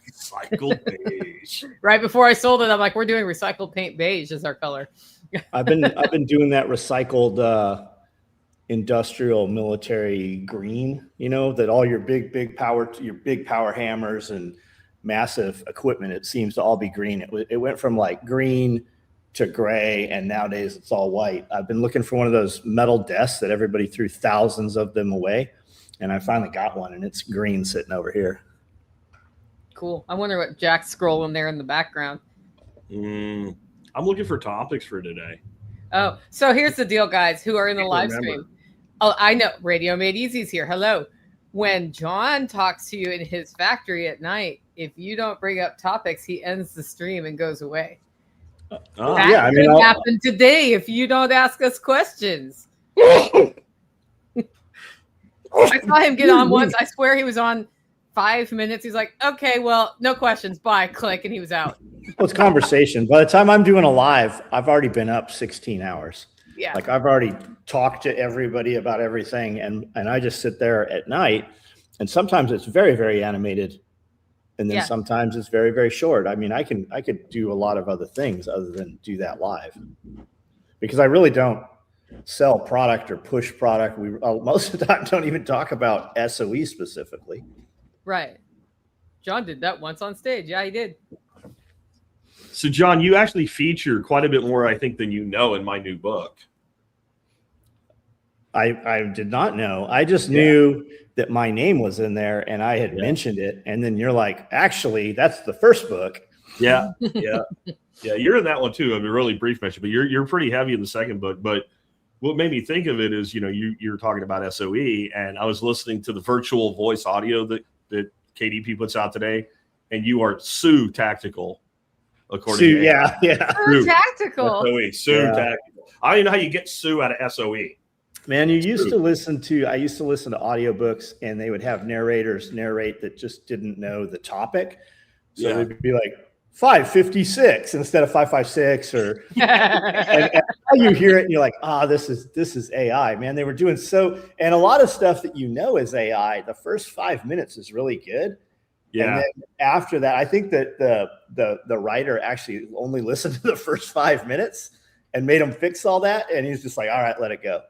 Recycled beige. Right before I sold it, I'm like, we're doing recycled paint beige as our color. I've been doing that recycled industrial military green, that all your big power hammers and massive equipment, it seems to all be green. It went from like green to gray, and nowadays it's all white. I've been looking for one of those metal desks that everybody threw thousands of them away, and I finally got one, and it's green sitting over here. Cool. I wonder what Jack's scrolling there in the background. I'm looking for topics for today. Oh, so here's the deal, guys, who are in the live stream. Oh, I know. Radio Made Easy's here. Hello. When John talks to you in his factory at night, if you don't bring up topics, he ends the stream and goes away. That could happen today if you don't ask us questions. I saw him get on once. I swear he was on 5 minutes. He's like, okay, well, no questions. Bye. Click. And he was out. Well, it's conversation. By the time I'm doing a live, I've already been up 16 hours. Yeah. Like I've already talked to everybody about everything. And I just sit there at night, and sometimes it's very, very animated. And then sometimes it's very, very short. I mean, I could do a lot of other things other than do that live, because I really don't sell product or push product. We most of the time don't even talk about SOE specifically. Right. John did that once on stage. Yeah, he did. So, John, you actually feature quite a bit more, I think, than you know in my new book. I did not know. I just knew that my name was in there, and I had mentioned it. And then you're like, actually, that's the first book. Yeah. You're in that one too. I mean, really brief mention, but you're pretty heavy in the second book. But what made me think of it is, you're talking about SOE, and I was listening to the virtual voice audio that KDP puts out today, and you are Sue tactical. According to Sue tactical. Tactical. I don't even know how you get Sue out of SOE. Man, I used to listen to audiobooks, and they would have narrators narrate that just didn't know the topic. So they'd be like 556 instead of 556, or and how you hear it and you're like, this is AI, man. They were doing and a lot of stuff that is AI. The first 5 minutes is really good. Yeah. And then after that, I think that the writer actually only listened to the first 5 minutes and made him fix all that. And he's just like, all right, let it go.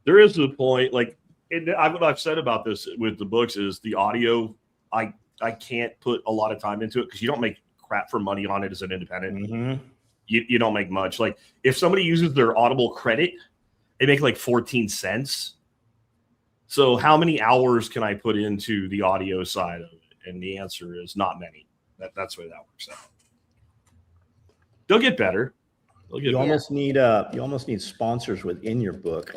There is a point, like what I've said about this with the books is the audio. I can't put a lot of time into it because you don't make crap for money on it as an independent. Mm-hmm. You don't make much. Like if somebody uses their Audible credit, they make like 14 cents. So how many hours can I put into the audio side of it? And the answer is not many. That's the way that works out. They'll get better. You almost need sponsors within your book.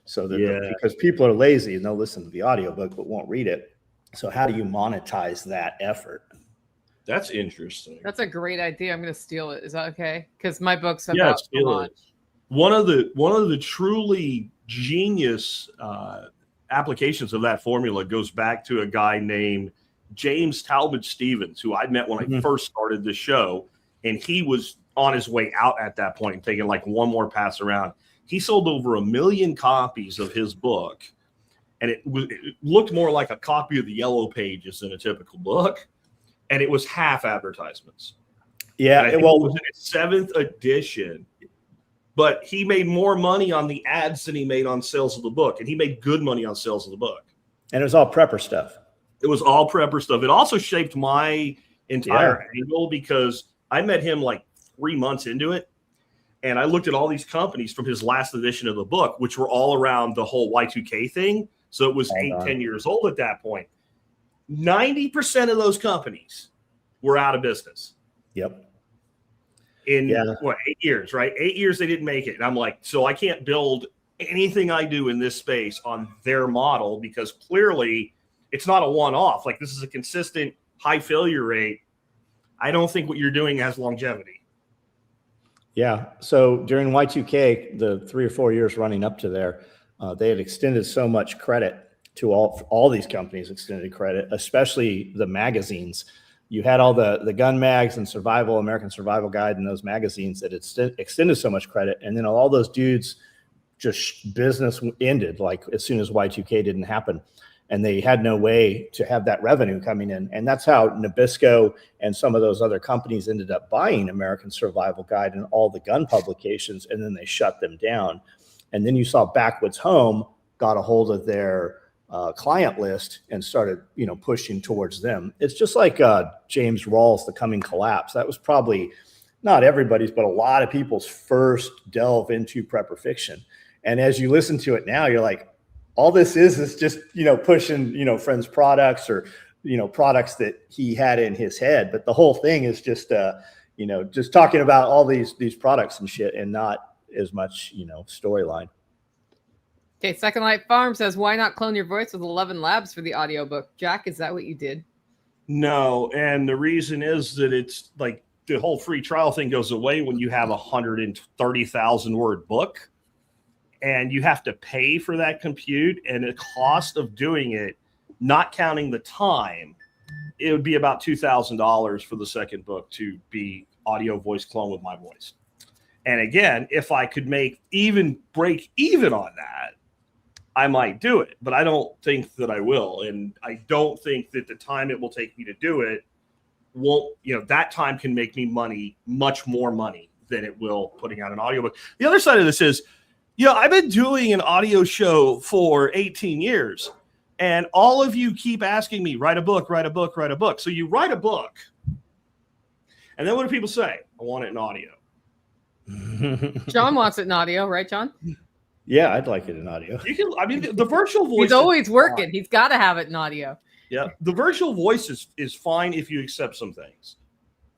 So that because people are lazy and they'll listen to the audiobook but won't read it. So how do you monetize that effort? That's interesting. That's a great idea. I'm going to steal it. Is that okay? Because my books have not come on. One of the truly genius applications of that formula goes back to a guy named James Talbot Stevens, who I met when I first started the show, and he was on his way out at that point, taking like one more pass around. He sold over 1 million copies of his book, and it looked more like a copy of the Yellow Pages than a typical book, and it was half advertisements. Yeah, it was in its 7th edition, but he made more money on the ads than he made on sales of the book, and he made good money on sales of the book. And it was all prepper stuff. It was all prepper stuff. It also shaped my entire angle because I met him like 3 months into it. And I looked at all these companies from his last edition of the book, which were all around the whole Y2K thing. So it was 10 years old at that point. 90% of those companies were out of business. Yep. In 8 years, right? 8 years they didn't make it. And I'm like, so I can't build anything I do in this space on their model because clearly it's not a one-off. Like this is a consistent high failure rate. I don't think what you're doing has longevity. Yeah. So during Y2K, the 3 or 4 years running up to there, they had extended so much credit to all these companies extended credit, especially the magazines. You had all the gun mags and survival, American Survival Guide, and those magazines that extended so much credit. And then all those dudes, just business ended like as soon as Y2K didn't happen. and they had no way to have that revenue coming in. And that's how Nabisco and some of those other companies ended up buying American Survival Guide and all the gun publications, and then they shut them down. And then you saw Backwoods Home got a hold of their client list and started, pushing towards them. It's just like James Rawls' The Coming Collapse. That was probably not everybody's, but a lot of people's first delve into prepper fiction. And as you listen to it now, you're like, all this is just, pushing, friends' products or, products that he had in his head. But the whole thing is just, just talking about all these products and shit, and not as much, storyline. Okay, Second Light Farm says, why not clone your voice with 11 labs for the audiobook? Jack, is that what you did? No, and the reason is that it's like the whole free trial thing goes away when you have a 130,000 word book. And you have to pay for that compute, and the cost of doing it, not counting the time, it would be about $2,000 for the second book to be audio voice clone with my voice. And again, if I could break even on that, I might do it, but I don't think that I will. And I don't think that the time it will take me to do it won't, that time can make me money, much more money than it will putting out an audiobook. The other side of this is, I've been doing an audio show for 18 years, and all of you keep asking me, write a book, write a book, write a book. So you write a book, and then what do people say? I want it in audio. John wants it in audio, right, John? Yeah, I'd like it in audio. The virtual voice. He's always working. He's got to have it in audio. Yeah, the virtual voice is fine if you accept some things.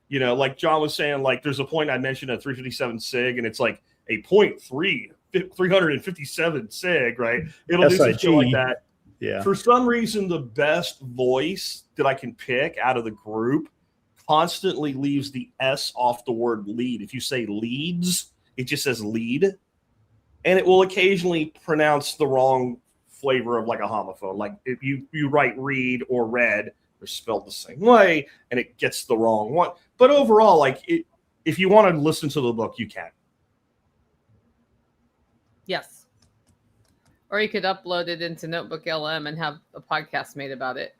Like John was saying, like there's a point I mentioned at 357 SIG, and it's like a 357 SIG, right? It'll do some shit like that. Yeah. For some reason, the best voice that I can pick out of the group constantly leaves the S off the word lead. If you say leads, it just says lead. And it will occasionally pronounce the wrong flavor of like a homophone. Like if you write read or read, they're spelled the same way, and it gets the wrong one. But overall, if you want to listen to the book, you can. Yes. Or you could upload it into Notebook LM and have a podcast made about it.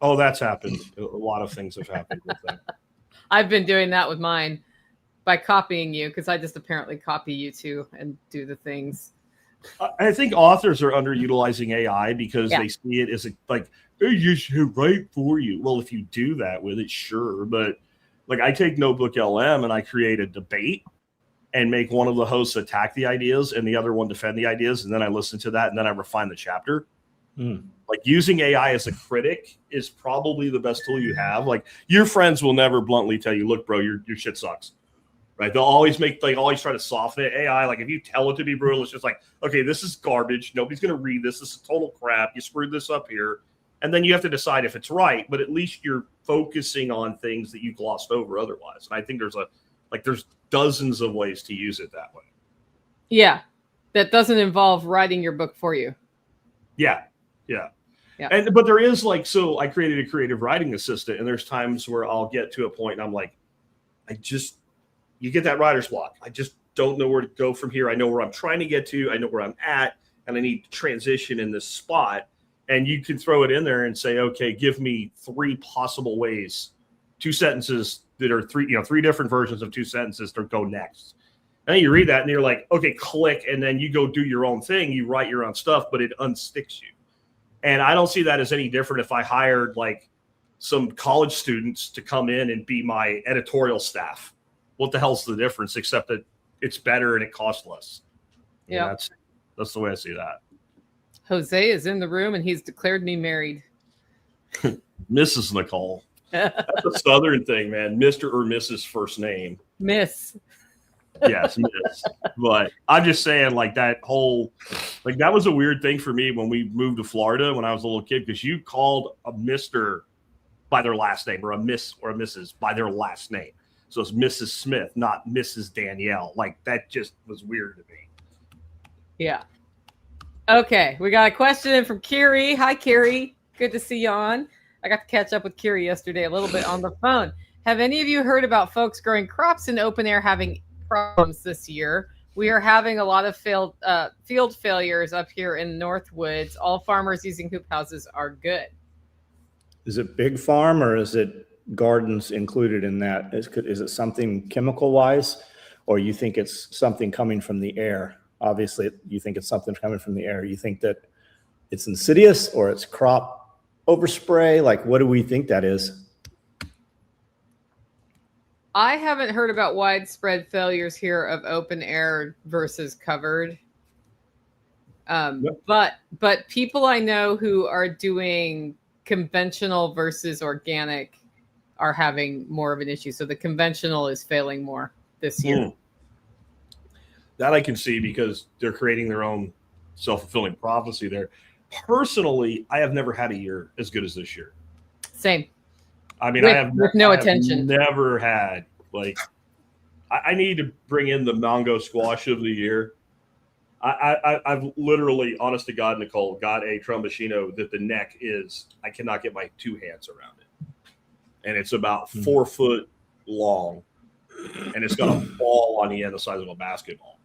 Oh, that's happened. A lot of things have happened with that. I've been doing that with mine by copying you, because I just apparently copy you two and do the things. I think authors are underutilizing AI because they see it as like, they just write for you. Well, if you do that with it, sure. But like I take Notebook LM and I create a debate and make one of the hosts attack the ideas and the other one defend the ideas. And then I listen to that and then I refine the chapter. Like using AI as a critic is probably the best tool you have. Like your friends will never bluntly tell you, look, bro, your shit sucks. Right? They'll always try to soften it. AI, like if you tell it to be brutal, it's just like, okay, this is garbage. Nobody's going to read this. This is total crap. You screwed this up here. And then you have to decide if it's right, but at least you're focusing on things that you glossed over otherwise. And I think there's dozens of ways to use it that way. Yeah. That doesn't involve writing your book for you. Yeah. But there is so I created a creative writing assistant, and there's times where I'll get to a point and I'm like, you get that writer's block. I just don't know where to go from here. I know where I'm trying to get to. I know where I'm at, and I need to transition in this spot. And you can throw it in there and say, okay, give me 3 possible ways, 2 sentences that are 3 different versions of 2 sentences to go next. And then you read that and you're like, okay, click. And then you go do your own thing. You write your own stuff, but it unsticks you. And I don't see that as any different if I hired like some college students to come in and be my editorial staff. What the hell's the difference except that it's better and it costs less? Yeah. That's the way I see that. Jose is in the room and he's declared me married. Mrs. Nicole. That's a Southern thing, man. Mr. or Mrs. first name. Miss. Yes, Miss. But I'm just saying, like that was a weird thing for me when we moved to Florida when I was a little kid, because you called a Mr. by their last name or a Miss or a Mrs. by their last name. So it's Mrs. Smith, not Mrs. Danielle. Like that just was weird to me. Yeah. Okay, we got a question in from Kiri. Hi, Kiri. Good to see you on. I got to catch up with Kiri yesterday a little bit on the phone. Have any of you heard about folks growing crops in open air having problems this year? We are having a lot of field failures up here in Northwoods. All farmers using hoop houses are good. Is it big farm or is it gardens included in that? Is it something chemical wise, or you think it's something coming from the air? Obviously, you think it's something coming from the air. You think that it's insidious or it's crop overspray? Like, what do we think that is? I haven't heard about widespread failures here of open air versus covered. But people I know who are doing conventional versus organic are having more of an issue. So the conventional is failing more this year. That I can see because they're creating their own self-fulfilling prophecy there. Personally, I have never had a year as good as this year. Same. I mean, with no attention. Never had, like, I need to bring in the mango squash of the year. I've literally, honest to God, Nicole, got a Trombocino that the neck is, I cannot get my two hands around it. And it's about 4 foot long. And it's got a ball on the end the size of a basketball.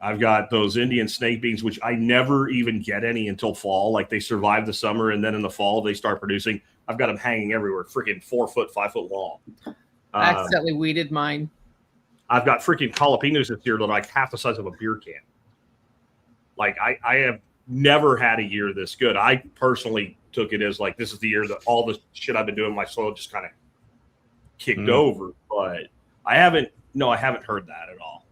I've got those Indian snake beans, which I never even get any until fall. Like, they survive the summer, and then in the fall, they start producing. I've got them hanging everywhere, freaking 4 foot, 5 foot long. I accidentally weeded mine. I've got freaking jalapenos this year that are like half the size of a beer can. Like, I have never had a year this good. I personally took it as like, this is the year that all the shit I've been doing, my soil just kind of kicked over. But I haven't heard that at all.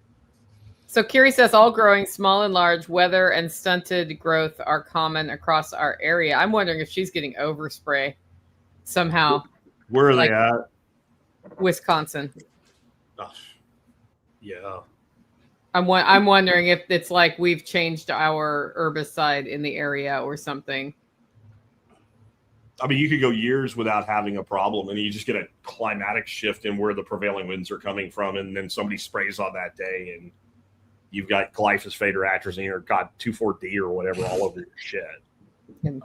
So Kiri says all growing, small and large, weather and stunted growth are common across our area. I'm wondering if she's getting overspray somehow. Where are they at? Wisconsin. Oh, yeah. I'm wondering if it's like we've changed our herbicide in the area or something. I mean, you could go years without having a problem, and you just get a climatic shift in where the prevailing winds are coming from, and then somebody sprays on that day, and you've got glyphosate or atrazine or 2,4-D or whatever all over your shit. And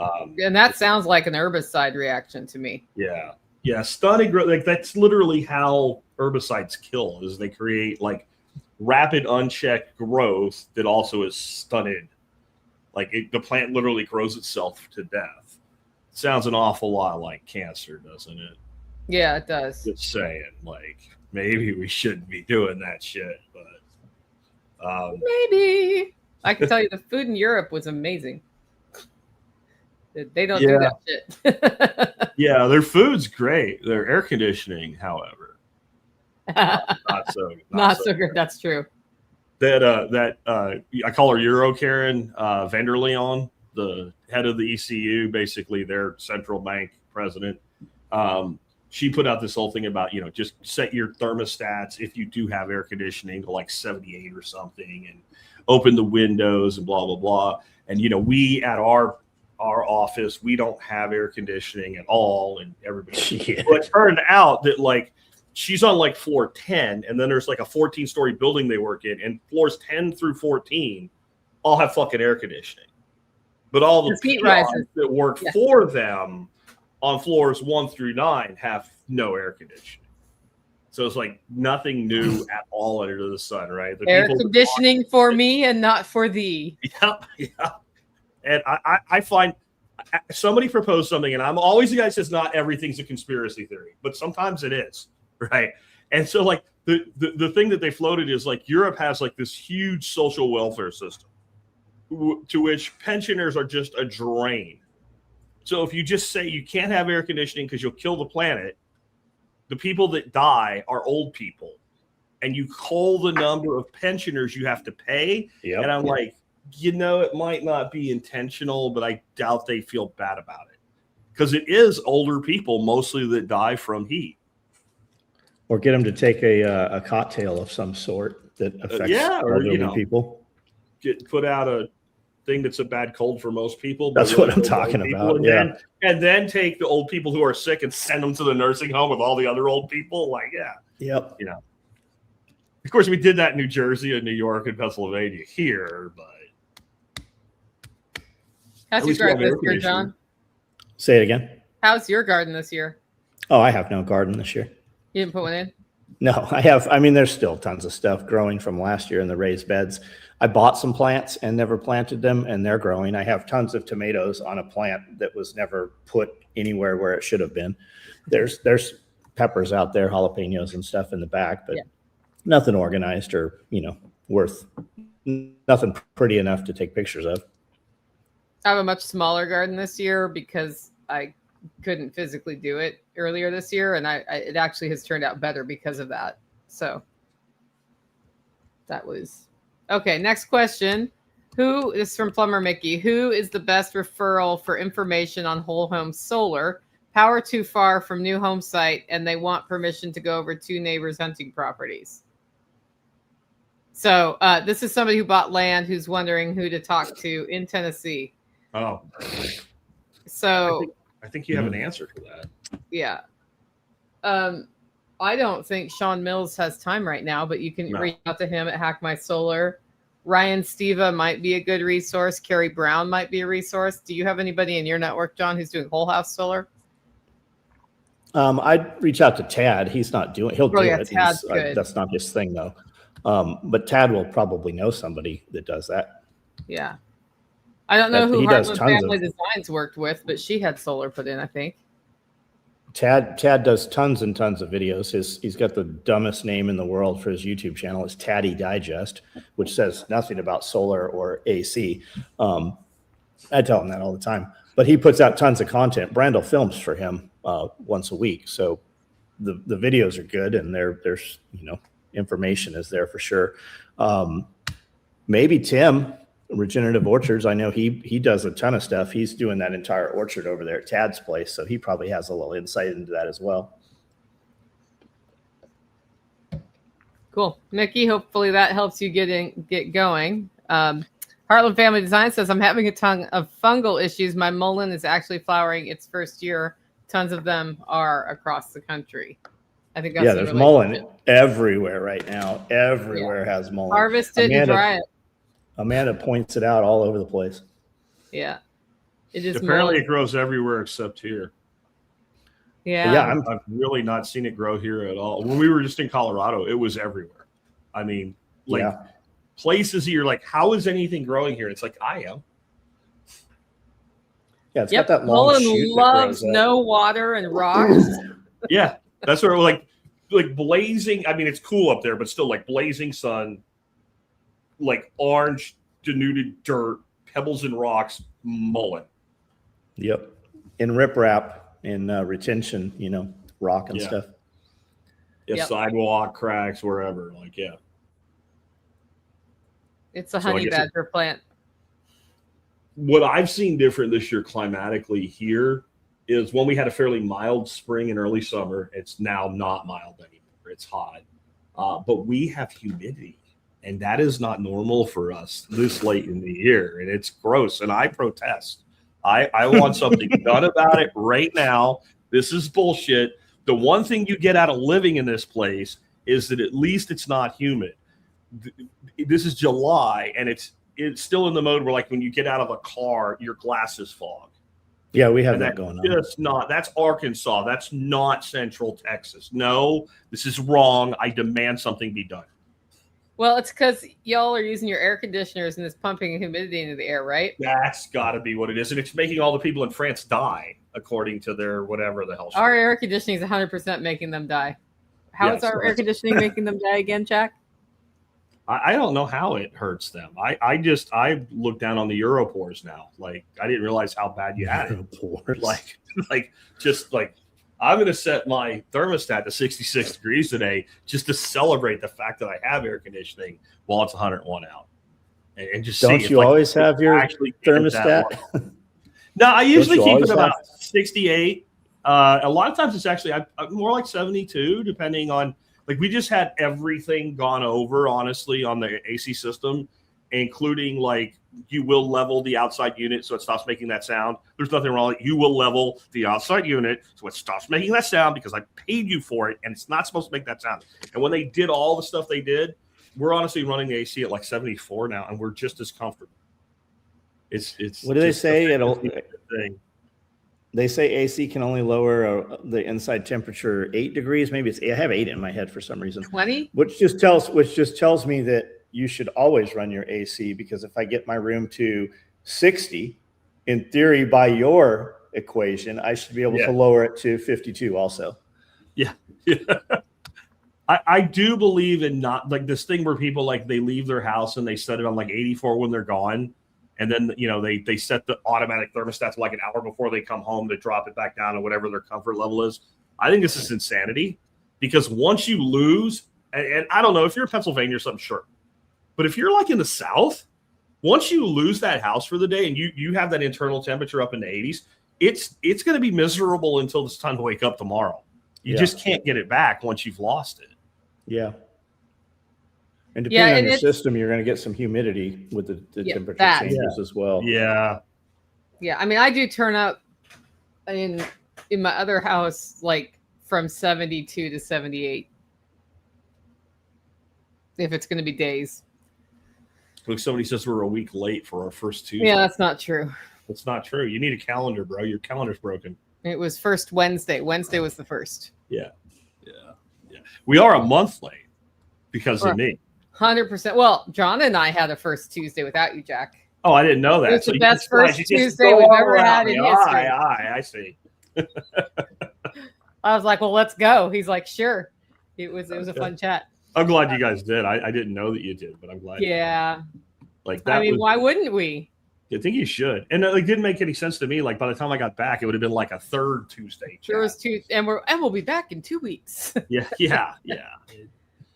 that sounds like an herbicide reaction to me. Yeah. Yeah, stunted growth. Like, that's literally how herbicides kill, is they create like rapid unchecked growth that also is stunted. Like, the plant literally grows itself to death. Sounds an awful lot like cancer, doesn't it? Yeah, it does. Just saying, like, maybe we shouldn't be doing that shit, but maybe. I can tell you the food in Europe was amazing. They don't do that shit. Yeah, their food's great. Their air conditioning, however, not so good. That's true. That I call her Euro Karen Vanderleon, the head of the ECU, basically their central bank president. She put out this whole thing about, just set your thermostats if you do have air conditioning to like 78 or something, and open the windows and blah blah blah. And we at our office, we don't have air conditioning at all, and everybody. But it turned out that like she's on like floor 10, and then there's like a 14-story building they work in, and floors 10 through 14 all have fucking air conditioning. But all the heat rises that work for them on floors 1 through 9 have no air conditioning. So it's like nothing new at all under the sun, right? The air conditioning for me and not for thee. Yeah. And I find somebody proposed something, and I'm always the guy that says not everything's a conspiracy theory, but sometimes it is, right? And so like the thing that they floated is like Europe has like this huge social welfare system to which pensioners are just a drain. So if you just say you can't have air conditioning because you'll kill the planet, the people that die are old people, and you cull the number of pensioners you have to pay. Yep. And I'm like, it might not be intentional, but I doubt they feel bad about it, because it is older people mostly that die from heat. Or get them to take a cocktail of some sort that affects elderly people. Put out a thing that's a bad cold for most people. That's what I'm talking about. And then take the old people who are sick and send them to the nursing home with all the other old people. Like, Yep. Of course, we did that in New Jersey and New York and Pennsylvania here, but. How's your garden this year, John? Say it again. How's your garden this year? Oh, I have no garden this year. You didn't put one in? No, I have. I mean, there's still tons of stuff growing from last year in the raised beds. I bought some plants and never planted them, and they're growing. I have tons of tomatoes on a plant that was never put anywhere where it should have been. There's peppers out there, jalapenos and stuff in the back, but nothing organized or, worth, nothing pretty enough to take pictures of. I have a much smaller garden this year because I couldn't physically do it earlier this year, and it actually has turned out better because of that. So that was okay. Next question. This is from Plumber Mickey. Who is the best referral for information on whole home solar? Power too far from new home site, and they want permission to go over 2 neighbors' hunting properties. So this is somebody who bought land who's wondering who to talk to in Tennessee. Oh, so I think you have an answer for that. Yeah. I don't think Sean Mills has time right now, but you can reach out to him at Hack My Solar. Ryan Steva might be a good resource. Carrie Brown might be a resource. Do you have anybody in your network, John, who's doing whole house solar? I'd reach out to Tad. He'll do it. Tad's good. That's not his thing though. But Tad will probably know somebody that does that. Yeah. I don't know who Heartland Family Designs worked with, but she had solar put in, I think. Tad does tons and tons of videos. He's got the dumbest name in the world for his YouTube channel. It's Taddy Digest, which says nothing about solar or AC. I tell him that all the time. But he puts out tons of content. Brandel films for him once a week. So the videos are good, and there's information is there for sure. Maybe Tim, Regenerative Orchards. I know he does a ton of stuff. He's doing that entire orchard over there at Tad's place, so he probably has a little insight into that as well. Cool. Mickey, hopefully that helps you get going. Heartland Family Design says, I'm having a ton of fungal issues. My mullein is actually flowering its first year. Tons of them are across the country. I think that's there's mullein everywhere right now. Everywhere has mullein. Harvest it and dry it. Amanda points it out all over the place. Yeah. It is apparently it grows everywhere except here. Yeah. I've really not seen it grow here at all. When we were just in Colorado, it was everywhere. I mean, places you're like, how is anything growing here? It's like, I am. Yeah, it's got that long shoot. Mullein loves no water and rocks. Yeah, that's where we're like blazing. I mean, it's cool up there, but still like blazing sun, like orange denuded dirt, pebbles and rocks, mullein. Yep. In riprap, in retention, rock and stuff. Yeah, sidewalk cracks, wherever. It's a honey badger plant. What I've seen different this year climatically here is when we had a fairly mild spring and early summer, it's now not mild anymore. It's hot. But we have humidity, and that is not normal for us this late in the year, and it's gross, and I protest. I want something done about it right now. This is bullshit. The one thing you get out of living in this place is that at least it's not humid. This is July, and it's still in the mode where, like, when you get out of a car, your glasses fog. Yeah, we have that going on. That's Arkansas. That's not Central Texas. No, this is wrong. I demand something be done. Well, it's because y'all are using your air conditioners and it's pumping humidity into the air, right? That's got to be what it is. And it's making all the people in France die, according to their whatever the hell. Our air conditioning is 100% making them die. How is our air conditioning making them die again, Jack? I don't know how it hurts them. I look down on the Europores now. Like, I didn't realize how bad you had it. I'm going to set my thermostat to 66 degrees today just to celebrate the fact that I have air conditioning while it's 101 out. And just don't you always have your thermostat? No, I usually keep it about 68. A lot of times it's actually more like 72, depending on. Like, we just had everything gone over, honestly, on the AC system, including, like, you will level the outside unit so it stops making that sound. There's nothing wrong with it. You will level the outside unit so it stops making that sound because I paid you for it, and it's not supposed to make that sound. And when they did all the stuff they did, we're honestly running the AC at, like, 74 now, and we're just as comfortable. It's what do they say? They say AC can only lower the inside temperature 8 degrees. Maybe it's, I have 8 in my head for some reason. 20? Which just tells me that you should always run your AC, because if I get my room to 60, in theory, by your equation, I should be able to lower it to 52 also. Yeah. I do believe in not like this thing where people like they leave their house and they set it on like 84 when they're gone. And then, you know, they set the automatic thermostats like an hour before they come home to drop it back down to whatever their comfort level is. I think this is insanity, because once you lose, and I don't know if you're in Pennsylvania or something, sure. But if you're like in the South, once you lose that house for the day and you have that internal temperature up in the 80s, it's going to be miserable until it's time to wake up tomorrow. You just can't get it back once you've lost it. Yeah. And depending on your system, you're going to get some humidity with the temperature changes as well. Yeah. Yeah. I mean, I do turn up in my other house, like from 72 to 78. If it's going to be days. Look, somebody says we're a week late for our first Tuesday. Yeah, that's not true. That's not true. You need a calendar, bro. Your calendar's broken. It was first Wednesday. Wednesday was the first. Yeah. We are a month late because of me. 100%. Well, John and I had a first Tuesday without you, Jack. Oh, I didn't know that. It's the best first Tuesday we've ever had in history. I see. I was like, well, let's go. He's like, sure. It was a fun chat. I'm glad you guys did. I didn't know that you did, but I'm glad. Yeah. Like that. I mean, why wouldn't we? I think you should. And it didn't make any sense to me. Like by the time I got back, it would have been like a third Tuesday. There was two, and we'll be back in 2 weeks. Yeah.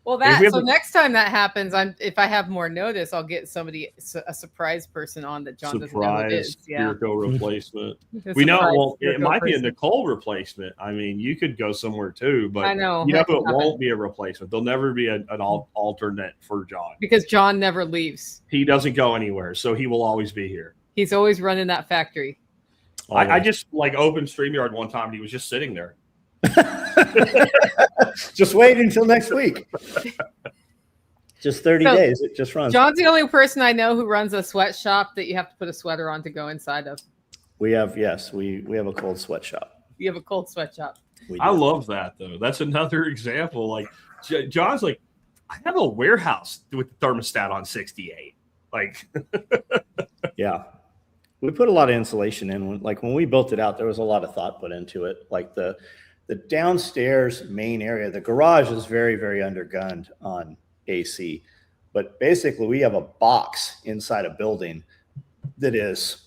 Well, next time that happens, if I have more notice, I'll get a surprise person on that John doesn't know who it is. Yeah. Spirko replacement. We know it might be a Nicole replacement. I mean, you could go somewhere too, but I know it won't be a replacement. There'll never be an alternate for John, because John never leaves. He doesn't go anywhere, so he will always be here. He's always running that factory. I just opened StreamYard one time and he was just sitting there. Just wait until next week. Just 30 days. It just runs. John's the only person I know who runs a sweatshop that you have to put a sweater on to go inside of. We have a cold sweatshop. You have a cold sweatshop. I love that though. That's another example. Like John's like, I have a warehouse with the thermostat on 68. Like, yeah. We put a lot of insulation in. When we built it out, there was a lot of thought put into it. Like the downstairs main area, the garage is very, very undergunned on AC. But basically, we have a box inside a building that is,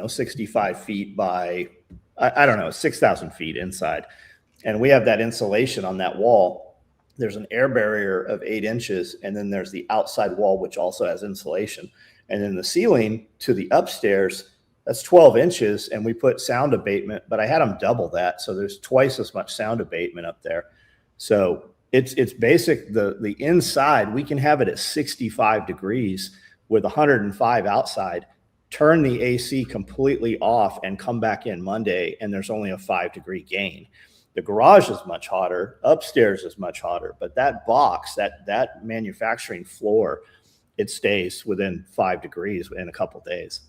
65 feet by, 6,000 feet inside. And we have that insulation on that wall. There's an air barrier of 8 inches, and then there's the outside wall, which also has insulation. And then the ceiling to the upstairs, that's 12 inches, and we put sound abatement, but I had them double that. So there's twice as much sound abatement up there. So it's basic. The inside, we can have it at 65 degrees with 105 outside, turn the AC completely off and come back in Monday, and there's only a 5-degree gain. The garage is much hotter. Upstairs is much hotter, but that box, that manufacturing floor, it stays within 5 degrees in a couple days.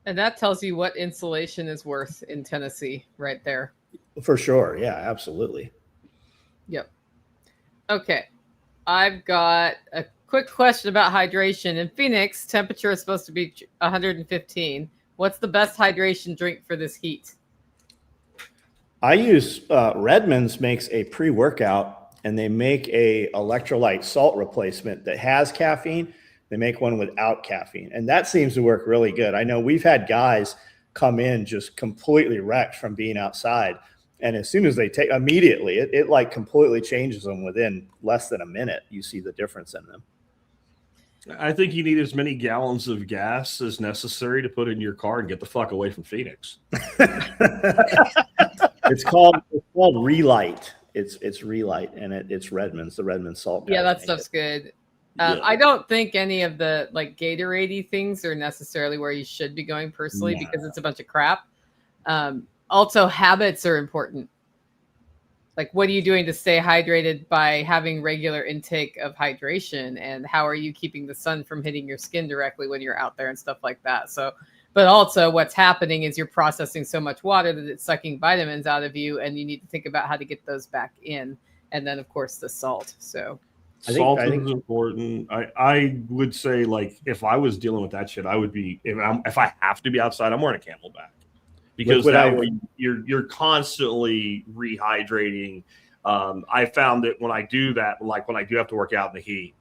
And that tells you what insulation is worth in Tennessee right there. For sure. Yeah, absolutely. Yep. Okay. I've got a quick question about hydration. In Phoenix, temperature is supposed to be 115. What's the best hydration drink for this heat? I use Redmond's makes a pre-workout, and they make a electrolyte salt replacement that has caffeine. They make one without caffeine, and that seems to work really good. I know we've had guys come in just completely wrecked from being outside, and as soon as they take, immediately, it like completely changes them within less than a minute. You see the difference in them. I think you need as many gallons of gas as necessary to put in your car and get the fuck away from Phoenix. It's called Relight. It's Relight, and it's Redmond's, the Redmond salt. Yeah, that stuff's good. I don't think any of the like Gatorade-y things are necessarily where you should be going personally, because it's a bunch of crap. Also, habits are important. Like, what are you doing to stay hydrated by having regular intake of hydration? And how are you keeping the sun from hitting your skin directly when you're out there and stuff like that? So, But also what's happening is you're processing so much water that it's sucking vitamins out of you, and you need to think about how to get those back in. And then, of course, the salt. So salt is important. I would say, like, if I was dealing with that shit, I would be, if I have to be outside, I'm wearing a Camelback, because that way you're constantly rehydrating. I found that when I do that, like when I do have to work out in the heat,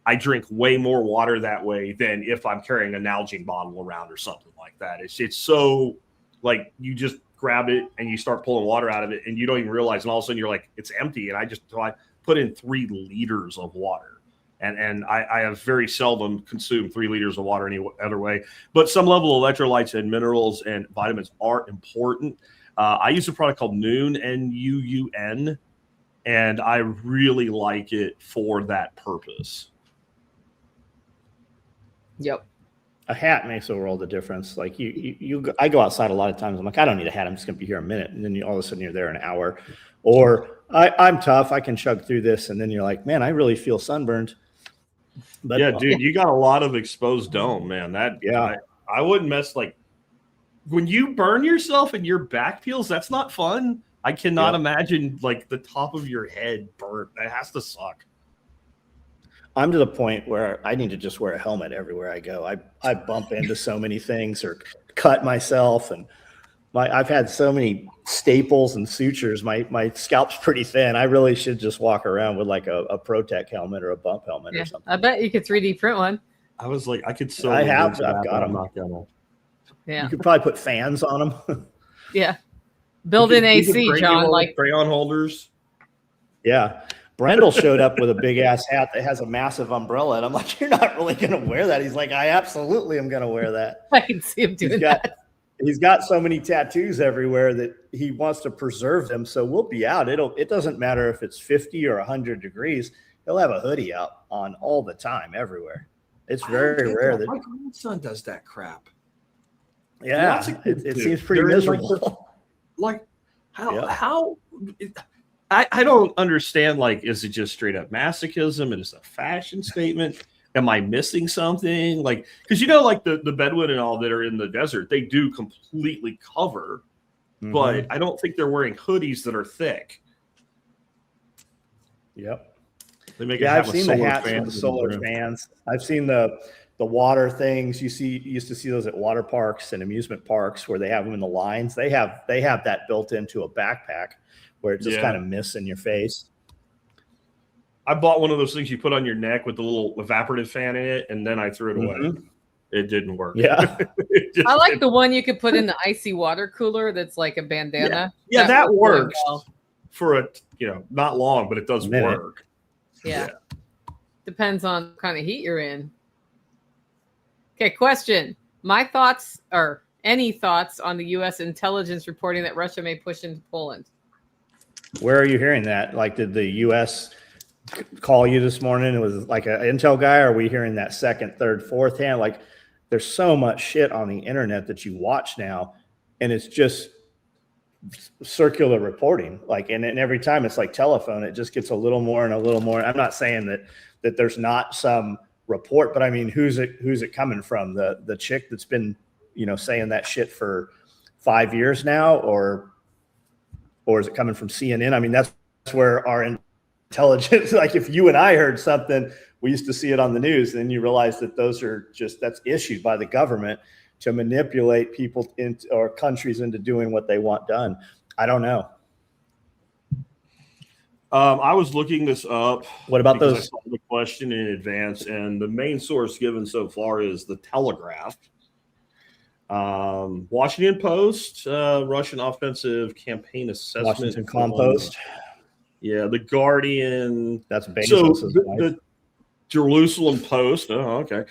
I drink way more water that way than if I'm carrying a Nalgene bottle around or something like that. It's so, like, you just grab it and you start pulling water out of it and you don't even realize, and all of a sudden you're like, it's empty. And I put in 3 liters of water, and I have very seldom consumed 3 liters of water any other way. But some level of electrolytes and minerals and vitamins are important. I use a product called Noon, N-U-U-N, and I really like it for that purpose. Yep. A hat makes a world of difference. Like I go outside a lot of times. I'm like, I don't need a hat. I'm just going to be here a minute. And then all of a sudden you're there an hour. Or I'm tough. I can chug through this. And then you're like, man, I really feel sunburned. But yeah, dude, you got a lot of exposed dome, man. I wouldn't mess, like, when you burn yourself and your back peels, that's not fun. I cannot imagine, like, the top of your head burnt. That has to suck. I'm to the point where I need to just wear a helmet everywhere I go. I bump into so many things or cut myself, and I've had so many staples and sutures. My scalp's pretty thin. I really should just walk around with like a ProTech helmet or a bump helmet or something. I bet you could 3D print one. I was like, I could sew. I've got them. Yeah, you could probably put fans on them. Yeah, build in AC, John, like crayon holders. Yeah. Brendel showed up with a big ass hat that has a massive umbrella, and I'm like, "You're not really going to wear that." He's like, "I absolutely am going to wear that." I can see him doing that. He's got so many tattoos everywhere that he wants to preserve them. So we'll be out. It doesn't matter if it's 50 or 100 degrees. He'll have a hoodie out on all the time, everywhere. It's very rare that my grandson does that crap. Yeah, it seems pretty miserable. Like how. I don't understand, like, is it just straight up masochism? And it's a fashion statement? Am I missing something? Like, because, you know, like the Bedouin and all that are in the desert, they do completely cover, but I don't think they're wearing hoodies that are thick. Yep. They make I've seen the hats with the solar fans. I've seen the water things. You used to see those at water parks and amusement parks where they have them in the lines. They have that built into a backpack, where it just kind of mists in your face. I bought one of those things you put on your neck with the little evaporative fan in it, and then I threw it away. It didn't work. Yeah. I like the one you could put in the icy water cooler that's like a bandana. Yeah, that works for not long, but it does work. Yeah. Depends on what kind of heat you're in. Okay, question. My thoughts, or any thoughts on the U.S. intelligence reporting that Russia may push into Poland? Where are you hearing that? Like, did the U.S. call you this morning? It was like an intel guy? Or are we hearing that second, third, fourth hand? Like, there's so much shit on the internet that you watch now, and it's just circular reporting. Like, and every time it's like telephone, it just gets a little more and a little more. I'm not saying that there's not some report, but I mean, who's it coming from? The chick that's been, saying that shit for 5 years now, or is it coming from CNN? I mean, that's where our intelligence, like if you and I heard something, we used to see it on the news, and then you realize that that's issued by the government to manipulate people or countries into doing what they want done. I don't know. I was looking this up. What about those? I saw the question in advance, and the main source given so far is the Telegraph. Washington Post, Russian offensive campaign assessment. Washington Compost. Yeah, the Guardian. That's Bezos' the Jerusalem Post. Oh, okay.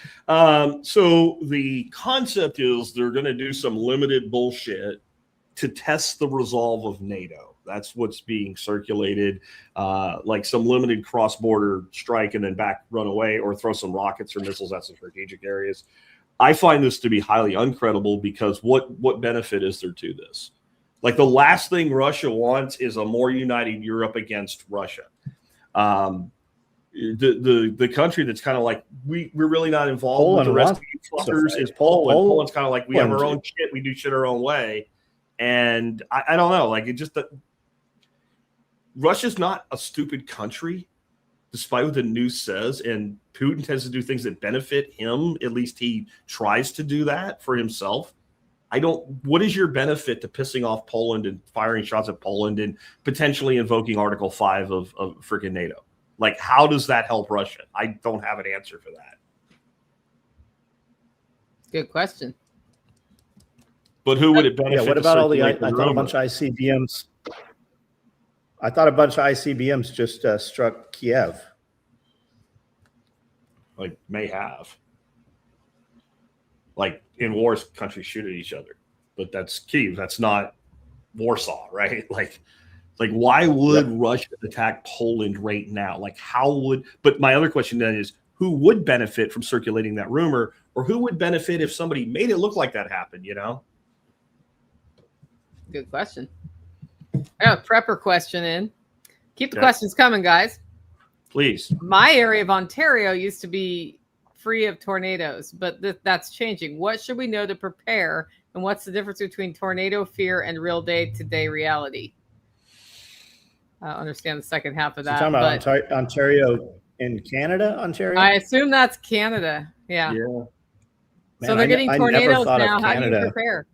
So the concept is they're going to do some limited bullshit to test the resolve of NATO. That's what's being circulated, like some limited cross-border strike and then run away, or throw some rockets or missiles at some strategic areas. I find this to be highly uncredible, because what benefit is there to this? Like, the last thing Russia wants is a more united Europe against Russia. the country that's kind of like we're really not involved with the rest of these fuckers is Poland. Poland's kind of like we have our own shit, we do shit our own way, and I don't know, like it just Russia's not a stupid country, despite what the news says, and Putin tends to do things that benefit him. At least he tries to do that for himself. What is your benefit to pissing off Poland and firing shots at Poland and potentially invoking Article 5 of freaking NATO? Like, how does that help Russia? I don't have an answer for that. Good question. But who would it benefit? Yeah, what about all I thought a bunch of ICBMs. I thought a bunch of ICBMs just struck Kiev. Like, may have. Like, in wars, countries shoot at each other. But that's Kiev. That's not Warsaw, right? Like why would Russia attack Poland right now? Like, but my other question then is, who would benefit from circulating that rumor? Or who would benefit if somebody made it look like that happened, you know? Good question. I got a prepper question in. Keep the questions coming, guys. Please. My area of Ontario used to be free of tornadoes, but that's changing. What should we know to prepare, and what's the difference between tornado fear and real day-to-day reality? I understand the second half of that. You're talking about Ontario in Canada, Ontario? I assume that's Canada. Yeah. Man, so they're getting tornadoes now. How do you prepare?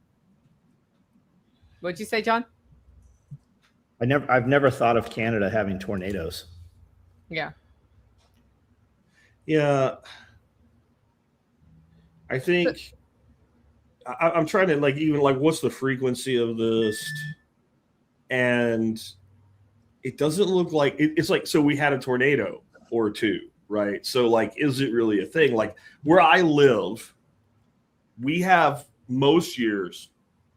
What'd you say, John? I've never thought of Canada having tornadoes. Yeah. Yeah. I think I'm trying to what's the frequency of this? And it doesn't look like it's like, so we had a tornado or two, right? So like, is it really a thing? Like where I live, we have most years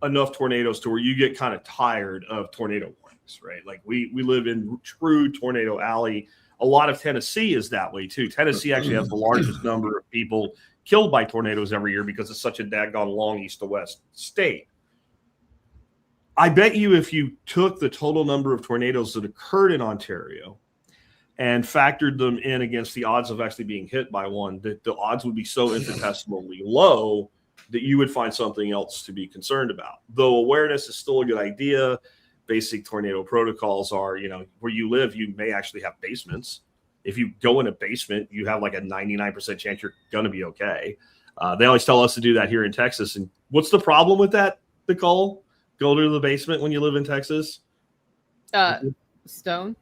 enough tornadoes to where you get kind of tired of tornado warnings, right? Like we live in true tornado alley. A lot of Tennessee is that way too. Tennessee actually has the largest number of people killed by tornadoes every year because it's such a daggone long east to west state. I bet you if you took the total number of tornadoes that occurred in Ontario and factored them in against the odds of actually being hit by one, that the odds would be so infinitesimally low that you would find something else to be concerned about. Though awareness is still a good idea. Basic tornado protocols are, where you live, you may actually have basements. If you go in a basement, you have like a 99% chance you're going to be okay. They always tell us to do that here in Texas. And what's the problem with that, Nicole? Go to the basement when you live in Texas? Stone.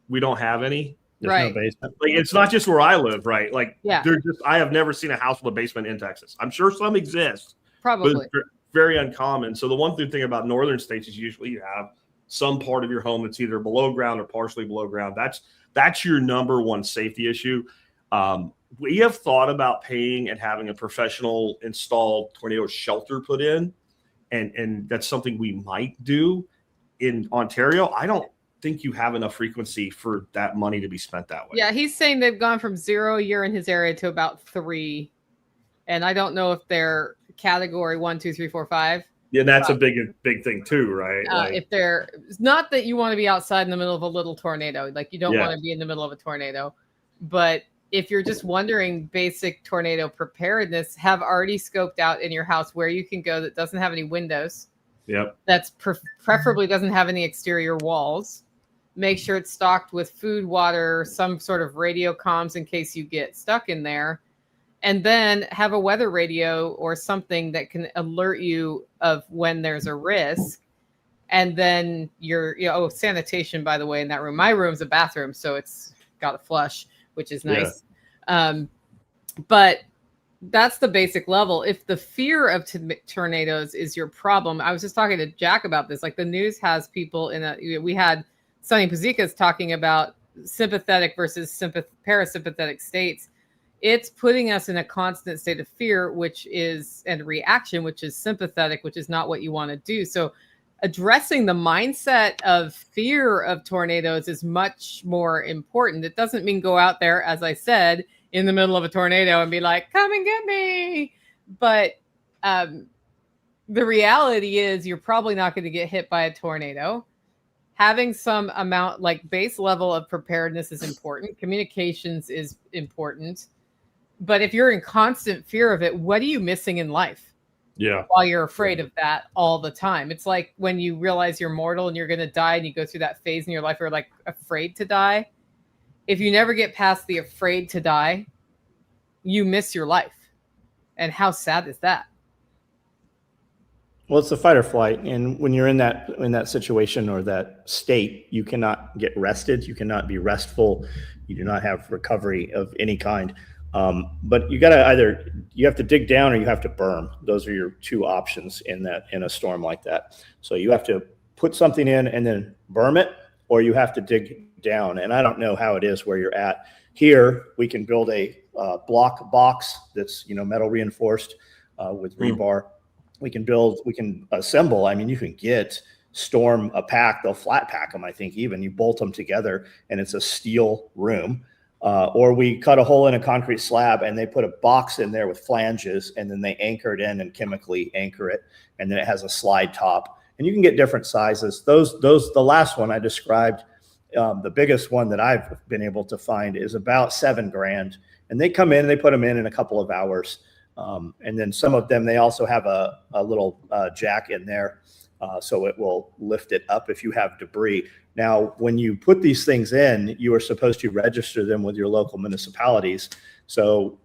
We don't have any. There's no basement. Like, it's not just where I live, right? Like, yeah. I have never seen a house with a basement in Texas. I'm sure some exist. Probably. But very uncommon. So the one good thing about northern states is usually you have some part of your home that's either below ground or partially below ground. That's your number one safety issue. We have thought about paying and having a professional installed tornado shelter put in, and that's something we might do in Ontario. I don't think you have enough frequency for that money to be spent that way. Yeah, he's saying they've gone from 0 a year in his area to about 3, and I don't know if they're category 1, 2, 3, 4, 5. Yeah, that's a big thing too, right? If they're not that you want to be outside in the middle of a little tornado, like you don't want to be in the middle of a tornado, but if you're just wondering basic tornado preparedness, have already scoped out in your house where you can go that doesn't have any windows. Yep. That's preferably doesn't have any exterior walls. Make sure it's stocked with food, water, some sort of radio comms in case you get stuck in there. And then have a weather radio or something that can alert you of when there's a risk. And then sanitation, by the way, in that room. My room's a bathroom, so it's got a flush, which is nice. Yeah. But that's the basic level. If the fear of tornadoes is your problem, I was just talking to Jack about this. Like the news has people we had Sonny Pazikas talking about sympathetic versus parasympathetic states. It's putting us in a constant state of fear, and reaction, which is sympathetic, which is not what you want to do. So addressing the mindset of fear of tornadoes is much more important. It doesn't mean go out there, as I said, in the middle of a tornado and be like, come and get me. But the reality is you're probably not going to get hit by a tornado. having some amount, like base level of preparedness is important. Communications is important. But if you're in constant fear of it, what are you missing in life? Yeah. While you're afraid of that all the time. It's like when you realize you're mortal and you're going to die and you go through that phase in your life where you're like afraid to die. If you never get past the afraid to die, you miss your life. And how sad is that? Well, it's the fight or flight. And when you're in that situation or that state, you cannot get rested. You cannot be restful. You do not have recovery of any kind. But you got to you have to dig down or you have to berm. Those are your two options in a storm like that. So you have to put something in and then berm it, or you have to dig down. And I don't know how it is where you're at. Here, we can build a block box that's metal reinforced with rebar. We can assemble. I mean, you can get storm a pack. They'll flat pack them. I think even you bolt them together, and it's a steel room. Or we cut a hole in a concrete slab and they put a box in there with flanges, and then they anchor it in and chemically anchor it. And then it has a slide top, and you can get different sizes. The last one I described, the biggest one that I've been able to find is about $7,000, and they come in and they put them in a couple of hours. And then some of them, they also have a little jack in there. So it will lift it up if you have debris. Now, when you put these things in, you are supposed to register them with your local municipalities. So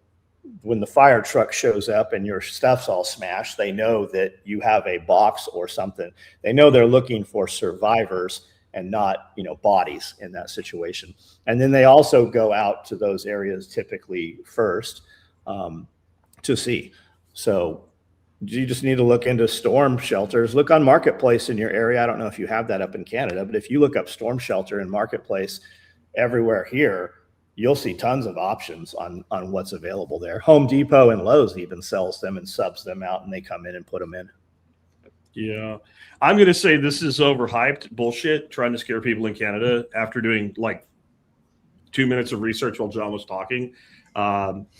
when the fire truck shows up and your stuff's all smashed, they know that you have a box or something. They know they're looking for survivors and not, bodies in that situation. And then they also go out to those areas typically first to see. So you just need to look into storm shelters. Look on Marketplace in your area. I don't know if you have that up in Canada, but if you look up storm shelter in Marketplace everywhere here, you'll see tons of options on what's available there. Home Depot and Lowe's even sells them and subs them out, and they come in and put them in. Yeah. I'm going to say this is overhyped bullshit, trying to scare people in Canada after doing like 2 minutes of research while John was talking.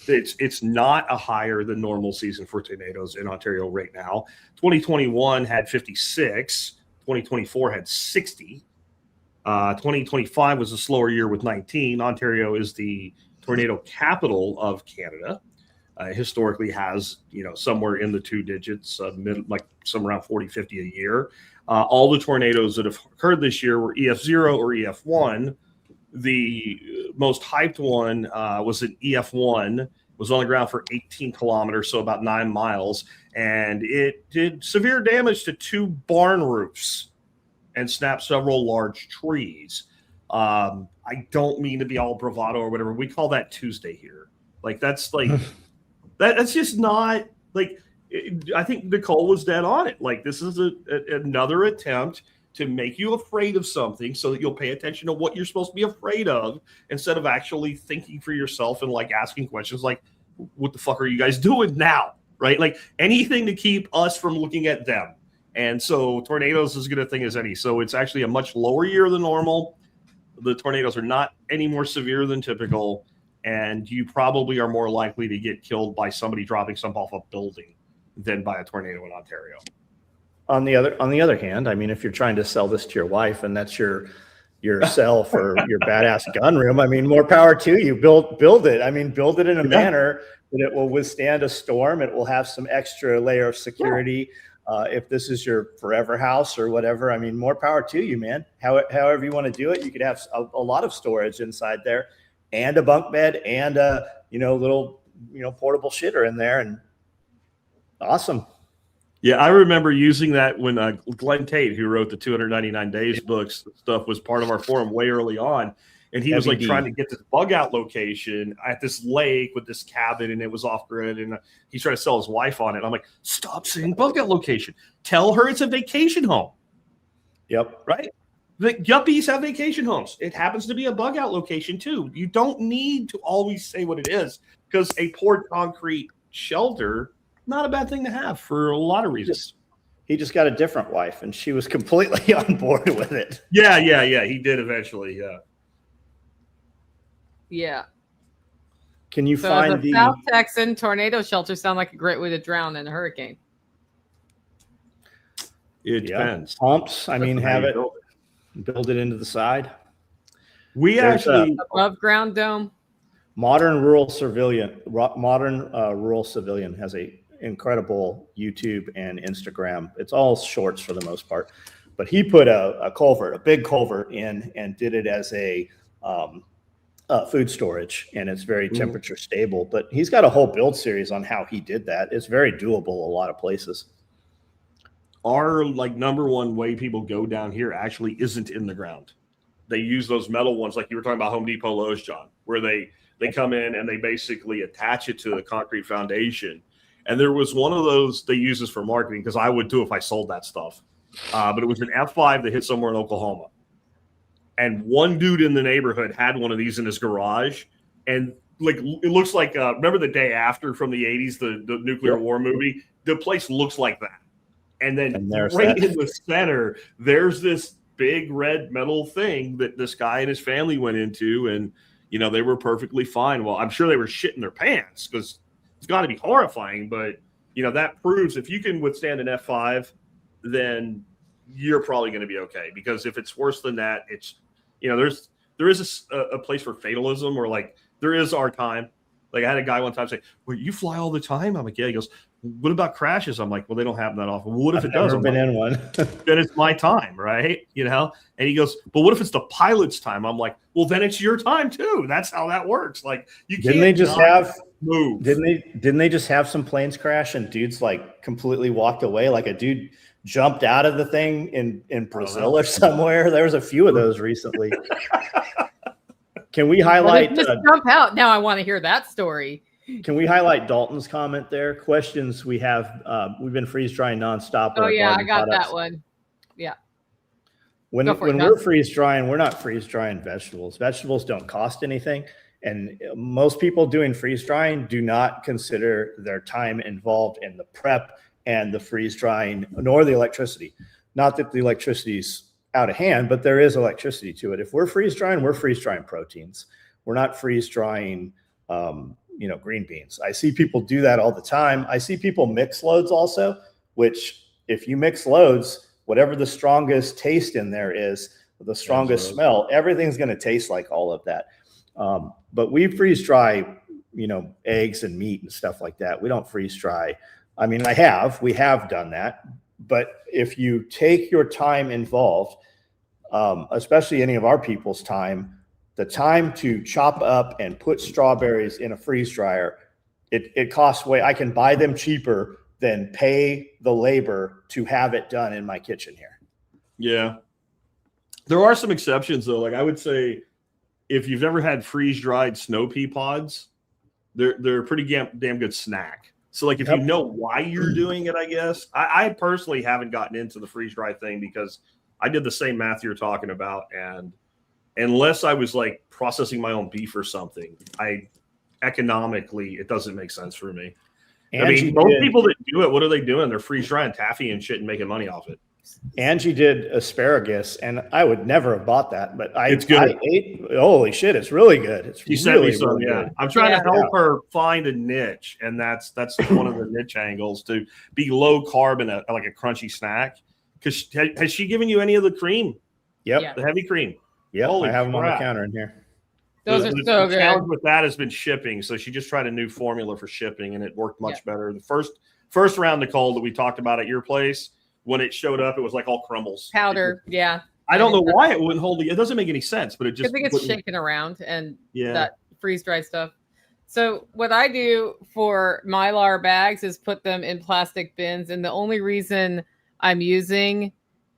It's not a higher than normal season for tornadoes in Ontario right now. 2021 had 56. 2024 had 60. 2025 was a slower year with 19. Ontario is the tornado capital of Canada. Historically has, somewhere in the two digits, like somewhere around 40, 50 a year. All the tornadoes that have occurred this year were EF0 or EF1. The most hyped one was an EF1, was on the ground for 18 kilometers, so about 9 miles, and it did severe damage to 2 barn roofs and snapped several large trees. I don't mean to be all bravado or whatever. We call that Tuesday here. Like, that's like, that's just not, like, I think Nicole was dead on it. Like, this is another attempt to make you afraid of something so that you'll pay attention to what you're supposed to be afraid of instead of actually thinking for yourself and like asking questions like, what the fuck are you guys doing now? Right? Like anything to keep us from looking at them. And so tornadoes is as good a thing as any. So it's actually a much lower year than normal. The tornadoes are not any more severe than typical. And you probably are more likely to get killed by somebody dropping something off a building than by a tornado in Ontario. On the other hand, I mean, if you're trying to sell this to your wife and that's your sell for your badass gun room, I mean, more power to you. Build it. I mean, build it in a manner that it will withstand a storm. It will have some extra layer of security. If this is your forever house or whatever, I mean, more power to you, man. However you want to do it, you could have a lot of storage inside there, and a bunk bed, and a little portable shitter in there, and awesome. Yeah, I remember using that when Glenn Tate, who wrote the 299 Days books stuff, was part of our forum way early on. And he was like trying to get this bug out location at this lake with this cabin, and it was off grid. And he's trying to sell his wife on it. I'm like, stop saying bug out location. Tell her it's a vacation home. Yep. Right? The yuppies have vacation homes. It happens to be a bug out location too. You don't need to always say what it is, because a poured concrete shelter, not a bad thing to have for a lot of reasons. He just got a different wife, and she was completely on board with it. Yeah. He did eventually. Yeah. Can you find the South Texan tornado shelter sound like a great way to drown in a hurricane? It depends. Pumps. I mean, have it. build it into the side. We actually above ground dome. Modern Rural Civilian has a incredible YouTube and Instagram. It's all shorts for the most part, but he put a culvert, a big culvert in, and did it as a food storage, and it's very temperature stable. But he's got a whole build series on how he did that. It's very doable a lot of places. Our number one way people go down here actually isn't in the ground. They use those metal ones, like you were talking about Home Depot, Lowe's, John, where they come in and they basically attach it to the concrete foundation. And there was one of those they use this for marketing, because I would too if I sold that stuff. But it was an F5 that hit somewhere in Oklahoma. And one dude in the neighborhood had one of these in his garage. And it looks like, remember The Day After from the 80s, the nuclear war movie? The place looks like that. And then right in the center, there's this big red metal thing that this guy and his family went into, and they were perfectly fine. Well, I'm sure they were shitting their pants, because it's got to be horrifying. But that proves if you can withstand an F5, then you're probably going to be okay. Because if it's worse than that, it's there is a place for fatalism, where there is our time. I had a guy one time say, "Well, you fly all the time?" I'm like, "Yeah." He goes, "What about crashes?" I'm like, "Well, they don't happen that often." Well, what if it does? I've never been in one. Then it's my time, right? And he goes, "But what if it's the pilot's time?" I'm like, "Well, then it's your time too." That's how that works. You didn't they just have move? Didn't they just have some planes crash and dudes completely walked away? Like a dude jumped out of the thing in Brazil or somewhere. There was a few of those recently. Can we highlight? Just jump out. Now I want to hear that story. Can we highlight Dalton's comment there? Questions we have. We've been freeze drying nonstop. Oh yeah, I got that one. Yeah. When we're freeze drying, we're not freeze drying vegetables. Vegetables don't cost anything. And most people doing freeze drying do not consider their time involved in the prep and the freeze drying, nor the electricity. Not that the electricity's out of hand, but there is electricity to it. If we're freeze drying proteins. We're not freeze drying, green beans. I see people do that all the time. I see people mix loads also, which if you mix loads, whatever the strongest taste in there is, the strongest smell, everything's going to taste like all of that. But we freeze dry, eggs and meat and stuff like that. We don't freeze dry. I mean, we have done that. But if you take your time involved, especially any of our people's time, the time to chop up and put strawberries in a freeze dryer, it costs way. I can buy them cheaper than pay the labor to have it done in my kitchen here. Yeah. There are some exceptions though. I would say if you've ever had freeze dried snow pea pods, they're a pretty damn good snack. So if you know why you're doing it, I guess. I personally haven't gotten into the freeze dry thing because I did the same math you're talking about, and unless I was processing my own beef or something, economically it doesn't make sense for me. Angie, most people that do it, what are they doing? They're freeze drying taffy and shit and making money off it. Angie did asparagus, and I would never have bought that, but it's good. I ate. Holy shit, it's really good. She sent me some. Yeah, I'm trying to help her find a niche, and that's one of the niche angles, to be low carb and a crunchy snack. Because has she given you any of the cream? Yep, yeah. The heavy cream. Yeah, I have them on the counter in here. Those are so good. The challenge with that has been shipping, so she just tried a new formula for shipping, and it worked much better. The first round, Nicole, that we talked about at your place, when it showed up, it was all crumbles. Powder, yeah. I don't know why it wouldn't hold. It doesn't make any sense, but it just. I think it's shaking around and that freeze dried stuff. So what I do for Mylar bags is put them in plastic bins, and the only reason I'm using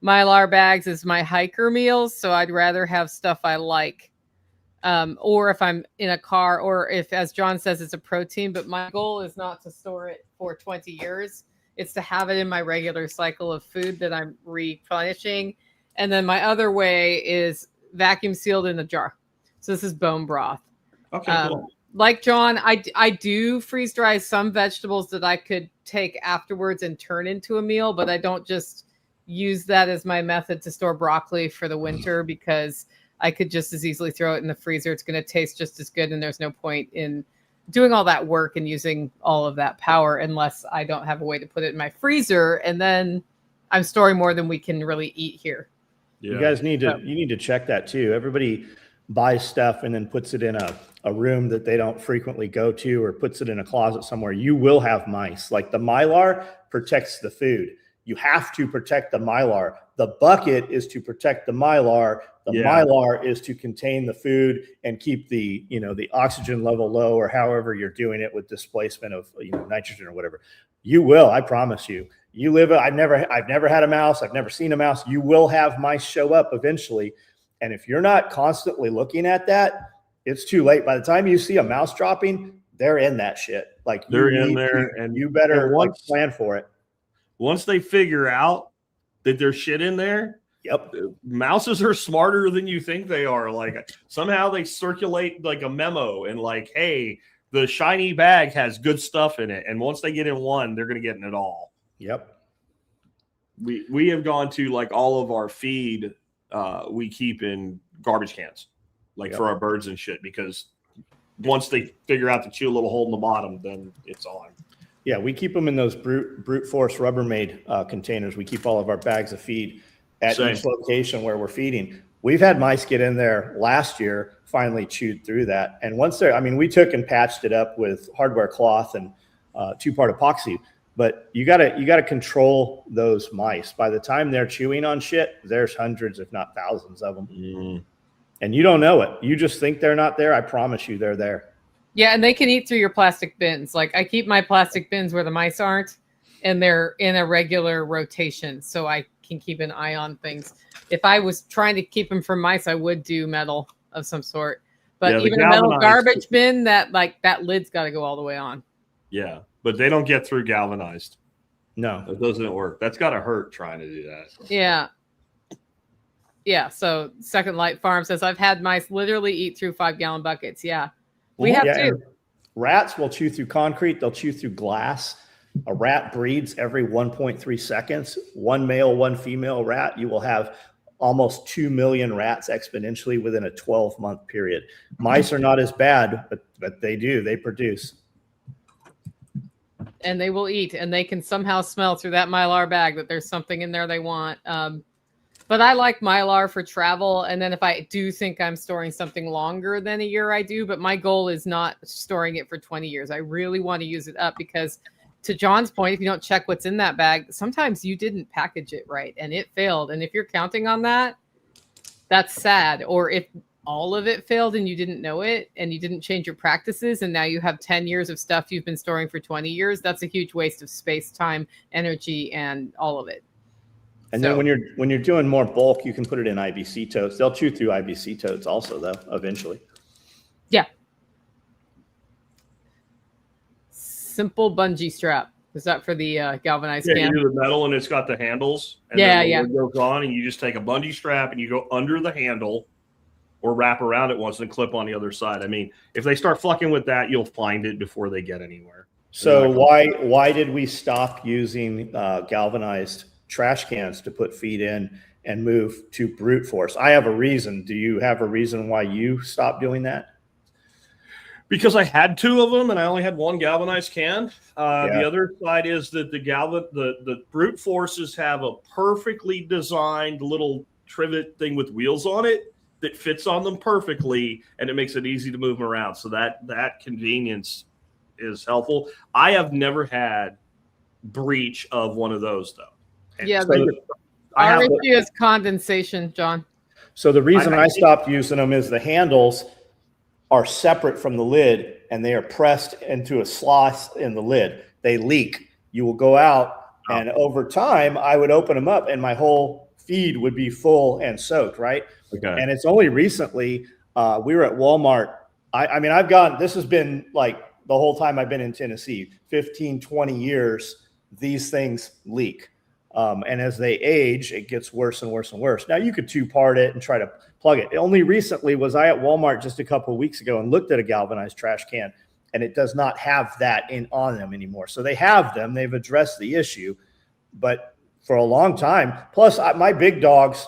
Mylar bags is my hiker meals. So I'd rather have stuff I like, or if I'm in a car, or if, as John says, it's a protein. But my goal is not to store it for 20 years. It's to have it in my regular cycle of food that I'm replenishing. And then my other way is vacuum sealed in a jar. So this is bone broth. Okay, cool. Like John, I do freeze dry some vegetables that I could take afterwards and turn into a meal, but I don't just use that as my method to store broccoli for the winter, because I could just as easily throw it in the freezer. It's going to taste just as good, and there's no point in doing all that work and using all of that power unless I don't have a way to put it in my freezer, and then I'm storing more than we can really eat here. Yeah. You guys need to check that too. Everybody buys stuff and then puts it in a room that they don't frequently go to, or puts it in a closet somewhere. You will have mice. Like the Mylar protects the food. You have to protect the Mylar. The bucket is to protect the Mylar. The Mylar is to contain the food and keep the, the oxygen level low, or however you're doing it with displacement of, nitrogen or whatever. You will, I promise you. You live, I've never had a mouse. I've never seen a mouse. You will have mice show up eventually. And if you're not constantly looking at that, it's too late. By the time you see a mouse dropping, they're in that shit. Like they're in there, and you better plan for it. Once they figure out that there's shit in there, mouses are smarter than you think they are. Like somehow they circulate like a memo and like, hey, the shiny bag has good stuff in it. And once they get in one, they're going to get in it all. Yep. We have gone to like all of our feed we keep in garbage cans, like for our birds and shit, because once they figure out to chew a little hole in the bottom, then it's on. Yeah, we keep them in those brute force Rubbermaid containers. We keep all of our bags of feed at each location where we're feeding. We've had mice get in there last year, finally chewed through that. And once we took and patched it up with hardware cloth and 2-part epoxy. But you gotta control those mice. By the time they're chewing on shit, there's hundreds, if not thousands of them. Mm. And you don't know it. You just think they're not there. I promise you they're there. Yeah, and they can eat through your plastic bins. Like I keep my plastic bins where the mice aren't, and they're in a regular rotation, so I can keep an eye on things. If I was trying to keep them from mice, I would do metal of some sort. But even a metal garbage bin, that lid's got to go all the way on. Yeah, but they don't get through galvanized. No, it doesn't work. That's got to hurt trying to do that. Yeah. Yeah. So Second Light Farm says, I've had mice literally eat through 5-gallon buckets. Yeah. We have too. Rats will chew through concrete. They'll chew through glass. A rat breeds every 1.3 seconds. One male, one female rat. You will have almost 2 million rats exponentially within a 12-month period. Mice are not as bad, but they do. They produce. And they will eat, and they can somehow smell through that Mylar bag that there's something in there they want. But I like Mylar for travel. And then if I do think I'm storing something longer than a year, I do. But my goal is not storing it for 20 years. I really want to use it up because, to John's point, if you don't check what's in that bag, sometimes you didn't package it right and it failed. And if you're counting on that, that's sad. Or if all of it failed and you didn't know it and you didn't change your practices and now you have 10 years of stuff you've been storing for 20 years, that's a huge waste of space, time, energy, and all of it. And then when you're doing more bulk, you can put it in IBC totes. They'll chew through IBC totes also, though, eventually. Yeah. Simple bungee strap. Is that for the galvanized can? You do the metal and it's got the handles. And then it goes on and you just take a bungee strap and you go under the handle or wrap around it once and clip on the other side. I mean, if they start fucking with that, you'll find it before they get anywhere. So why did we stop using galvanized trash cans to put feed in and move to brute force? I have a reason. Do you have a reason why you stopped doing that? Because I had 2 of them and I only had 1 galvanized can. The other side is that the brute forces have a perfectly designed little trivet thing with wheels on it that fits on them perfectly, and it makes it easy to move them around. So that convenience is helpful. I have never had breach of one of those though. Our issue is condensation, John. So the reason I stopped using them is the handles are separate from the lid and they are pressed into a slot in the lid. They leak. You will go out and over time I would open them up and my whole feed would be full and soaked, right? Okay. And it's only recently we were at Walmart. I mean, this has been like the whole time I've been in Tennessee, 15, 20 years, these things leak. And as they age, it gets worse and worse and worse. Now you could 2-part it and try to plug it. Only recently was I at Walmart just a couple of weeks ago and looked at a galvanized trash can, and it does not have that on them anymore. So they have them. They've addressed the issue, but for a long time. Plus, my big dogs,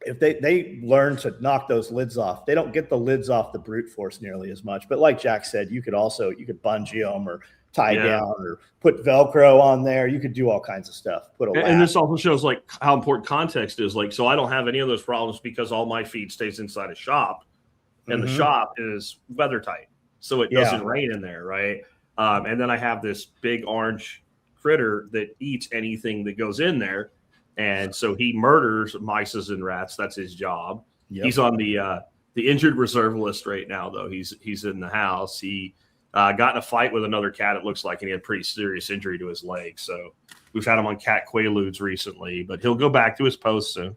if they learn to knock those lids off, they don't get the lids off the brute force nearly as much. But like Jack said, you could bungee them or tie down or put Velcro on there. You could do all kinds of stuff. And this also shows like how important context is. Like, so I don't have any of those problems because all my feed stays inside a shop, and the shop is weather tight, so it doesn't rain in there, right? And then I have this big orange critter that eats anything that goes in there, and so he murders mice and rats. That's his job. He's on the injured reserve list right now, though. He's in the house. He got in a fight with another cat, it looks like, and he had pretty serious injury to his leg. So we've had him on cat quaaludes recently, but he'll go back to his post soon.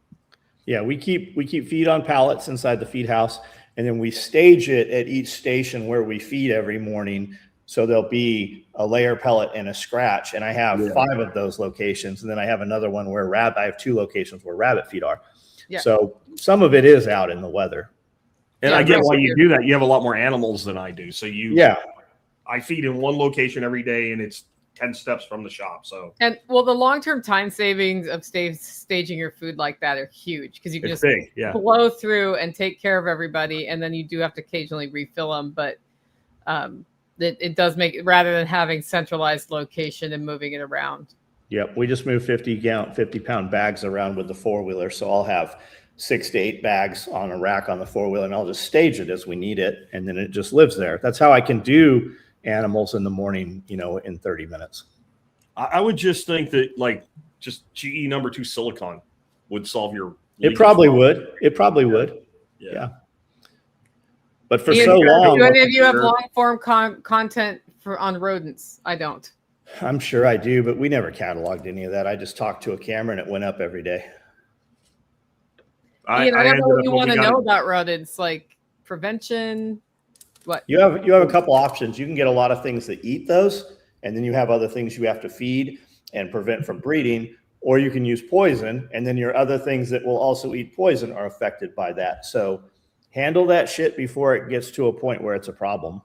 Yeah, we keep feed on pallets inside the feed house, and then we stage it at each station where we feed every morning. So there'll be a layer pellet and a scratch, and I have 5 of those locations, and then I have another one where I have 2 locations where rabbit feed are. Yeah. So some of it is out in the weather. And I get why you do that. You have a lot more animals than I do. So I feed in one location every day, and it's 10 steps from the shop. So the long-term time savings of staging your food like that are huge, because you can just blow through and take care of everybody, and then you do have to occasionally refill them. But it does make it, rather than having centralized location and moving it around. Yep, we just move 50-pound bags around with the 4-wheeler, so I'll have 6 to 8 bags on a rack on the 4-wheeler, and I'll just stage it as we need it, and then it just lives there. That's how I can do animals in the morning, in 30 minutes. I would just think that just GE number 2 silicon would solve your. It probably would. Yeah. But for so long, do any of you have long form content on rodents? I don't. I'm sure I do, but we never cataloged any of that. I just talked to a camera and it went up every day. I don't know what you want to know about rodents, like prevention. What you have a couple options. You can get a lot of things that eat those, and then you have other things you have to feed and prevent from breeding, or you can use poison, and then your other things that will also eat poison are affected by that. So handle that shit before it gets to a point where it's a problem.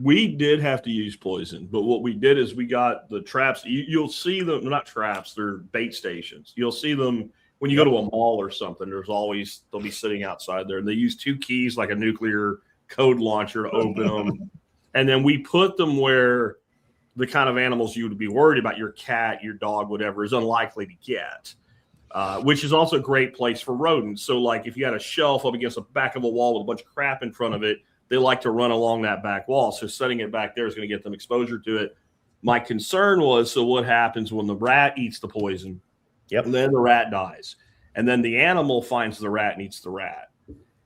We did have to use poison, but what we did is we got the traps. You'll see them, not traps, they're bait stations. You'll see them when you go to a mall or something. They'll be sitting outside there, and they use 2 keys like a nuclear code launcher to open them. And then we put them where the kind of animals you would be worried about, your cat, your dog, whatever, is unlikely to get, which is also a great place for rodents. So like if you had a shelf up against the back of a wall with a bunch of crap in front of it, they like to run along that back wall. So setting it back there is going to get them exposure to it. My concern was, so what happens when the rat eats the poison? Yep. And then the rat dies. And then the animal finds the rat and eats the rat.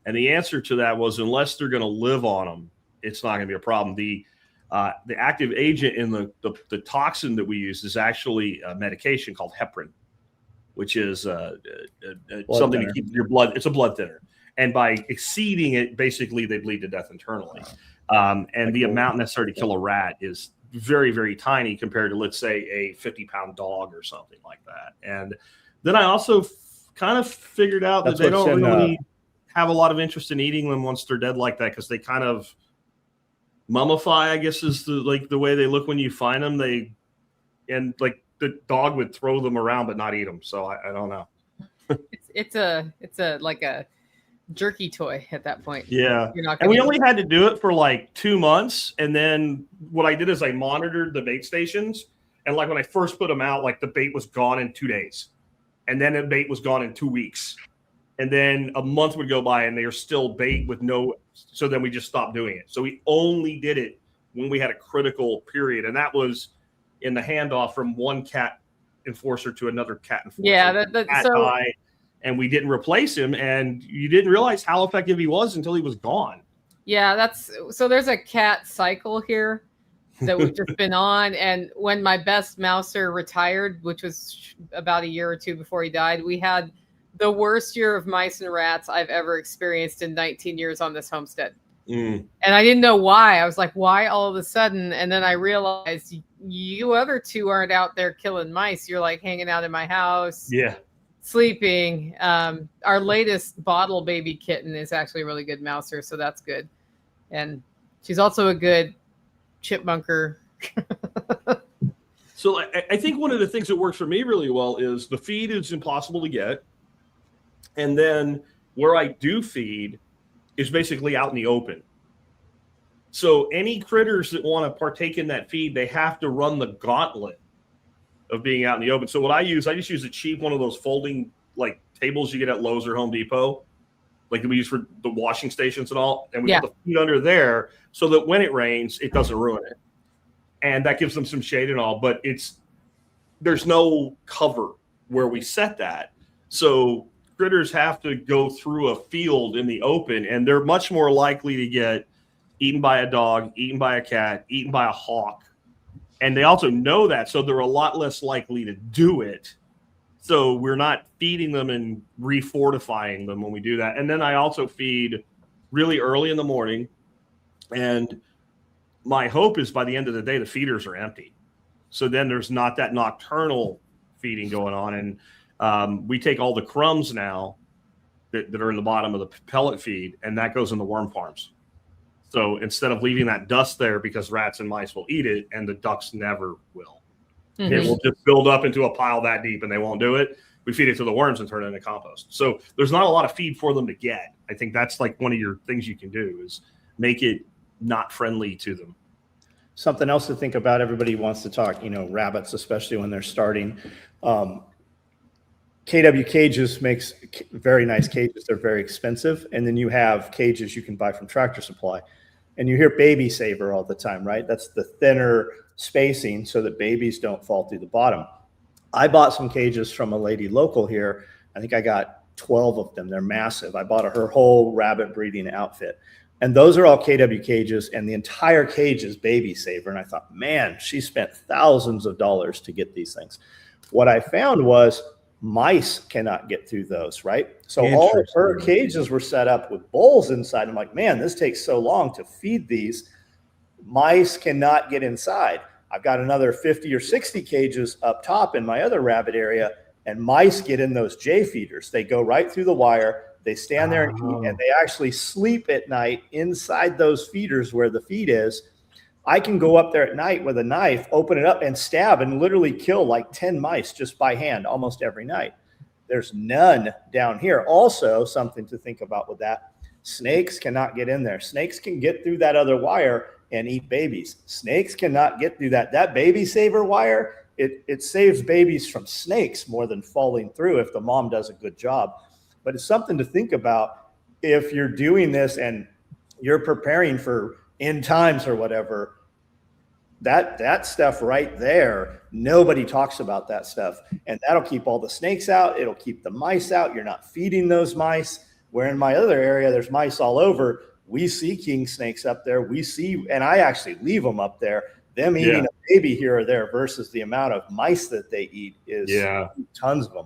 And the answer to that was, unless they're going to live on them, it's not going to be a problem. The active agent in the toxin that we use is actually a medication called heparin, which is something to keep your blood. It's a blood thinner. And by exceeding it, basically they bleed to death internally. And the amount necessary to kill a rat is very, very tiny compared to, let's say, a 50-pound dog or something like that. And then I also kind of figured out that they don't really have a lot of interest in eating them once they're dead like that, because they kind of mummify, I guess is the way they look when you find them. The dog would throw them around but not eat them. So I don't know. It's like a jerky toy at that point. Yeah. And we only had to do it for like 2 months. And then what I did is I monitored the bait stations. And like when I first put them out, like the bait was gone in 2 days. And then the bait was gone in 2 weeks. And then a month would go by and they are still bait with no. So then we just stopped doing it. So we only did it when we had a critical period. And that was in the handoff from one cat enforcer to another cat enforcer. Yeah. Died, and we didn't replace him. And you didn't realize how effective he was until he was gone. Yeah. So there's a cat cycle here that we've just been on. And when my best mouser retired, which was about a year or 2 before he died, we had the worst year of mice and rats I've ever experienced in 19 years on this homestead. And I didn't know why. I was like, why all of a sudden? And then I realized you other 2 aren't out there killing mice. You're like hanging out in my house. Yeah. Sleeping. Our latest bottle baby kitten is actually a really good mouser. So that's good. And she's also a good chipmunker. So I think one of the things that works for me really well is the feed is impossible to get. And then where I do feed is basically out in the open. So any critters that want to partake in that feed, they have to run the gauntlet of being out in the open. So what I just use a cheap one of those folding like tables you get at Lowe's or Home Depot, like that we use for the washing stations and all. And we put the feed under there so that when it rains, it doesn't ruin it. And that gives them some shade and all, but there's no cover where we set that. So critters have to go through a field in the open, and they're much more likely to get eaten by a dog, eaten by a cat, eaten by a hawk. And they also know that, so they're a lot less likely to do it. So we're not feeding them and refortifying them when we do that. And then I also feed really early in the morning. And my hope is by the end of the day, the feeders are empty. So then there's not that nocturnal feeding going on. And we take all the crumbs now that are in the bottom of the pellet feed, and that goes in the worm farms. So instead of leaving that dust there because rats and mice will eat it, and the ducks never will. Mm-hmm. It will just build up into a pile that deep and they won't do it. We feed it to the worms and turn it into compost. So there's not a lot of feed for them to get. I think that's like one of your things you can do is make it not friendly to them. Something else to think about, everybody wants to talk, rabbits, especially when they're starting. KW Cages makes very nice cages. They're very expensive. And then you have cages you can buy from Tractor Supply. And you hear baby saver all the time, right? That's the thinner spacing so that babies don't fall through the bottom. I bought some cages from a lady local here. I think I got 12 of them. They're massive. I bought her whole rabbit breeding outfit. And those are all KW cages, and the entire cage is baby saver. And I thought, man, she spent thousands of dollars to get these things. What I found was mice cannot get through those, right? So all of her cages were set up with bowls inside. I'm like, man, this takes so long to feed these. Mice cannot get inside. I've got another 50 or 60 cages up top in my other rabbit area, and mice get in those J feeders. They go right through the wire. They stand there and eat, and they actually sleep at night inside those feeders where the feed is. I can go up there at night with a knife, open it up, and stab and literally kill like 10 mice just by hand almost every night. There's none down here. Also, something to think about with that, snakes cannot get in there. Snakes can get through that other wire and eat babies. Snakes cannot get through that. That baby saver wire, it saves babies from snakes more than falling through if the mom does a good job. But it's something to think about if you're doing this and you're preparing for end times or whatever. That stuff right there, nobody talks about that stuff. And that'll keep all the snakes out. It'll keep the mice out. You're not feeding those mice. Where in my other area, there's mice all over. We see king snakes up there. And I actually leave them up there. Them eating a baby here or there versus the amount of mice that they eat is tons of them.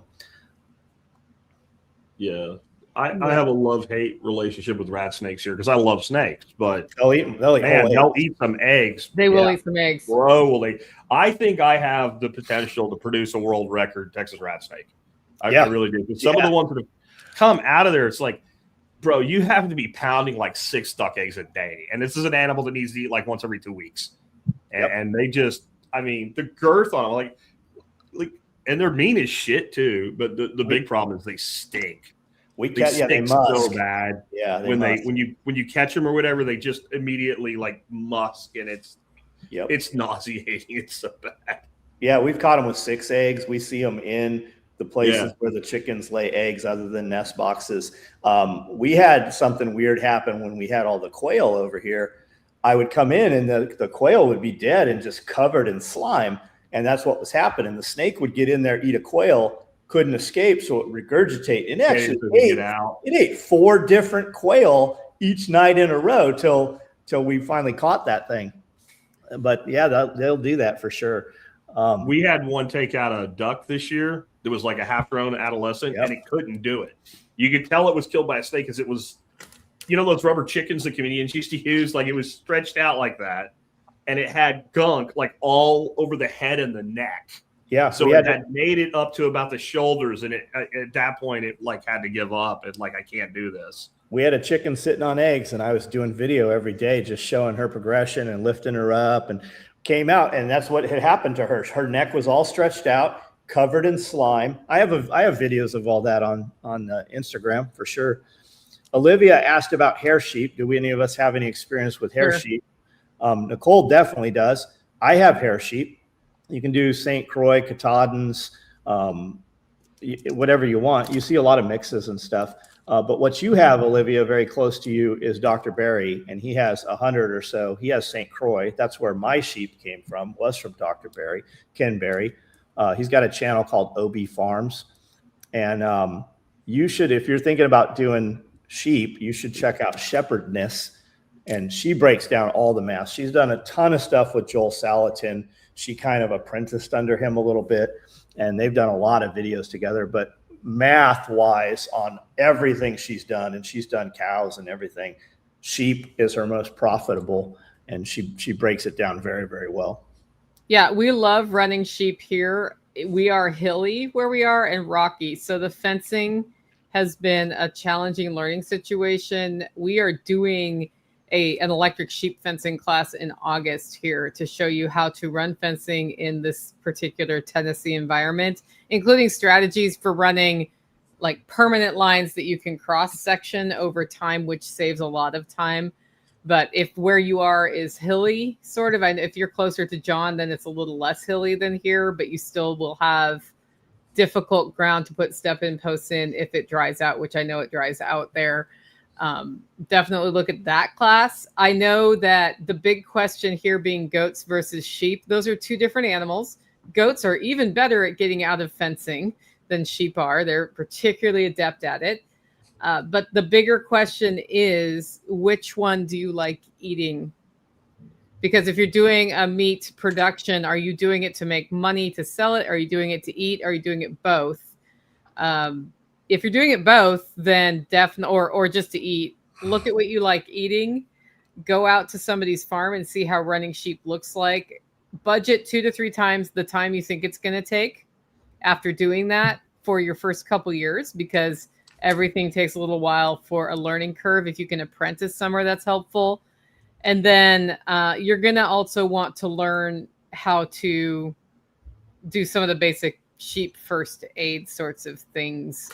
Yeah. I have a love-hate relationship with rat snakes here because I love snakes, but they'll eat some eggs. They will eat some eggs. Bro, will they? I think I have the potential to produce a world record Texas rat snake. I really do. Some of the ones that have come out of there, it's like, bro, you have to be pounding like 6 duck eggs a day. And this is an animal that needs to eat like once every 2 weeks. And they just, the girth on them, like, and they're mean as shit too. But the big problem is they stink. They must so bad. Yeah, when you catch them or whatever, they just immediately like musk, and it's nauseating. It's so bad. Yeah, we've caught them with 6 eggs. We see them in the places where the chickens lay eggs, other than nest boxes. We had something weird happen when we had all the quail over here. I would come in, and the quail would be dead and just covered in slime, and that's what was happening. The snake would get in there, eat a quail. Couldn't escape, so it regurgitated. And actually it ate 4 different quail each night in a row till we finally caught that thing. But yeah, they'll do that for sure. We had one take out a duck this year that was like a half-grown adolescent, and it couldn't do it. You could tell it was killed by a snake because it was, those rubber chickens the comedians used to use, like it was stretched out like that, and it had gunk like all over the head and the neck. Yeah, so it had made it up to about the shoulders, and at that point it like had to give up. And like, I can't do this. We had a chicken sitting on eggs, and I was doing video every day, just showing her progression and lifting her up, and came out, and that's what had happened to her. Her neck was all stretched out, covered in slime. I have videos of all that on Instagram for sure. Olivia asked about hair sheep. Do any of us have any experience with hair sheep? Nicole definitely does. I have hair sheep. You can do St. Croix, Katahdins, whatever you want. You see a lot of mixes and stuff. But what you have, Olivia, very close to you is Dr. Barry, and he has 100 or so. He has St. Croix. That's where my sheep came from, was from Dr. Barry, Ken Barry. He's got a channel called OB Farms. And you should, if you're thinking about doing sheep, you should check out Shepherdness. And she breaks down all the math. She's done a ton of stuff with Joel Salatin. She kind of apprenticed under him a little bit, and they've done a lot of videos together. But math-wise, on everything she's done, and she's done cows and everything, sheep is her most profitable, and she breaks it down very, very well. Yeah, we love running sheep here. We are hilly where we are and rocky, so the fencing has been a challenging learning situation. We are doing an electric sheep fencing class in August here to show you how to run fencing in this particular Tennessee environment, including strategies for running like permanent lines that you can cross section over time, which saves a lot of time. But if where you are is hilly, sort of, and if you're closer to John, then it's a little less hilly than here, but you still will have difficult ground to put step-in posts in if it dries out, which I know it dries out there. Definitely look at that class. I know that the big question here being goats versus sheep, those are two different animals. Goats are even better at getting out of fencing than sheep are. They're particularly adept at it. But the bigger question is, which one do you like eating? Because if you're doing a meat production, are you doing it to make money to sell it? Are you doing it to eat? Are you doing it both? If you're doing it both, then definitely, or just to eat, look at what you like eating. Go out to somebody's farm and see how running sheep looks like. Budget 2 to 3 times the time you think it's going to take after doing that for your first couple years, because everything takes a little while for a learning curve. If you can apprentice somewhere, that's helpful. And then you're going to also want to learn how to do some of the basic sheep first aid sorts of things,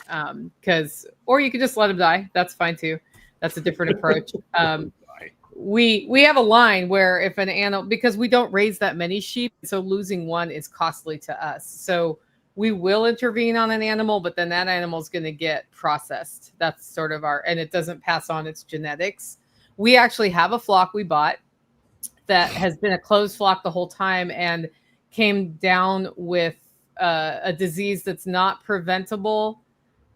or you could just let them die. That's fine too. That's a different approach. We have a line where if an animal, because we don't raise that many sheep, so losing one is costly to us. So we will intervene on an animal, but then that animal is going to get processed. That's sort of and it doesn't pass on its genetics. We actually have a flock we bought that has been a closed flock the whole time and came down with a disease that's not preventable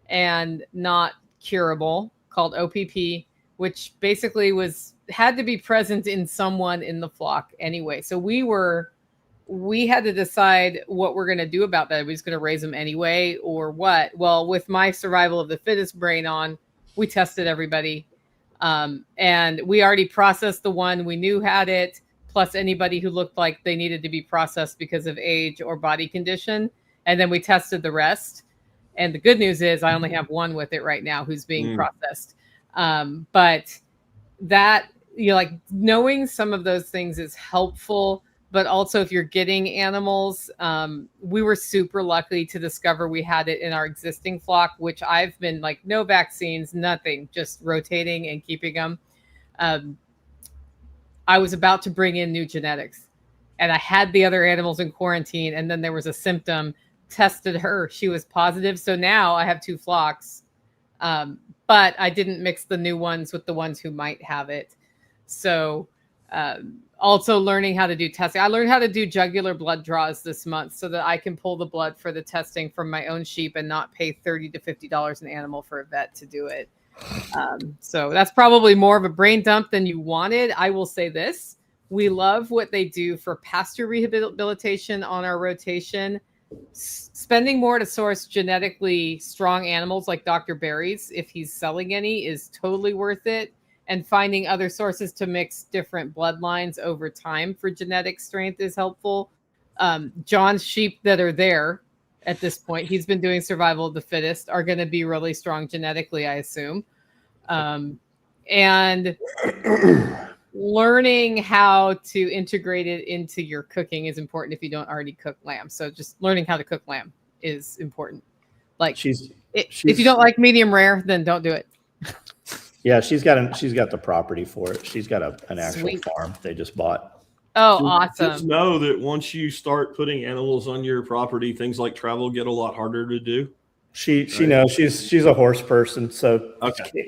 and not curable called OPP, which basically had to be present in someone in the flock anyway. So we had to decide what we're going to do about that. Are we just going to raise them anyway or what? Well, with my survival of the fittest brain on, we tested everybody. And we already processed the one we knew had it, plus anybody who looked like they needed to be processed because of age or body condition. And then we tested the rest. And the good news is I only have one with it right now who's being processed. But that, like knowing some of those things is helpful. But also if you're getting animals, we were super lucky to discover we had it in our existing flock, which I've been like, no vaccines, nothing, just rotating and keeping them. I was about to bring in new genetics and I had the other animals in quarantine, and then there was a symptom, tested her, she was positive. So now I have 2 flocks, but I didn't mix the new ones with the ones who might have it. So also learning how to do testing. I learned how to do jugular blood draws this month so that I can pull the blood for the testing from my own sheep and not pay $30 to $50 an animal for a vet to do it. So that's probably more of a brain dump than you wanted. I will say this. We love what they do for pasture rehabilitation on our rotation. Spending more to source genetically strong animals like Dr. Barry's, if he's selling any, is totally worth it. And finding other sources to mix different bloodlines over time for genetic strength is helpful. John's sheep that are there at this point, he's been doing survival of the fittest, are going to be really strong genetically, I assume. And learning how to integrate it into your cooking is important if you don't already cook lamb. So just learning how to cook lamb is important. Like if you don't like medium rare, then don't do it. Yeah, she's got the property for it. She's got an actual Sweet. farm they just bought. Oh, awesome. Just know that once you start putting animals on your property, things like travel get a lot harder to do. She knows she's a horse person, so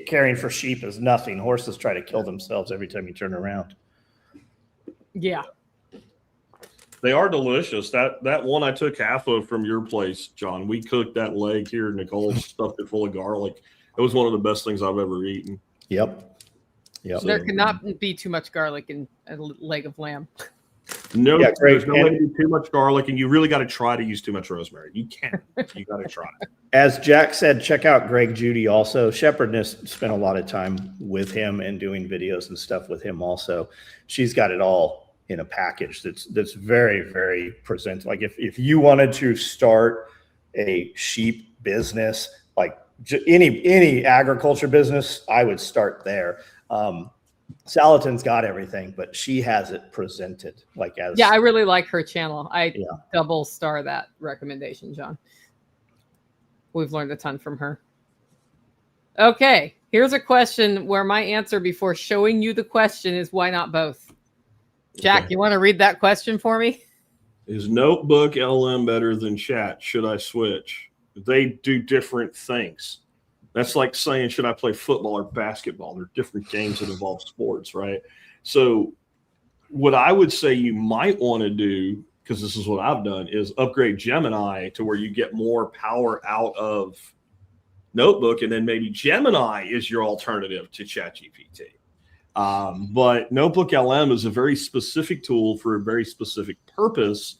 caring for sheep is nothing. Horses try to kill themselves every time you turn around. Yeah. They are delicious. That one I took half of from your place, John. We cooked that leg here. Nicole stuffed it full of garlic. It was one of the best things I've ever eaten. Yep. There cannot be too much garlic in a leg of lamb. No, there's no way to do too much garlic, and you really got to try to use too much rosemary. You can't. You got to try. As Jack said, check out Greg Judy also. Shepherdness spent a lot of time with him and doing videos and stuff with him also. She's got it all in a package that's very, very present. Like if you wanted to start a sheep business, like any agriculture business, I would start there. Salatin's got everything, but she has it presented like as. Yeah, I really like her channel. Double star that recommendation, John. We've learned a ton from her. Okay, here's a question where my answer before showing you the question is why not both? Jack, you want to read that question for me? Is Notebook LM better than Chat? Should I switch? They do different things. That's like saying, should I play football or basketball? They're different games that involve sports, right? So what I would say you might want to do, because this is what I've done, is upgrade Gemini to where you get more power out of Notebook, and then maybe Gemini is your alternative to ChatGPT. But Notebook LM is a very specific tool for a very specific purpose,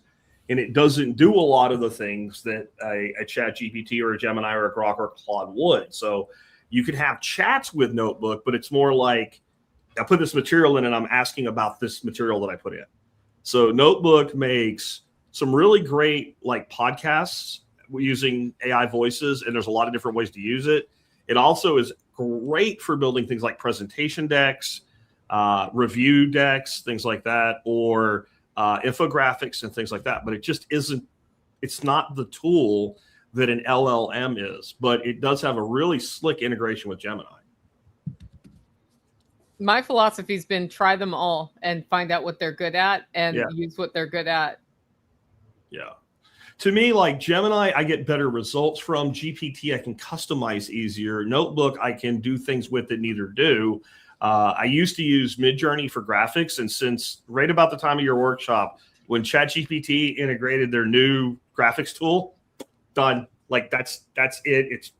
and it doesn't do a lot of the things that a ChatGPT or a Gemini or a Grok or Claude would. So you could have chats with Notebook, but it's more like I put this material in and I'm asking about this material that I put in. So Notebook makes some really great like podcasts using AI voices, and there's a lot of different ways to use it. It also is great for building things like presentation decks, review decks, things like that, or infographics and things like that. But it just isn't, it's not the tool that an LLM is, but it does have a really slick integration with Gemini. My philosophy's been try them all and find out what they're good at and use what they're good at. Yeah. To me, like Gemini, I get better results from. GPT, I can customize easier. Notebook, I can do things with that neither do. I used to use Midjourney for graphics, and since right about the time of your workshop, when ChatGPT integrated their new graphics tool, done. Like that's it.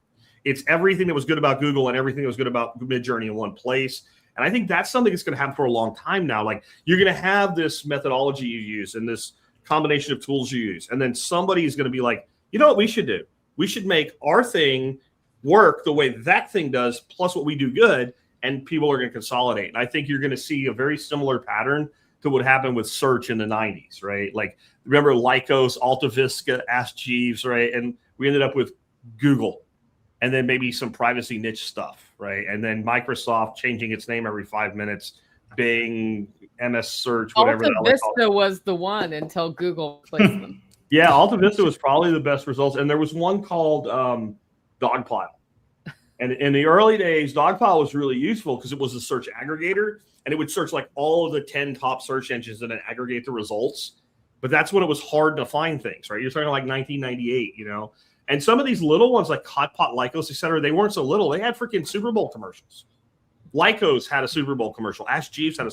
It's everything that was good about Google and everything that was good about Midjourney in one place. And I think that's something that's going to happen for a long time now. Like you're going to have this methodology you use and this combination of tools you use, and then somebody is going to be like, you know what we should do? We should make our thing work the way that thing does, plus what we do good, and people are going to consolidate. And I think you're going to see a very similar pattern to what happened with search in the 90s, right? Like remember Lycos, Alta Vista, Ask Jeeves, right? And we ended up with Google, and then maybe some privacy niche stuff, right? And then Microsoft changing its name every 5 minutes, Bing, MS Search, whatever. Alta Vista was the one until Google placed them. Yeah, Alta Vista was probably the best results. And there was one called Dogpile. And in the early days, Dogpile was really useful because it was a search aggregator, and it would search like all of the 10 top search engines and then aggregate the results. But that's when it was hard to find things, right? You're talking like 1998, you know? And some of these little ones like Hotpot, Lycos, et cetera, they weren't so little. They had freaking Super Bowl commercials. Lycos had a Super Bowl commercial. Ask Jeeves had a.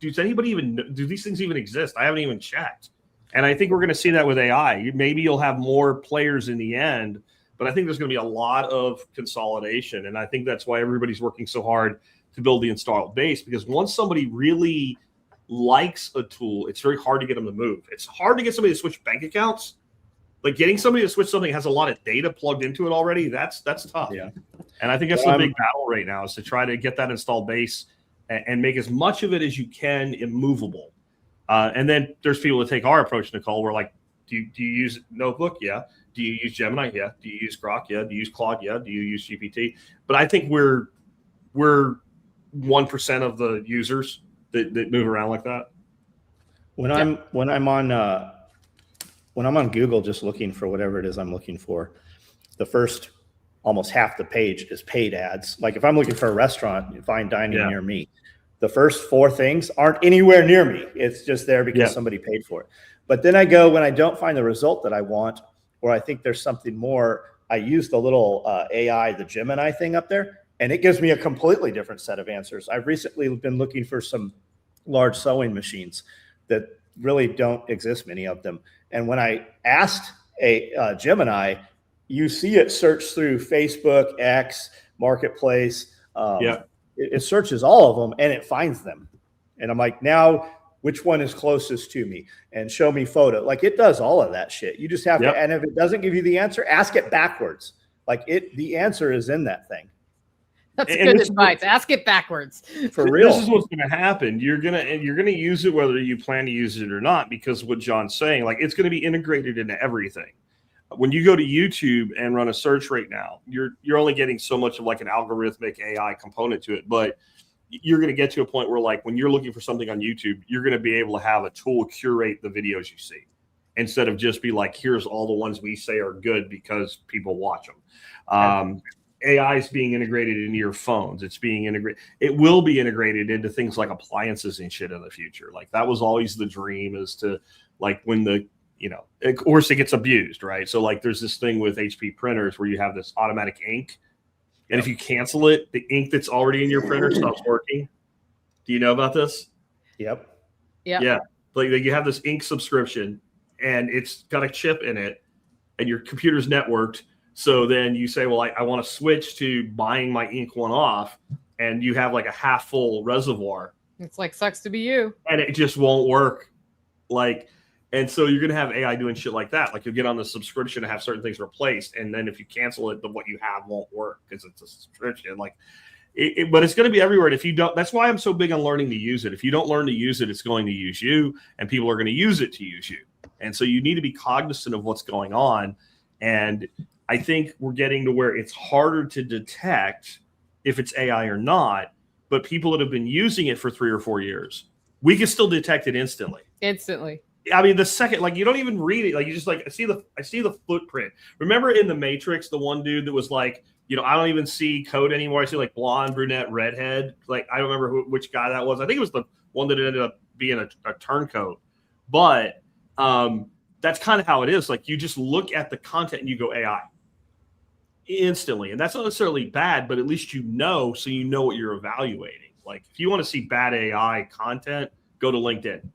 Does anybody even know? Do these things even exist? I haven't even checked. And I think we're going to see that with AI. Maybe you'll have more players in the end, but I think there's going to be a lot of consolidation. And I think that's why everybody's working so hard to build the installed base, because once somebody really likes a tool, it's very hard to get them to move. It's hard to get somebody to switch bank accounts. Like getting somebody to switch something that has a lot of data plugged into it already, that's tough. Yeah. And I think that's the big battle right now, is to try to get that installed base and make as much of it as you can immovable. And then there's people that take our approach, Nicole. We're like, do you use Notebook? Yeah. Do you use Gemini? Yeah. Do you use Grok? Yeah. Do you use Claude? Yeah. Do you use GPT? But I think we're 1% of the users that move around like that. When I'm on Google, just looking for whatever it is I'm looking for, the first almost half the page is paid ads. Like if I'm looking for a restaurant, fine dining near me, the first 4 things aren't anywhere near me. It's just there because somebody paid for it. But then I go, when I don't find the result that I want, or I think there's something more, I use the little AI, the Gemini thing up there, and it gives me a completely different set of answers. I've recently been looking for some large sewing machines that really don't exist, many of them. And when I asked a Gemini, you see it search through Facebook, X, Marketplace. It searches all of them and it finds them. And I'm like, now which one is closest to me? And show me photo. Like it does all of that shit. You just have to, and if it doesn't give you the answer, ask it backwards. Like the answer is in that thing. That's good advice. Ask it backwards. For real. This is what's going to happen. You're going to use it whether you plan to use it or not, because what John's saying, like it's going to be integrated into everything. When you go to YouTube and run a search right now, you're only getting so much of like an algorithmic AI component to it, but you're going to get to a point where like when you're looking for something on YouTube, you're going to be able to have a tool curate the videos you see instead of just be like, here's all the ones we say are good because people watch them. AI is being integrated into your phones. It's being integrated. It will be integrated into things like appliances and shit in the future. Like that was always the dream, is to like when the, of course it gets abused, right? So like there's this thing with HP printers where you have this automatic ink. And if you cancel it, the ink that's already in your printer stops working. Do you know about this? Yep. Yeah. Like you have this ink subscription and it's got a chip in it and your computer's networked. So then you say, well, I want to switch to buying my ink one off, and you have like a half full reservoir. It's like, sucks to be you. And it just won't work. And so you're going to have AI doing shit like that. Like you'll get on the subscription to have certain things replaced. And then if you cancel it, then what you have won't work because it's a subscription. But it's going to be everywhere. And if you don't, that's why I'm so big on learning to use it. If you don't learn to use it, it's going to use you, and people are going to use it to use you. And so you need to be cognizant of what's going on. And I think we're getting to where it's harder to detect if it's AI or not, but people that have been using it for 3 or 4 years, we can still detect it instantly. I mean, the second, like you don't even read it. Like you just like, I see the footprint. Remember in the Matrix, the one dude that was like, I don't even see code anymore. I see like blonde, brunette, redhead. Like, I don't remember which guy that was. I think it was the one that ended up being a turncoat, but that's kind of how it is. Like you just look at the content and you go AI instantly. And that's not necessarily bad, but at least so you know what you're evaluating. Like if you want to see bad AI content, go to LinkedIn.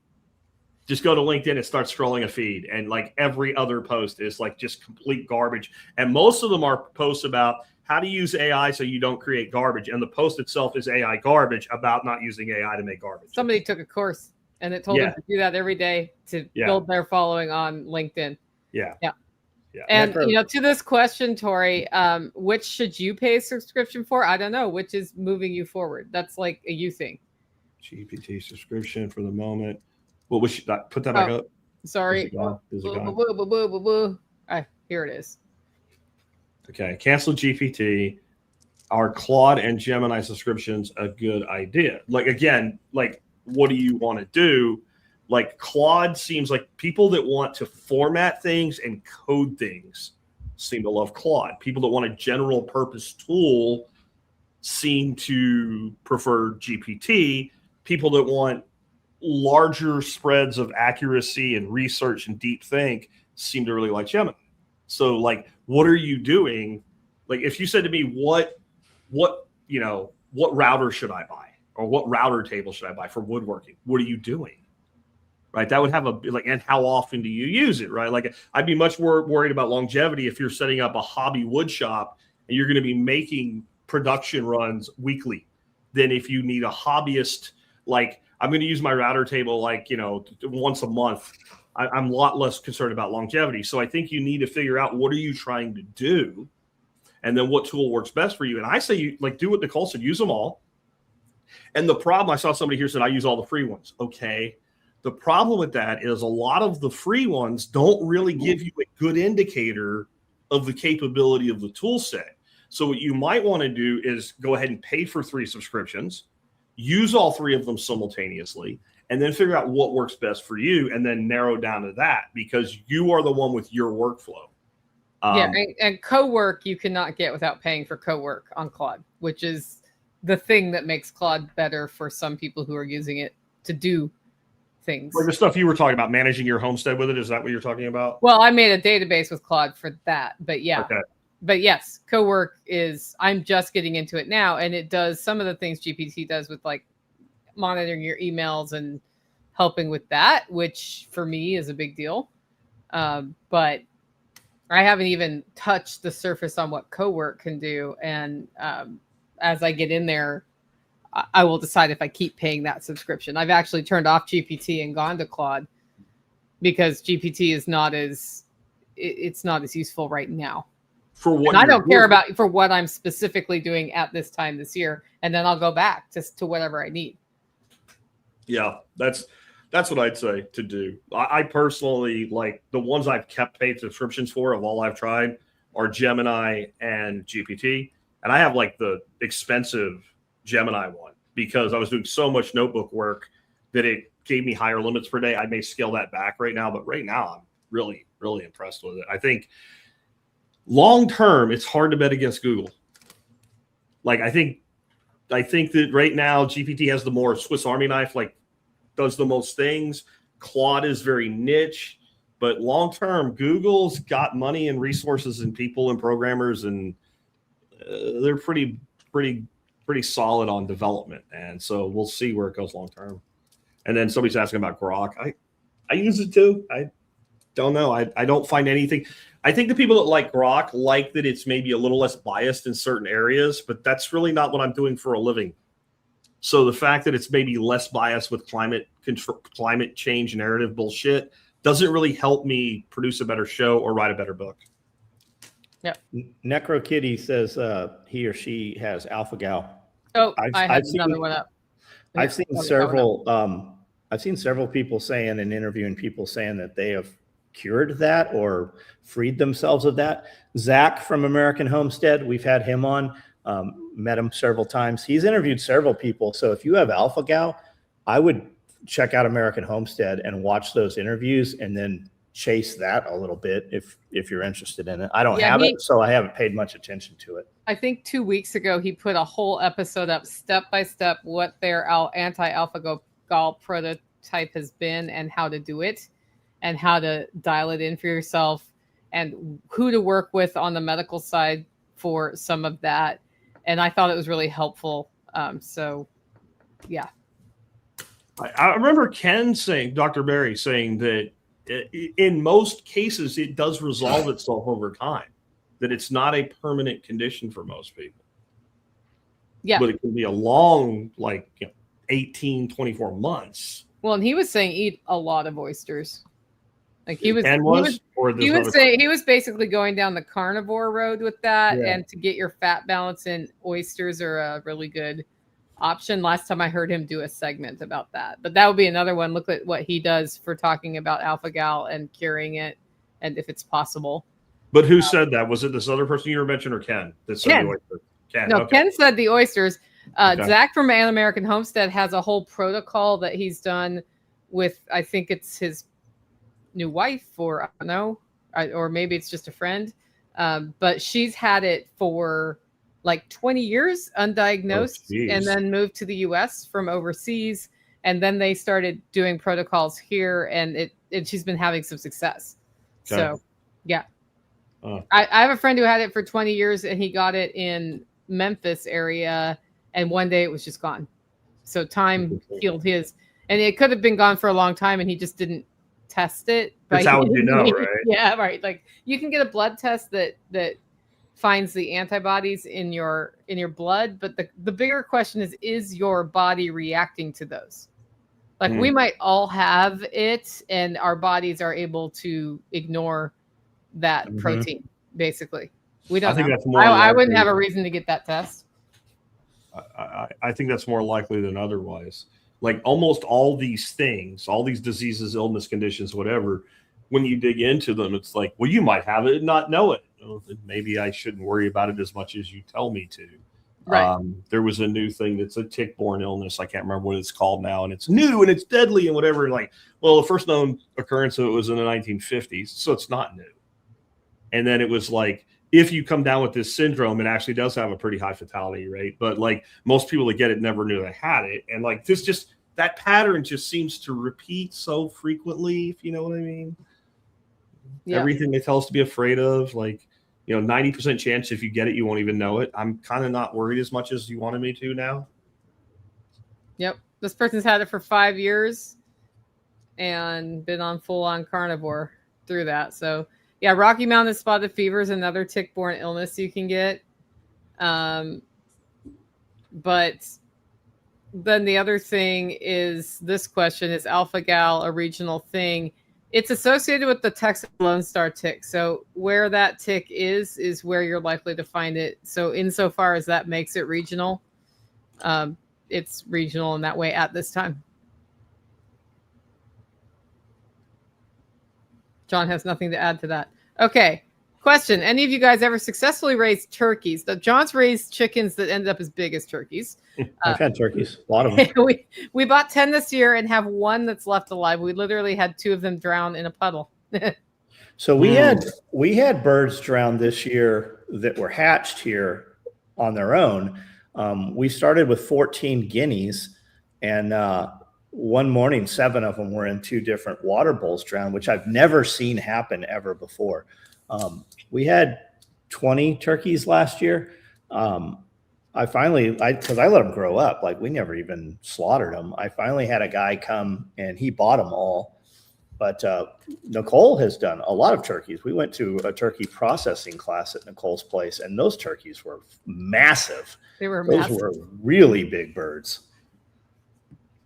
Just go to LinkedIn and start scrolling a feed. And like every other post is like just complete garbage. And most of them are posts about how to use AI so you don't create garbage. And the post itself is AI garbage about not using AI to make garbage. Somebody took a course and it told them to do that every day to build their following on LinkedIn. Yeah. And to this question, Tori, which should you pay a subscription for? I don't know. Which is moving you forward? That's like a you thing. GPT subscription for the moment. Well, we should put that back up. Sorry. Here it is. Okay. Cancel GPT. Are Claude and Gemini subscriptions a good idea? Like, again, like, what do you want to do? Like, Claude seems like people that want to format things and code things seem to love Claude. People that want a general purpose tool seem to prefer GPT. People that want larger spreads of accuracy and research and deep think seem to really like Gemini. So like, what are you doing? Like if you said to me, what router should I buy, or what router table should I buy for woodworking? What are you doing? Right. That would have and how often do you use it? Right. Like I'd be much more worried about longevity if you're setting up a hobby wood shop and you're going to be making production runs weekly than if you need a hobbyist. Like I'm going to use my router table once a month. I'm a lot less concerned about longevity. So I think you need to figure out what are you trying to do, and then what tool works best for you. And I say you do what Nicole said, use them all. And the problem, I saw somebody here said I use all the free ones. Okay. The problem with that is a lot of the free ones don't really give you a good indicator of the capability of the tool set. So what you might want to do is go ahead and pay for 3 subscriptions, use all 3 of them simultaneously, and then figure out what works best for you and then narrow down to that, because you are the one with your workflow. And co-work you cannot get without paying for co-work on Claude, which is the thing that makes Claude better for some people who are using it to do things. Like the stuff you were talking about, managing your homestead with it, is that what you're talking about? Well, I made a database with Claude for that, but yeah. Okay. But yes, co-work I'm just getting into it now, and it does some of the things GPT does with like monitoring your emails and helping with that, which for me is a big deal. But I haven't even touched the surface on what co-work can do. And as I get in there, I will decide if I keep paying that subscription. I've actually turned off GPT and gone to Claude because GPT is not as useful right now. For what I don't care about for what I'm specifically doing at this time this year, and then I'll go back to whatever I need. Yeah, that's what I'd say to do. I personally, like, the ones I've kept paid subscriptions for of all I've tried are Gemini and GPT. And I have like the expensive Gemini one because I was doing so much notebook work that it gave me higher limits per day. I may scale that back right now, but right now I'm really, really impressed with it. I think long term, it's hard to bet against Google. Like, I think that right now GPT has the more Swiss Army knife, like does the most things. Claude is very niche, but long term, Google's got money and resources and people and programmers, and they're pretty solid on development. And so we'll see where it goes long term. And then somebody's asking about Grok. I use it too. I don't know. I don't find anything. I think the people that like Grok like that it's maybe a little less biased in certain areas, but that's really not what I'm doing for a living. So the fact that it's maybe less biased with climate change narrative bullshit doesn't really help me produce a better show or write a better book. Yeah. NecroKitty says he or she has alpha-gal. Oh, I have another one up. I've seen several. I've seen several people saying and interviewing people saying that they have cured that or freed themselves of that. Zach from American Homestead, we've had him on. Met him several times. He's interviewed several people. So if you have alpha-gal, I would check out American Homestead and watch those interviews and then chase that a little bit if you're interested in it. I don't have it, so I haven't paid much attention to it. I think 2 weeks ago, he put a whole episode up step by step what their anti-alpha-gal prototype has been and how to do it and how to dial it in for yourself and who to work with on the medical side for some of that. And I thought it was really helpful. So, yeah. I remember Dr. Barry saying that in most cases, it does resolve itself over time, that it's not a permanent condition for most people. Yeah. But it can be a long, 18, 24 months. Well, and he was saying eat a lot of oysters. Like he was basically going down the carnivore road with that, and to get your fat balance in, oysters are a really good option. Last time I heard him do a segment about that, but that would be another one. Look at what he does for talking about alpha-gal and curing it, and if it's possible. But who said that? Was it this other person you were mentioning or Ken? That said Ken. No, okay. Ken said the oysters. Zach from An American Homestead has a whole protocol that he's done with, I think it's his new wife, or I don't know, or maybe it's just a friend, but she's had it for like 20 years undiagnosed, and then moved to the US from overseas, and then they started doing protocols here, and she's been having some success. Okay. So yeah, I have a friend who had it for 20 years, and he got it in Memphis area, and one day it was just gone. So time healed his, and it could have been gone for a long time, and he just didn't test it. That's how you know, right? Yeah, right. Like you can get a blood test that finds the antibodies in your blood, but the bigger question is your body reacting to those? Like we might all have it, and our bodies are able to ignore that protein. Basically, we don't. I wouldn't have a reason to get that test. I think that's more likely than otherwise. Like almost all these things, all these diseases, illness, conditions, whatever, when you dig into them, it's like, well, you might have it and not know it. Well, maybe I shouldn't worry about it as much as you tell me to. Right. There was a new thing that's a tick-borne illness. I can't remember what it's called now, and it's new and it's deadly and whatever. Like, well, the first known occurrence of it was in the 1950s, so it's not new. And then it was like, if you come down with this syndrome, it actually does have a pretty high fatality rate. But like most people that get it never knew they had it. And like that pattern just seems to repeat so frequently, if you know what I mean. Yeah. Everything they tell us to be afraid of, like, 90% chance if you get it, you won't even know it. I'm kind of not worried as much as you wanted me to now. Yep. This person's had it for 5 years and been on full-on carnivore through that. So, yeah, Rocky Mountain spotted fever is another tick-borne illness you can get. But then the other thing is this question, is alpha-gal a regional thing? It's associated with the Texas Lone Star tick. So where that tick is where you're likely to find it. So insofar as that makes it regional, it's regional in that way at this time. John has nothing to add to that. Okay. Question. Any of you guys ever successfully raised turkeys? John's raised chickens that ended up as big as turkeys. I've had turkeys, a lot of them. we bought 10 this year and have one that's left alive. We literally had 2 of them drown in a puddle. So we had birds drown this year that were hatched here on their own. We started with 14 guineas, and one morning, 7 of them were in 2 different water bowls drowned, which I've never seen happen ever before. We had 20 turkeys last year. Because I let them grow up. Like, we never even slaughtered them. I finally had a guy come and he bought them all. But Nicole has done a lot of turkeys. We went to a turkey processing class at Nicole's place, and those turkeys were massive. Those were really big birds.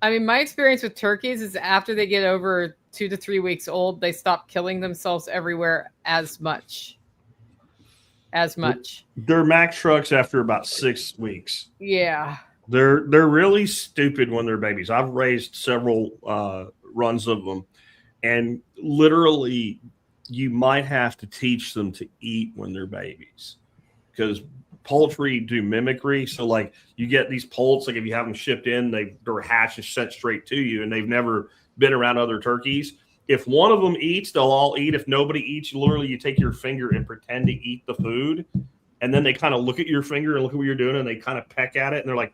I mean, my experience with turkeys is after they get over 2 to 3 weeks old, they stop killing themselves everywhere as much. They're max trucks after about 6 weeks. Yeah. They're really stupid when they're babies. I've raised several runs of them, and literally you might have to teach them to eat when they're babies, because poultry do mimicry. So like you get these poults, like if you have them shipped in, they're hatched and sent straight to you, and they've never been around other turkeys. If one of them eats, they'll all eat. If nobody eats, literally you take your finger and pretend to eat the food, and then they kind of look at your finger and look at what you're doing, and they kind of peck at it, and they're like,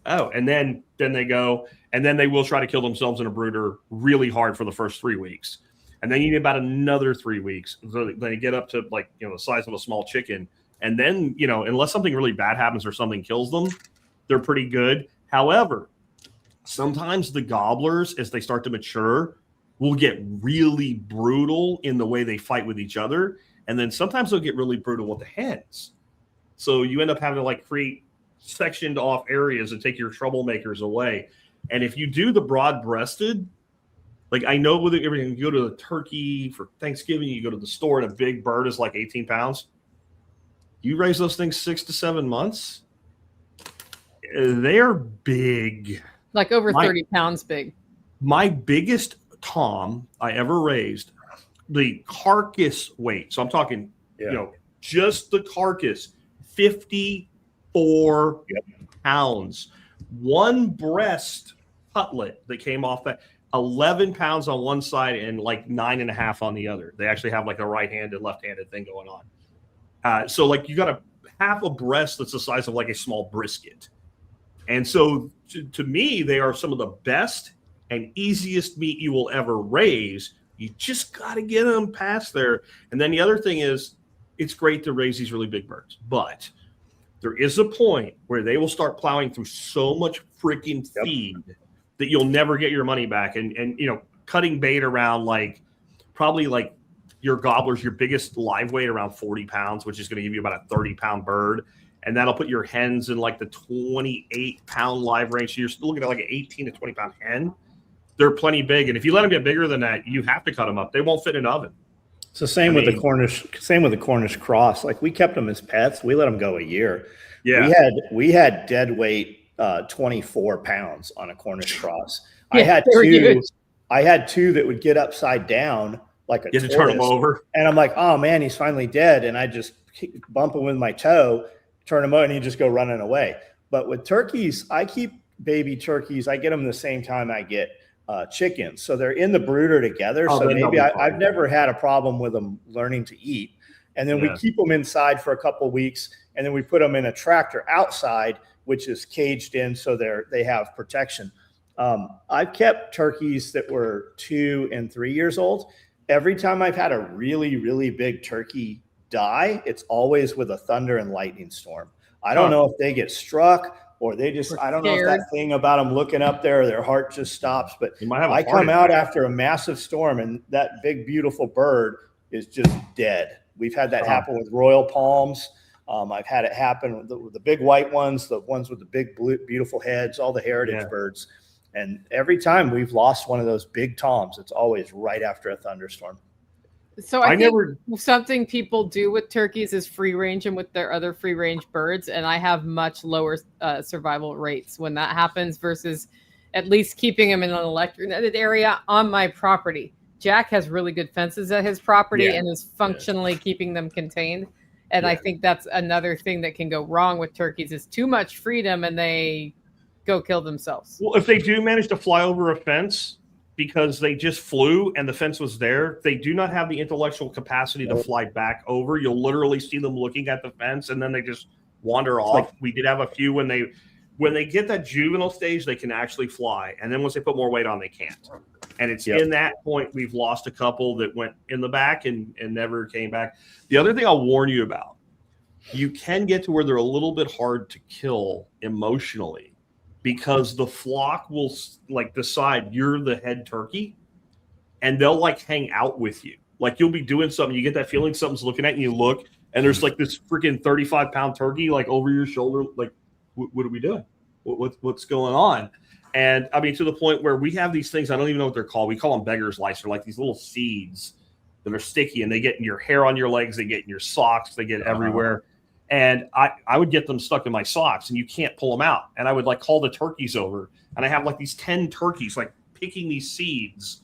oh, and then they go, and then they will try to kill themselves in a brooder really hard for the first 3 weeks. And then you need about another 3 weeks. So they get up to like, the size of a small chicken. And then, unless something really bad happens or something kills them, they're pretty good. However, sometimes the gobblers, as they start to mature, will get really brutal in the way they fight with each other. And then sometimes they'll get really brutal with the hens. So you end up having to like create sectioned off areas and take your troublemakers away. And if you do the broad-breasted, like I know with everything, you go to the turkey for Thanksgiving, you go to the store and a big bird is like 18 pounds. You raise those things 6 to 7 months, they're big. Like over 30 pounds big. My biggest tom I ever raised, the carcass weight. So I'm talking, just the carcass, 54 pounds. One breast cutlet that came off that, 11 pounds on one side and like 9.5 on the other. They actually have like a right-handed, left-handed thing going on. So like you got a half a breast that's the size of like a small brisket. And so to me, they are some of the best and easiest meat you will ever raise. You just got to get them past there. And then the other thing is, it's great to raise these really big birds, but there is a point where they will start plowing through so much freaking feed that you'll never get your money back. And cutting bait around probably your gobblers, your biggest live weight around 40 pounds, which is going to give you about a 30-pound bird. And that'll put your hens in like the 28-pound live range. So you're still looking at like an 18 to 20-pound hen. They're plenty big. And if you let them get bigger than that, you have to cut them up. They won't fit in an oven. So same with the Cornish cross. Like we kept them as pets. We let them go a year. Yeah. We had dead weight 24 pounds on a Cornish cross. Yeah, I had two that would get upside down like a tortoise, to turn them over. And I'm like, oh man, he's finally dead. And I just bump him with my toe, turn him over, and he just go running away. But with turkeys, I keep baby turkeys. I get them the same time I get chickens. So they're in the brooder together. So maybe I've never had a problem with them learning to eat. And then we keep them inside for a couple of weeks, and then we put them in a tractor outside, which is caged in so they have protection. I've kept turkeys that were 2 and 3 years old. Every time I've had a really, really big turkey die, it's always with a thunder and lightning storm. I don't know if they get struck or they just, I don't know if that thing about them looking up there, their heart just stops, but I come out after a massive storm and that big, beautiful bird is just dead. We've had that happen with royal palms. I've had it happen with the big white ones, the ones with the big, blue, beautiful heads, all the heritage birds. And every time we've lost one of those big toms, it's always right after a thunderstorm. So I think something people do with turkeys is free range them with their other free range birds. And I have much lower survival rates when that happens versus at least keeping them in an electric-netted area on my property. Jack has really good fences at his property and is functionally keeping them contained. And I think that's another thing that can go wrong with turkeys is too much freedom and they go kill themselves. Well, if they do manage to fly over a fence because they just flew and the fence was there, they do not have the intellectual capacity to fly back over. You'll literally see them looking at the fence and then they just wander off. We did have a few when they get that juvenile stage, they can actually fly. And then once they put more weight on, they can't. And it's in that point we've lost a couple that went in the back and never came back. The other thing I'll warn you about, you can get to where they're a little bit hard to kill emotionally because the flock will like decide you're the head turkey and they'll like hang out with you. Like you'll be doing something, you get that feeling something's looking at you, you look, and there's like this freaking 35-pound turkey like over your shoulder. Like, what are we doing? What's going on? And I mean, to the point where we have these things, I don't even know what they're called. We call them beggar's lice. They're like these little seeds that are sticky and they get in your hair on your legs. They get in your socks. They get everywhere. And I would get them stuck in my socks and you can't pull them out. And I would like call the turkeys over and I have like these 10 turkeys, like picking these seeds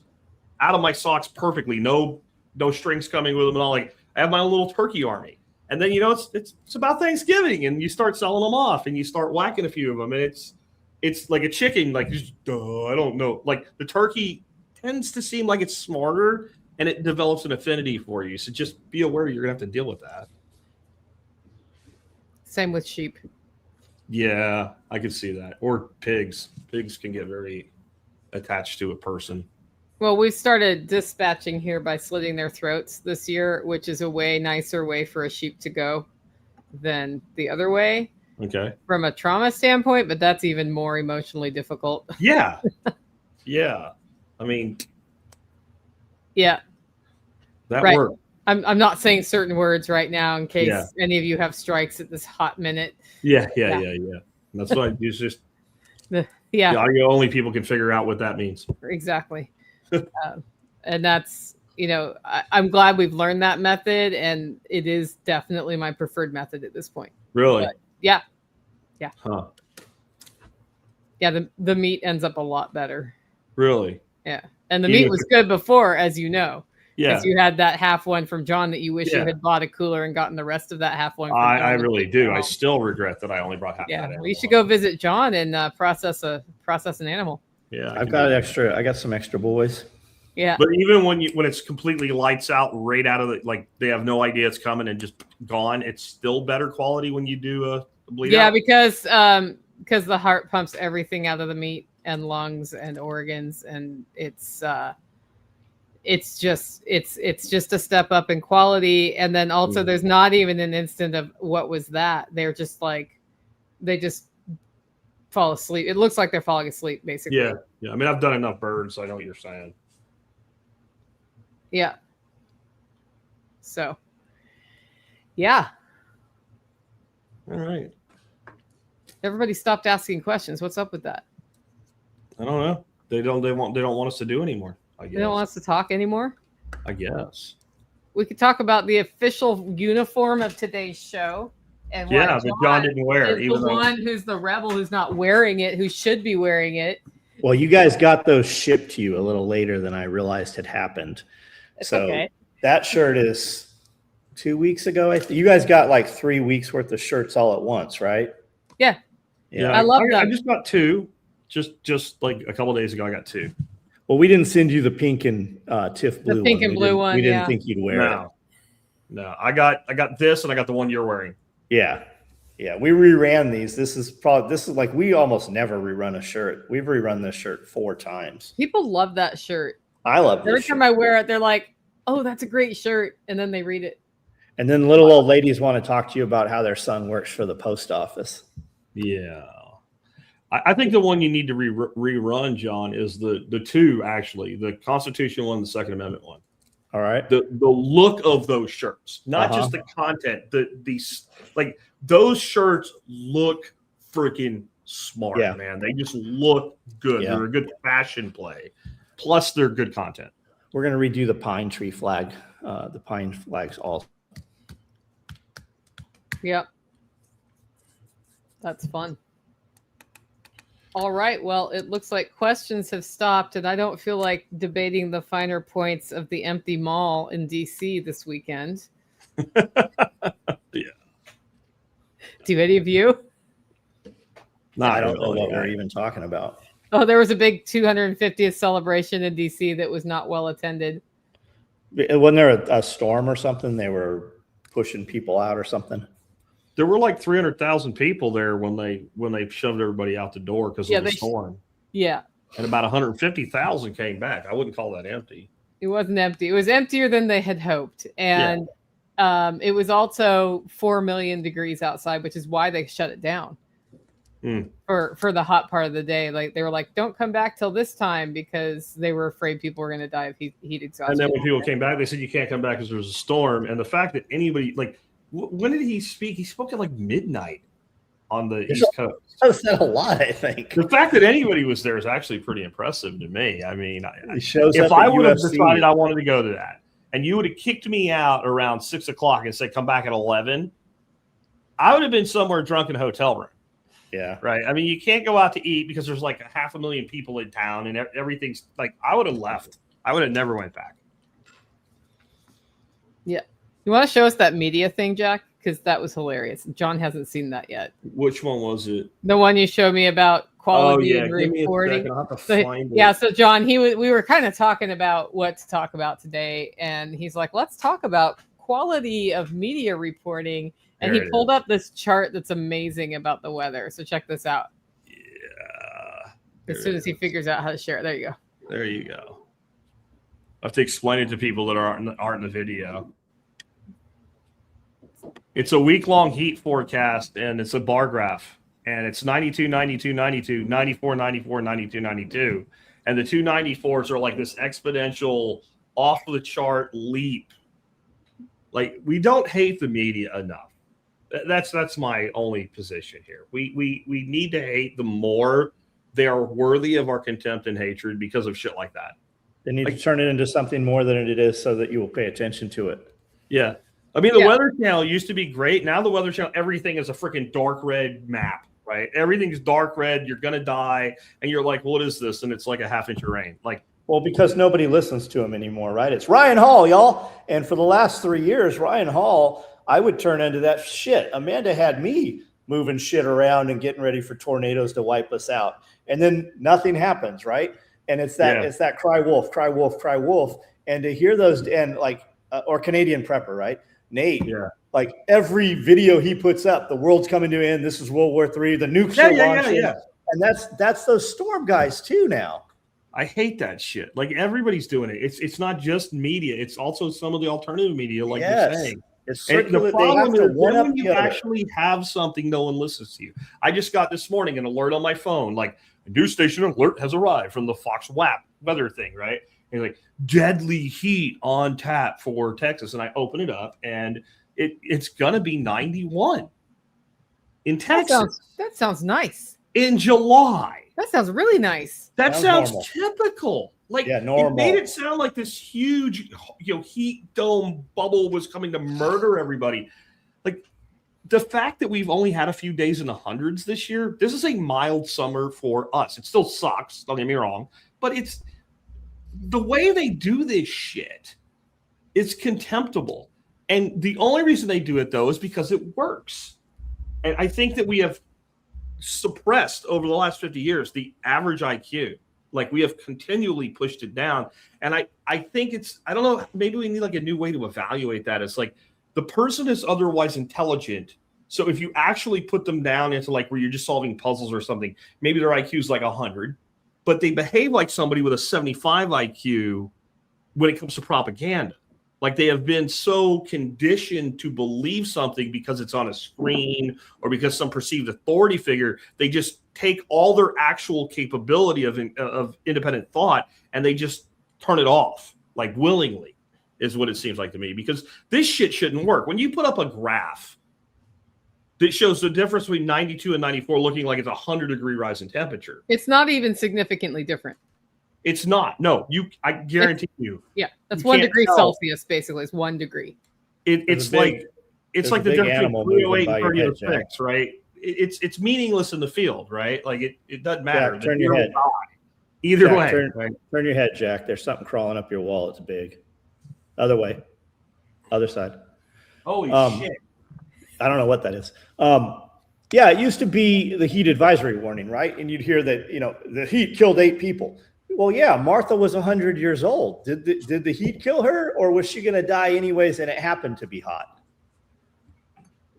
out of my socks perfectly. No strings coming with them and all. Like I have my own little turkey army. And then, it's about Thanksgiving and you start selling them off and you start whacking a few of them. And it's like a chicken, like, I don't know. Like the turkey tends to seem like it's smarter and it develops an affinity for you. So just be aware you're going to have to deal with that. Same with sheep. Yeah, I could see that. Or pigs. Pigs can get very attached to a person. Well, we started dispatching here by slitting their throats this year, which is a way nicer way for a sheep to go than the other way. Okay. From a trauma standpoint, but that's even more emotionally difficult. Yeah. Yeah. I mean. Yeah. That worked. I'm not saying certain words right now in case any of you have strikes at this hot minute. Yeah. That's why it's just the only people can figure out what that means. Exactly. And that's, I'm glad we've learned that method and it is definitely my preferred method at this point. Really? But yeah. Huh. Yeah. The meat ends up a lot better. Really? Yeah. And the meat was good before, as you know. Yeah. Because you had that half one from John that you wish you had bought a cooler and gotten the rest of that half one. From I really do. I still regret that I only brought half. Yeah. Well, you should go visit John and process an animal. Yeah. I got some extra boys. Yeah. But even when it's completely lights out right out of the, like they have no idea it's coming and just gone, it's still better quality when you do a bleed out. Yeah, because the heart pumps everything out of the meat and lungs and organs, and it's just a step up in quality. And then also there's not even an instant of what was that. They're just like, they just fall asleep. It looks like they're falling asleep basically. Yeah. I mean, I've done enough birds, so I know what you're saying. Yeah. So, yeah. All right. Everybody stopped asking questions. What's up with that? I don't know. They don't want us to do anymore. I guess. They don't want us to talk anymore? I guess. We could talk about the official uniform of today's show. And but John didn't wear it. One who's the rebel who's not wearing it, who should be wearing it. Well, you guys got those shipped to you a little later than I realized had happened. So that shirt is 2 weeks ago. You guys got like 3 weeks worth of shirts all at once, right? Yeah. I love them. I just got two. Just like a couple of days ago, I got two. Well, we didn't send you the pink and TIFF blue. The pink and blue one. We didn't think you'd wear it. No, I got this, and I got the one you're wearing. Yeah. Yeah, we reran these. This is like we almost never rerun a shirt. We've rerun this shirt 4 times. People love that shirt. I love this Every shirt. time I wear it, they're like, "Oh, that's a great shirt," and then they read it. And then little old ladies want to talk to you about how their son works for the post office. Yeah, I think the one you need to rerun, John, is the 2 actually, the Constitutional one, and the Second Amendment one. All right. The look of those shirts, not just the content. These like those shirts look freaking smart, man. They just look good. Yeah. They're a good fashion play. Plus, they're good content. We're gonna redo the pine tree flag. The pine flags all. Yep. That's fun. All right. Well, it looks like questions have stopped, and I don't feel like debating the finer points of the empty mall in DC this weekend. Yeah. Do any of you? No, I don't know what we're even talking about. Oh, there was a big 250th celebration in DC that was not well attended. Wasn't there a storm or something? They were pushing people out or something. There were like 300,000 people there when they shoved everybody out the door because of the storm. Yeah. And about 150,000 came back. I wouldn't call that empty. It wasn't empty. It was emptier than they had hoped. And it was also 4 million degrees outside, which is why they shut it down for the hot part of the day. Like they were like, don't come back till this time because they were afraid people were going to die of heat exhaustion. And then when people came back, they said you can't come back because there was a storm. And the fact that anybody like, when did he speak? He spoke at like midnight on the East Coast. That said a lot, I think. The fact that anybody was there is actually pretty impressive to me. I mean, if I would have decided I wanted to go to that, and you would have kicked me out around 6 o'clock and said come back at 11, I would have been somewhere drunk in a hotel room. Yeah. Right. I mean, you can't go out to eat because there's like 500,000 people in town, and everything's like I would have left. I would have never went back. Yeah. You want to show us that media thing, Jack? Because that was hilarious. John hasn't seen that yet. Which one was it? The one you showed me about quality and reporting. So John, we were kind of talking about what to talk about today, and he's like, let's talk about quality of media reporting. And he pulled up this chart that's amazing about the weather. So check this out. Yeah. As soon as he figures out how to share it. There you go. There you go. I have to explain it to people that aren't in the video. It's a week-long heat forecast, and it's a bar graph. And it's 92, 92, 92, 94, 94, 92, 92. And the 294s are like this exponential off-the-chart leap. Like, we don't hate the media enough. That's my only position here. We need to hate them more. They are worthy of our contempt and hatred because of shit like that. They need to turn it into something more than it is so that you will pay attention to it. Yeah. I mean, the Weather Channel used to be great. Now the Weather Channel, everything is a freaking dark red map, right? Everything's dark red. You're going to die. And you're like, what is this? And it's like a half-inch of rain. Like, well, because nobody listens to him anymore, right? It's Ryan Hall, y'all. And for the last 3 years, Ryan Hall, I would turn into that shit. Amanda had me moving shit around and getting ready for tornadoes to wipe us out. And then nothing happens, right? And it's that cry wolf, cry wolf, cry wolf. And to hear those, and like, or Canadian Prepper, right? Nate, like every video he puts up, the world's coming to an end. This is World War III. The nukes are launching. And that's those storm guys too now. I hate that shit. Like everybody's doing it. It's not just media. It's also some of the alternative media, like you're saying. It's the problem is when you actually have something, no one listens to you. I just got this morning an alert on my phone, like a news station alert has arrived from the Fox WAP weather thing, right? And like deadly heat on tap for Texas. And I open it up and it's gonna be 91 in Texas. That sounds nice. In July. That sounds really nice. That sounds typical. Like normal. It made it sound like this huge, heat dome bubble was coming to murder everybody. Like the fact that we've only had a few days in the hundreds this year, this is a mild summer for us. It still sucks, don't get me wrong, but it's the way they do this shit is contemptible. And the only reason they do it, though, is because it works. And I think that we have suppressed over the last 50 years the average IQ. Like we have continually pushed it down. And I think I don't know, maybe we need like a new way to evaluate that. It's like, the person is otherwise intelligent. So if you actually put them down into like where you're just solving puzzles or something, maybe their IQ is like 100, but they behave like somebody with a 75 IQ when it comes to propaganda. Like they have been so conditioned to believe something because it's on a screen or because some perceived authority figure, they just take all their actual capability of independent thought and they just turn it off, like willingly, is what it seems like to me. Because this shit shouldn't work. When you put up a graph that shows the difference between 92 and 94 looking like it's 100-degree rise in temperature, it's not even significantly different. It's not. No, I guarantee you. Yeah, that's 1 degree Celsius, basically. It's 1 degree. It's like the difference between 308 and 3006, right? It's meaningless in the field, right? Like it doesn't matter. Jack, turn your head. Either Jack, way. Turn your head, Jack. There's something crawling up your wall. It's big. Other way. Other side. Holy shit. I don't know what that is. Yeah, it used to be the heat advisory warning, right? And you'd hear that, the heat killed 8 people. Well, yeah, Martha was 100 years old. Did the heat kill her, or was she going to die anyways and it happened to be hot?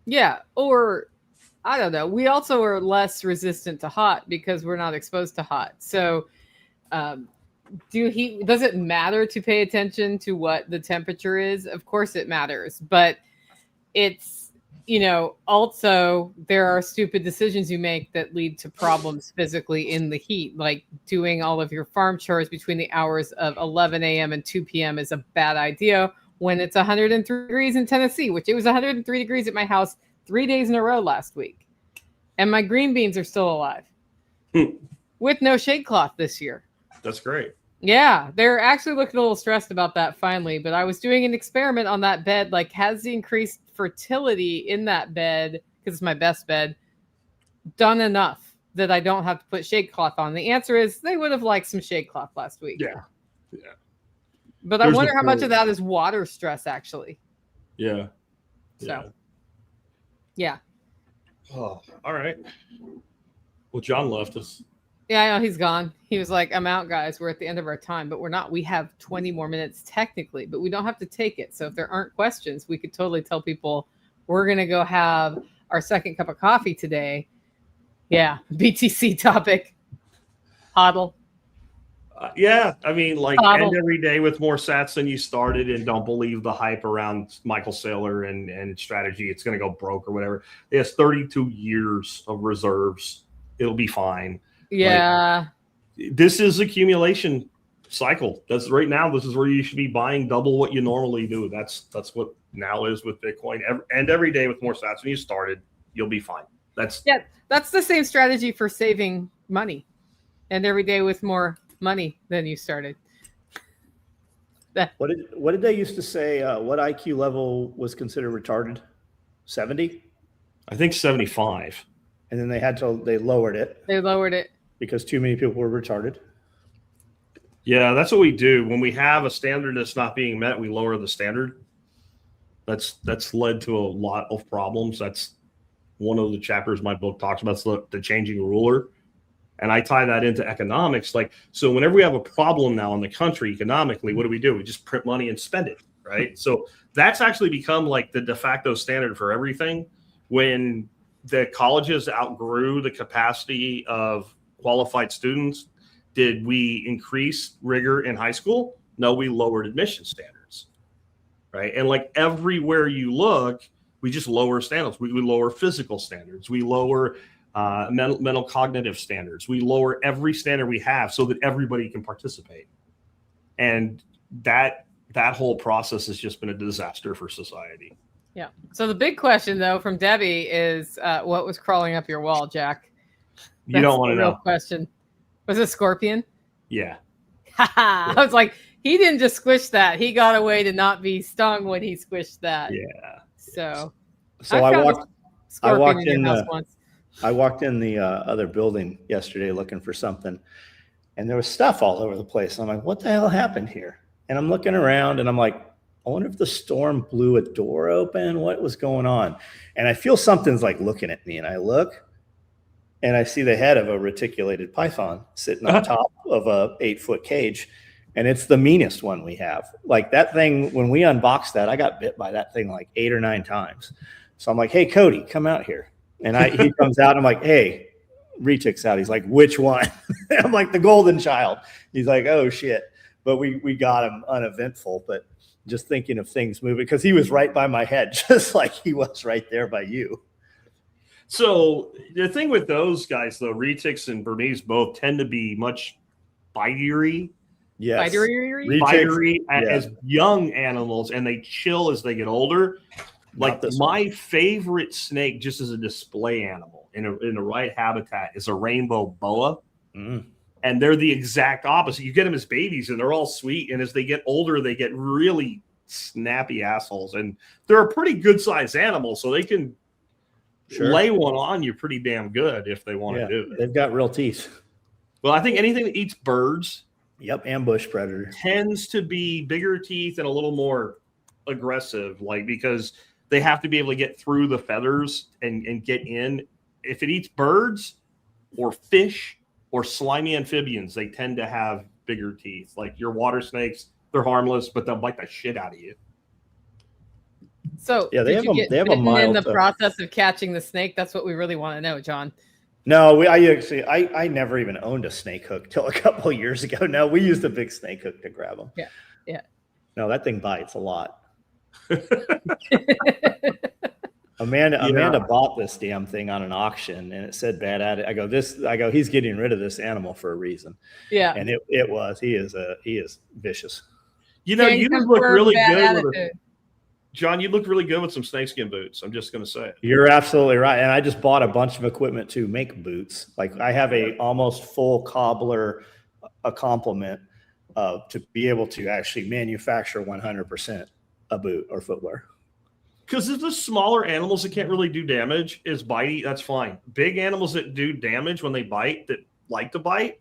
Yeah, or I don't know. We also are less resistant to hot because we're not exposed to hot. So does it matter to pay attention to what the temperature is? Of course it matters, but it's, also there are stupid decisions you make that lead to problems physically in the heat, like doing all of your farm chores between the hours of 11 a.m. and 2 p.m. is a bad idea when it's 103 degrees in Tennessee, which it was 103 degrees at my house 3 days in a row last week. And my green beans are still alive with no shade cloth this year. That's great. Yeah, they're actually looking a little stressed about that finally, but I was doing an experiment on that bed, like has the increased fertility in that bed, because it's my best bed, done enough that I don't have to put shade cloth on? The answer is they would have liked some shade cloth last week. Yeah. But I wonder how much of that is water stress, actually. Yeah. So, yeah. Oh, all right. Well, John left us. Yeah, I know he's gone. He was like, I'm out, guys. We're at the end of our time, but we're not. We have 20 more minutes technically, but we don't have to take it. So if there aren't questions, we could totally tell people we're going to go have our second cup of coffee today. BTC topic. HODL. Yeah, I mean, like end every day with more sats than you started, and don't believe the hype around Michael Saylor and strategy. It's going to go broke or whatever. It has 32 years of reserves. It'll be fine. Yeah. This is accumulation cycle. That's right now. This is where you should be buying double what you normally do. That's what now is with Bitcoin. And every day with more sats than you started, you'll be fine. That's the same strategy for saving money. And every day with more money than you started. What did they used to say? What IQ level was considered retarded? 70? I think 75. And then they lowered it. They lowered it because too many people were retarded. Yeah, that's what we do. When we have a standard that's not being met, we lower the standard. That's led to a lot of problems. That's one of the chapters my book talks about, the changing ruler. And I tie that into economics. So whenever we have a problem now in the country economically, what do? We just print money and spend it, right? So that's actually become like the de facto standard for everything. When the colleges outgrew the capacity of qualified students, did we increase rigor in high school? No, we lowered admission standards, right? And like everywhere you look, we just lower standards. We lower physical standards. We lower mental cognitive standards. We lower every standard we have so that everybody can participate. And that whole process has just been a disaster for society. Yeah. So the big question, though, from Debbie is what was crawling up your wall, Jack? You don't want to know. Question. Was it a scorpion? Yeah. I was like, he didn't just squish that. He got away to not be stung when he squished that. Yeah. So I walked in the other building yesterday looking for something, and there was stuff all over the place. I'm like, what the hell happened here? And I'm looking around and I'm like, I wonder if the storm blew a door open. What was going on? And I feel something's like looking at me, and I look and I see the head of a reticulated python sitting on top of a 8-foot cage. and it's the meanest one we have. Like that thing, when we unboxed that, I got bit by that thing like 8 or 9 times. So I'm like, hey, Cody, come out here. And he comes out and I'm like, hey, retic's out. He's like, which one? I'm like, the golden child. He's like, oh shit. But we got him uneventful, but just thinking of things moving, because he was right by my head, just like he was right there by you. So the thing with those guys, though, retics and Burmese both tend to be much bitery. Yes. Bitery as young animals, and they chill as they get older. Like my favorite snake, just as a display animal in the right habitat, is a rainbow boa. And they're the exact opposite. You get them as babies and they're all sweet. And as they get older, they get really snappy assholes. And they're a pretty good sized animal. So they can lay one on you pretty damn good if they want to do it. They've got real teeth. Well, I think anything that eats birds. Yep. Ambush predator. Tends to be bigger teeth and a little more aggressive. Like, because they have to be able to get through the feathers and get in. If it eats birds or fish or slimy amphibians, they tend to have bigger teeth. Like your water snakes, they're harmless, but they'll bite the shit out of you. So they have a mild in the process of catching the snake. That's what we really want to know, John. No, I never even owned a snake hook till a couple of years ago. No, we used a big snake hook to grab them. Yeah. No, that thing bites a lot. Amanda bought this damn thing on an auction, and it said bad at it. I go, he's getting rid of this animal for a reason. Yeah, and he is vicious. You know, you look really good John, you look really good with some snakeskin boots. I'm just going to say it. You're absolutely right. And I just bought a bunch of equipment to make boots. Like I have a almost full cobbler, a complement to be able to actually manufacture 100% a boot or footwear. Because if the smaller animals that can't really do damage is bitey, that's fine. Big animals that do damage when they bite, that like to bite,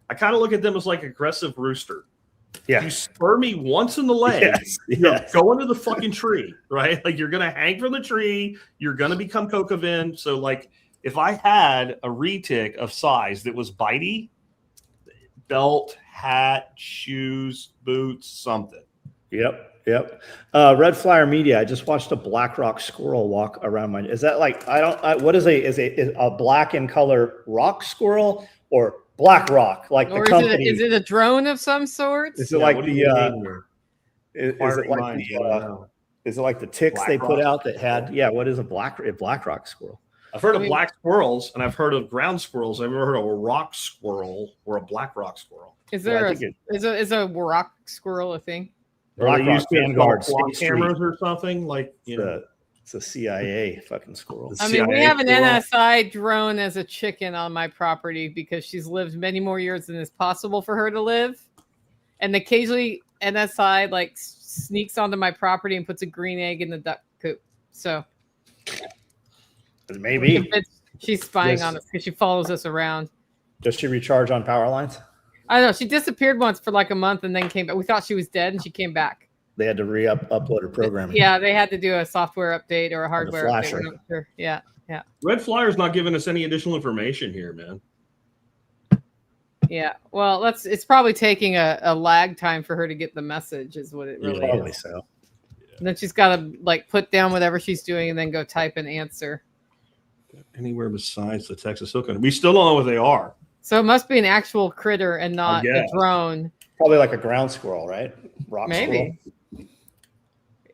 I kind of look at them as like aggressive rooster. Yeah. You spur me once in the leg, you're going to the fucking tree, right? Like you're going to hang from the tree. You're going to become Kokavin. So like if I had a retic of size that was bitey, belt, hat, shoes, boots, something. Yep. Red Flyer Media. I just watched a black rock squirrel walk around my. Is that like what is a black in color rock squirrel or black rock like or the company? Is it a drone of some sort? Is it like the? Is it like the ticks they put out that had? Yeah. What is a black rock squirrel? I've heard of black squirrels and I've heard of ground squirrels. I've never heard of a rock squirrel or a black rock squirrel. Is there is a rock squirrel a thing? Black Rock Vanguard cameras or something like it's a CIA fucking squirrel. I mean, we have an NSI drone as a chicken on my property because she's lived many more years than is possible for her to live, and occasionally NSI like sneaks onto my property and puts a green egg in the duck coop. So maybe she's spying on us because she follows us around. Does she recharge on power lines? I don't know. She disappeared once for like a month and then came back. We thought she was dead and she came back. They had to upload her programming. Yeah, they had to do a software update or a hardware update. Sure. Yeah. Red Flyer's not giving us any additional information here, man. Yeah. Well, it's probably taking a lag time for her to get the message is what it really is. Probably so. And then she's got to like put down whatever she's doing and then go type an answer. Anywhere besides the Texas Hook. We still don't know what they are. So it must be an actual critter and not a drone. Probably like a ground squirrel, right? Rock Maybe. Squirrel.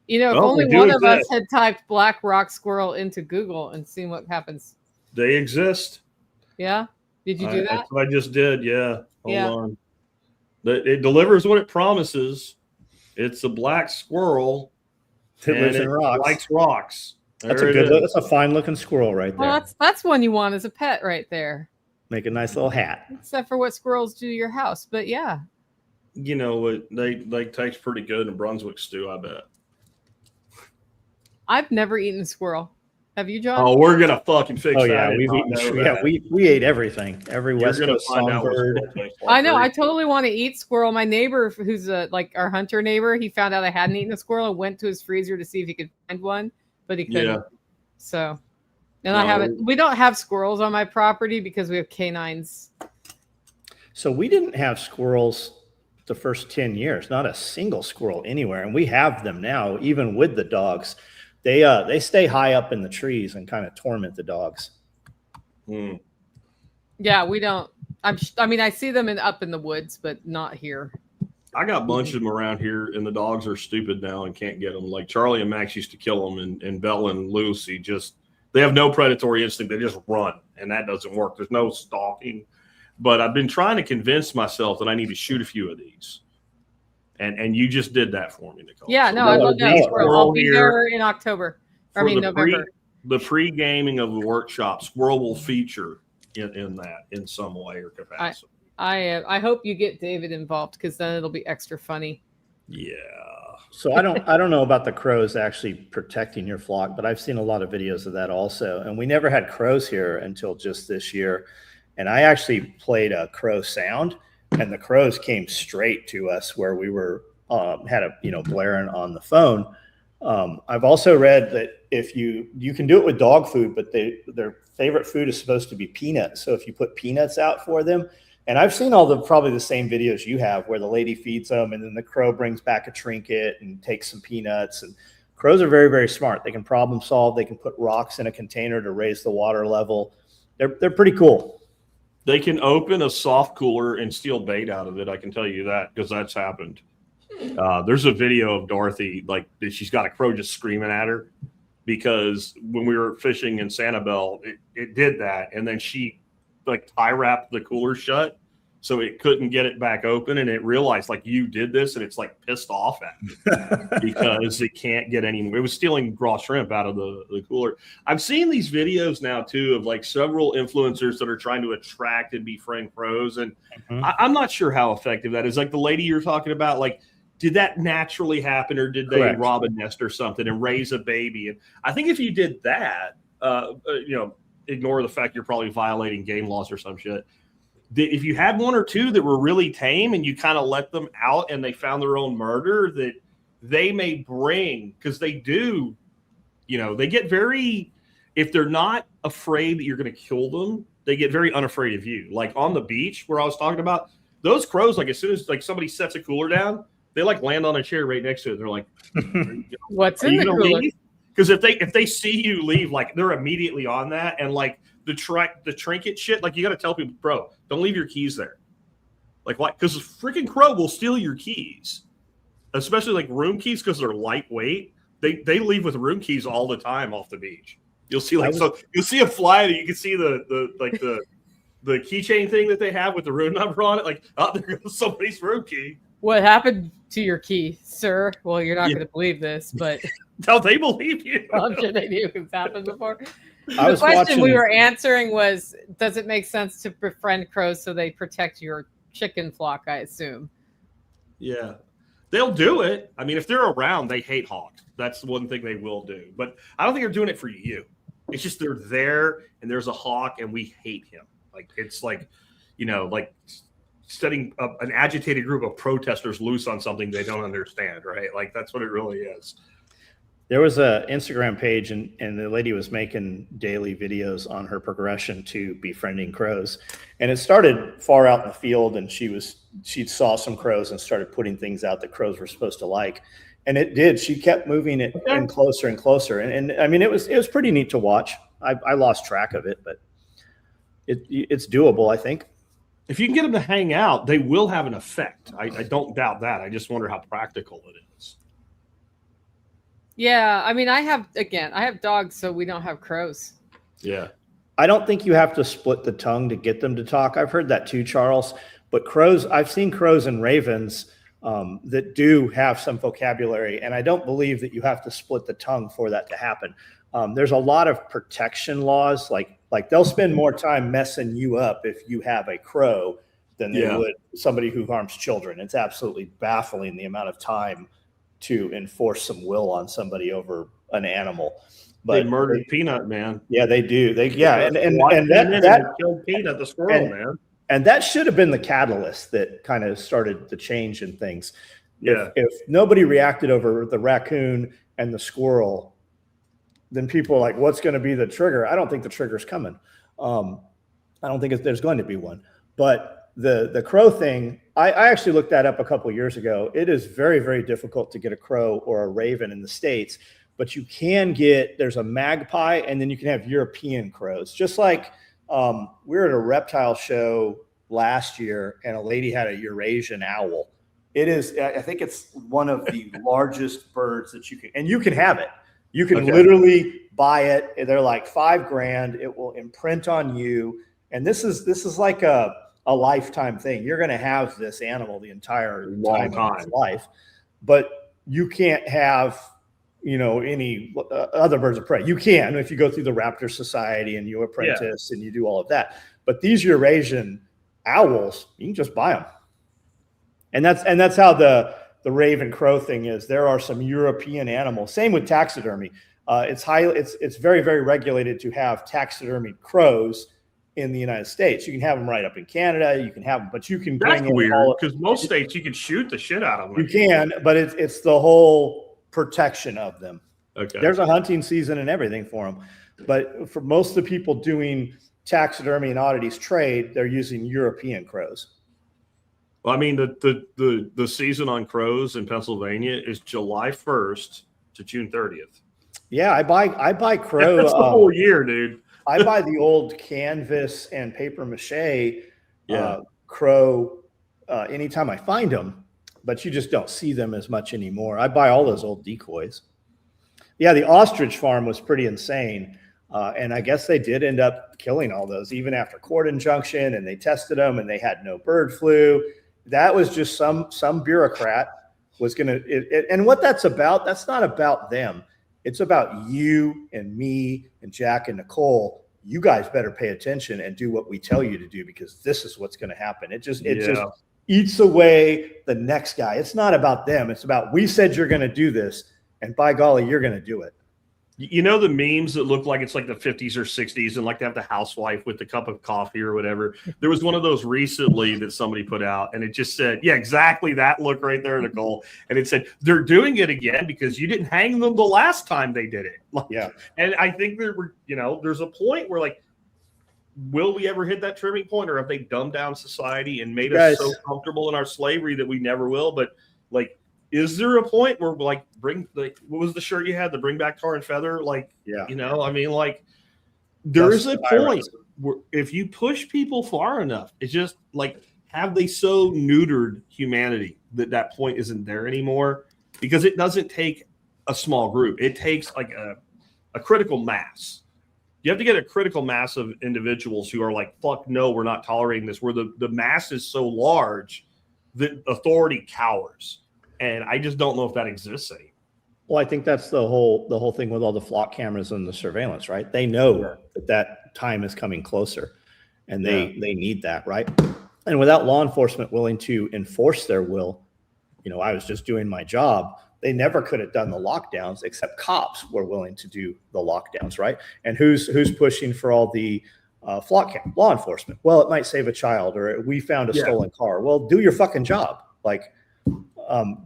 You know, if only one of us had typed black rock squirrel into Google and seen what happens. They exist. Yeah? Did you do that? That's what I just did, yeah. Hold on. It delivers what it promises. It's a black squirrel. It lives in rocks. Likes rocks. That's a fine looking squirrel right there. Well, that's one you want as a pet right there. Make a nice little hat. Except for what squirrels do to your house, but yeah. You know, they taste pretty good in Brunswick stew, I bet. I've never eaten a squirrel. Have you, John? Oh, we're gonna fucking fix that. Yeah, we ate everything. Every West Coast songbird. I know. I totally want to eat squirrel. My neighbor, who's like our hunter neighbor, he found out I hadn't eaten a squirrel and went to his freezer to see if he could find one, but he couldn't. Yeah. So. And we don't have squirrels on my property because we have canines. So we didn't have squirrels the first 10 years, not a single squirrel anywhere. And we have them now, even with the dogs. They stay high up in the trees and kind of torment the dogs. Yeah, we don't. I mean, I see them up in the woods, but not here. I got a bunch of them around here, and the dogs are stupid now and can't get them. Like Charlie and Max used to kill them, and Bella and Lucy they have no predatory instinct. They just run, and that doesn't work. There's no stalking. But I've been trying to convince myself that I need to shoot a few of these. And you just did that for me, Nicole. Yeah, no, I love that. I'll be there in October. November. The pre-gaming of the workshop, Squirrel will feature in that in some way or capacity. I hope you get David involved, because then it'll be extra funny. Yeah. So I don't know about the crows actually protecting your flock, but I've seen a lot of videos of that also. And we never had crows here until just this year. And I actually played a crow sound, and the crows came straight to us where we were blaring on the phone. I've also read that if you can do it with dog food, but their favorite food is supposed to be peanuts. So if you put peanuts out for them, and I've seen probably the same videos you have where the lady feeds them and then the crow brings back a trinket and takes some peanuts. And crows are very, very smart. They can problem solve. They can put rocks in a container to raise the water level. They're pretty cool. They can open a soft cooler and steal bait out of it. I can tell you that, because that's happened. There's a video of Dorothy, like she's got a crow just screaming at her, because when we were fishing in Sanibel, it did that. And then she tie wrapped the cooler shut so it couldn't get it back open. And it realized you did this, and it's pissed off at me because it can't get any. It was stealing raw shrimp out of the cooler. I've seen these videos now too of several influencers that are trying to attract and befriend crows. And I'm not sure how effective that is. Like the lady you're talking about, did that naturally happen, or did they Correct. rob a nest or something and raise a baby? And I think if you did that, ignore the fact you're probably violating game laws or some shit. If you had one or two that were really tame and you kind of let them out and they found their own murder, that they may bring, because they do, they get very, if they're not afraid that you're going to kill them, they get very unafraid of you. Like on the beach where I was talking about, those crows, as soon as somebody sets a cooler down, they land on a chair right next to it. They're like, what's in the cooler? Because if they see you leave, they're immediately on that. And the trinket shit, you got to tell people, bro, don't leave your keys there. Why? Because a freaking crow will steal your keys, especially room keys, because they're lightweight. They leave with room keys all the time off the beach. You'll see you'll see a fly that you can see the keychain thing that they have with the room number on it. There goes somebody's room key. What happened to your key, sir? Well, you're not going to believe this, but no, they believe you. I'm sure they knew it's happened before. The question we were answering was, does it make sense to befriend crows so they protect your chicken flock, I assume? Yeah, they'll do it. I mean, if they're around, they hate hawks. That's the one thing they will do. But I don't think they're doing it for you. It's just they're there and there's a hawk and we hate him. It's setting up an agitated group of protesters loose on something they don't understand, right? That's what it really is. There was a Instagram page and the lady was making daily videos on her progression to befriending crows. And it started far out in the field, and she saw some crows and started putting things out that crows were supposed to like. And it did. She kept moving it in closer and closer. And I mean, it was pretty neat to watch. I lost track of it, but it's doable, I think. If you can get them to hang out, they will have an effect. I don't doubt that. I just wonder how practical it is. Yeah, I mean, I have dogs, so we don't have crows. Yeah. I don't think you have to split the tongue to get them to talk. I've heard that too, Charles. But crows, I've seen crows and ravens that do have some vocabulary, and I don't believe that you have to split the tongue for that to happen. There's a lot of protection laws, like they'll spend more time messing you up if you have a crow than they would somebody who harms children. It's absolutely baffling the amount of time to enforce some will on somebody over an animal. But they murdered Peanut, man. Yeah, they do. And that killed Peanut, the squirrel, man. And that should have been the catalyst that kind of started the change in things. Yeah. If nobody reacted over the raccoon and the squirrel, then people are like, what's going to be the trigger? I don't think the trigger's coming. I don't think there's going to be one. But the crow thing, I actually looked that up a couple of years ago. It is very, very difficult to get a crow or a raven in the States, but you can get, there's a magpie, and then you can have European crows. Just like we were at a reptile show last year, and a lady had a Eurasian owl. It is, I think it's one of the largest birds that you can, and you can have it. You can literally buy it. They're like $5,000. It will imprint on you. And this is like a lifetime thing. You're going to have this animal the entire time of its life, but you can't have, any other birds of prey. You can, if you go through the Raptor Society and you apprentice and you do all of that, but these Eurasian owls, you can just buy them. And that's how the raven crow thing is. There are some European animals. Same with taxidermy. It's very, very regulated to have taxidermy crows in the United States. You can have them right up in Canada. You can have them, but you can. That's weird because most states you can shoot the shit out of them. You can, but it's the whole protection of them. Okay. There's a hunting season and everything for them, but for most of the people doing taxidermy and oddities trade, they're using European crows. Well, I mean, the season on crows in Pennsylvania is July 1st to June 30th. Yeah, I buy crow. That's the whole year, dude. I buy the old canvas and paper mache crow anytime I find them, but you just don't see them as much anymore. I buy all those old decoys. Yeah, the ostrich farm was pretty insane. And I guess they did end up killing all those, even after court injunction, and they tested them and they had no bird flu. That was just some bureaucrat was going to, and what that's about, that's not about them. It's about you and me and Jack and Nicole. You guys better pay attention and do what we tell you to do, because this is what's going to happen. It just eats away the next guy. It's not about them. It's about, we said you're going to do this, and by golly, you're going to do it. You know the memes that look like it's like the 50s or 60s and like to have the housewife with the cup of coffee or whatever? There was one of those recently that somebody put out, and it just said, yeah, exactly that look right there, Nicole. And it said, they're doing it again because you didn't hang them the last time they did it. Like, yeah. And I think there were, there's a point where, like, will we ever hit that trimming point, or have they dumbed down society and made us so comfortable in our slavery that we never will? But, like, is there a point where, like, what was the shirt you had, the bring back tar and feather? Like, I mean, like, there is a point where if you push people far enough, it's just like, have they so neutered humanity that that point isn't there anymore? Because it doesn't take a small group. It takes like a critical mass. You have to get a critical mass of individuals who are like, fuck no, we're not tolerating this, where the mass is so large that authority cowers. And I just don't know if that exists anymore. Well, I think that's the whole thing with all the flock cameras and the surveillance, right? They know that time is coming closer, and they need that, right? And without law enforcement willing to enforce their will, I was just doing my job. They never could have done the lockdowns, except cops were willing to do the lockdowns, right? And who's pushing for all the flock cam? Law enforcement. Well, it might save a child, or we found a stolen car. Well, do your fucking job. Like,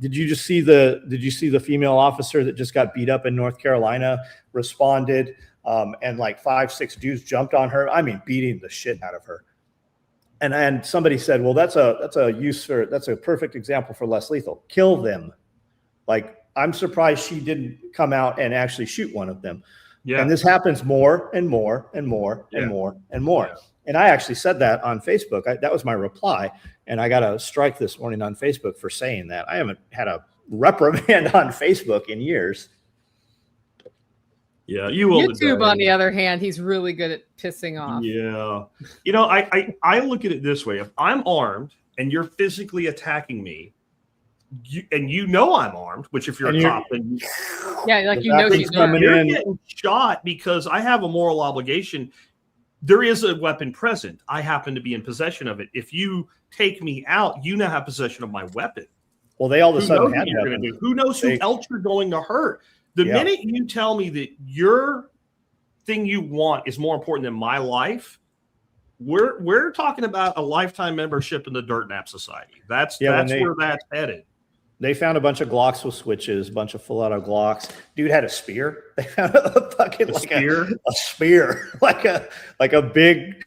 did you see the female officer that just got beat up in North Carolina, responded, and like 5-6 dudes jumped on her? I mean, beating the shit out of her. And somebody said, well, that's a perfect example for less lethal. Kill them. Like, I'm surprised she didn't come out and actually shoot one of them. Yeah. And this happens more and more and more and more and more. Yeah. And I actually said that on Facebook. That was my reply. And I got a strike this morning on Facebook for saying that. I haven't had a reprimand on Facebook in years. Yeah, you will. YouTube, on the other hand, he's really good at pissing off. Yeah. I look at it this way. If I'm armed and you're physically attacking me, and I'm armed, which if you're a cop, then she's you're getting shot because I have a moral obligation. There is a weapon present. I happen to be in possession of it. If you take me out, you now have possession of my weapon. Well, they all of a sudden had weapons. Who knows who else you're going to hurt? The minute you tell me that your thing you want is more important than my life, we're talking about a lifetime membership in the Dirt Nap Society. That's where that's headed. They found a bunch of Glocks with switches, a bunch of full-auto Glocks. Dude had a spear. They found a fucking spear, like a big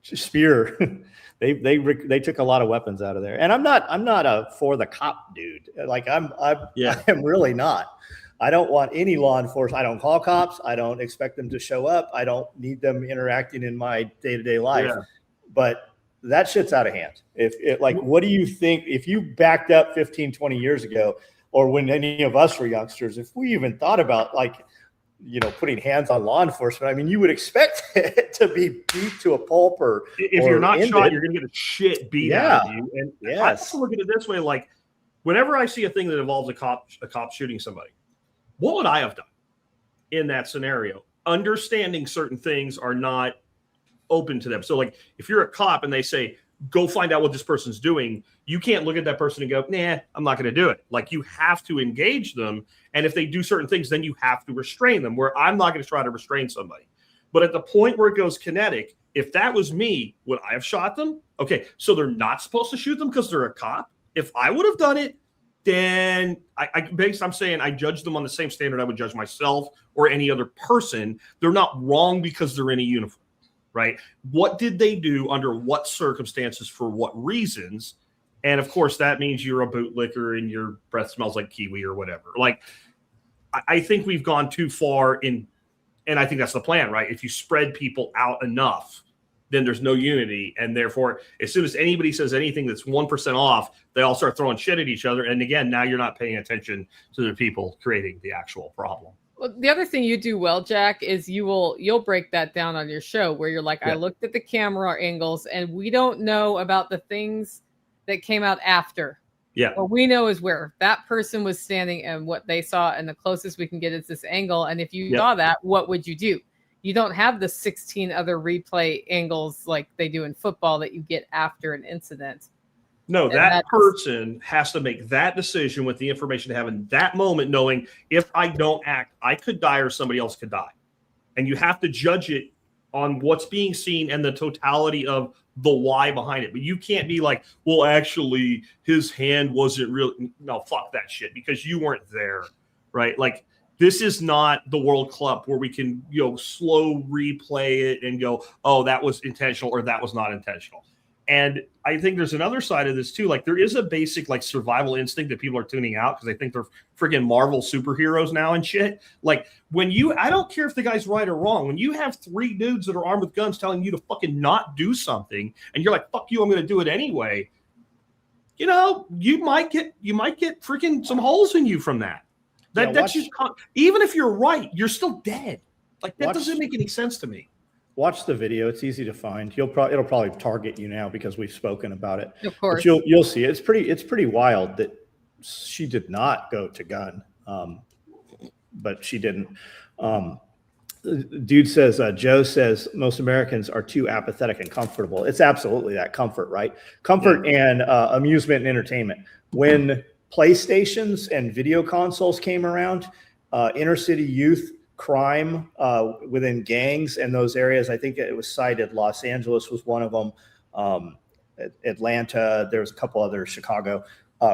spear. They took a lot of weapons out of there, and I'm not a for the cop dude. Like I am really not. I don't want any law enforcement. I don't call cops. I don't expect them to show up. I don't need them interacting in my day-to-day life. Yeah. But that shit's out of hand. What do you think if you backed up 15, 20 years ago, or when any of us were youngsters, if we even thought about putting hands on law enforcement, I mean, you would expect it to be beat to a pulp or if you're not shot, you're going to get the shit beat out of you. And yes. I also look at it this way, like whenever I see a thing that involves a cop shooting somebody, what would I have done in that scenario? Understanding certain things are not open to them. So like if you're a cop and they say, go find out what this person's doing, you can't look at that person and go, nah, I'm not going to do it. Like you have to engage them. And if they do certain things, then you have to restrain them, where I'm not going to try to restrain somebody. But at the point where it goes kinetic, if that was me, would I have shot them? Okay, so they're not supposed to shoot them because they're a cop. If I would have done it, then I'm saying I judge them on the same standard I would judge myself or any other person. They're not wrong because they're in a uniform, right? What did they do under what circumstances for what reasons? And of course, that means you're a bootlicker and your breath smells like kiwi or whatever. Like, I think we've gone too far and I think that's the plan, right? If you spread people out enough, then there's no unity. And therefore, as soon as anybody says anything that's 1% off, they all start throwing shit at each other. And again, now you're not paying attention to the people creating the actual problem. Well, the other thing you do well, Jack, is you'll break that down on your show where you're like, I looked at the camera angles and we don't know about the things that came out after. Yeah. What we know is where that person was standing and what they saw, and the closest we can get is this angle. And if you saw that, what would you do? You don't have the 16 other replay angles like they do in football that you get after an incident. No, that person has to make that decision with the information they have in that moment, knowing if I don't act, I could die or somebody else could die. And you have to judge it on what's being seen and the totality of the why behind it. But you can't be like, well, actually, his hand wasn't really. No, fuck that shit, because you weren't there, right? Like, this is not the World Cup where we can, slow replay it and go, oh, that was intentional or that was not intentional. And I think there's another side of this too. Like, there is a basic survival instinct that people are tuning out because they think they're freaking Marvel superheroes now and shit. Like, I don't care if the guy's right or wrong. When you have 3 dudes that are armed with guns telling you to fucking not do something, and you're like, fuck you, I'm going to do it anyway. You might get freaking some holes in you from that. That's just, even if you're right, you're still dead. Like, that doesn't make any sense to me. Watch the video. It's easy to find. It'll probably target you now because we've spoken about it. Of course. But you'll see. It's pretty wild that she did not go to gun. But she didn't. Dude says, Joe says most Americans are too apathetic and comfortable. It's absolutely that comfort, right? Comfort and amusement and entertainment. When PlayStations and video consoles came around, inner city youth crime within gangs and those areas, I think it was cited. Los Angeles was one of them. Atlanta, there was a couple others, Chicago.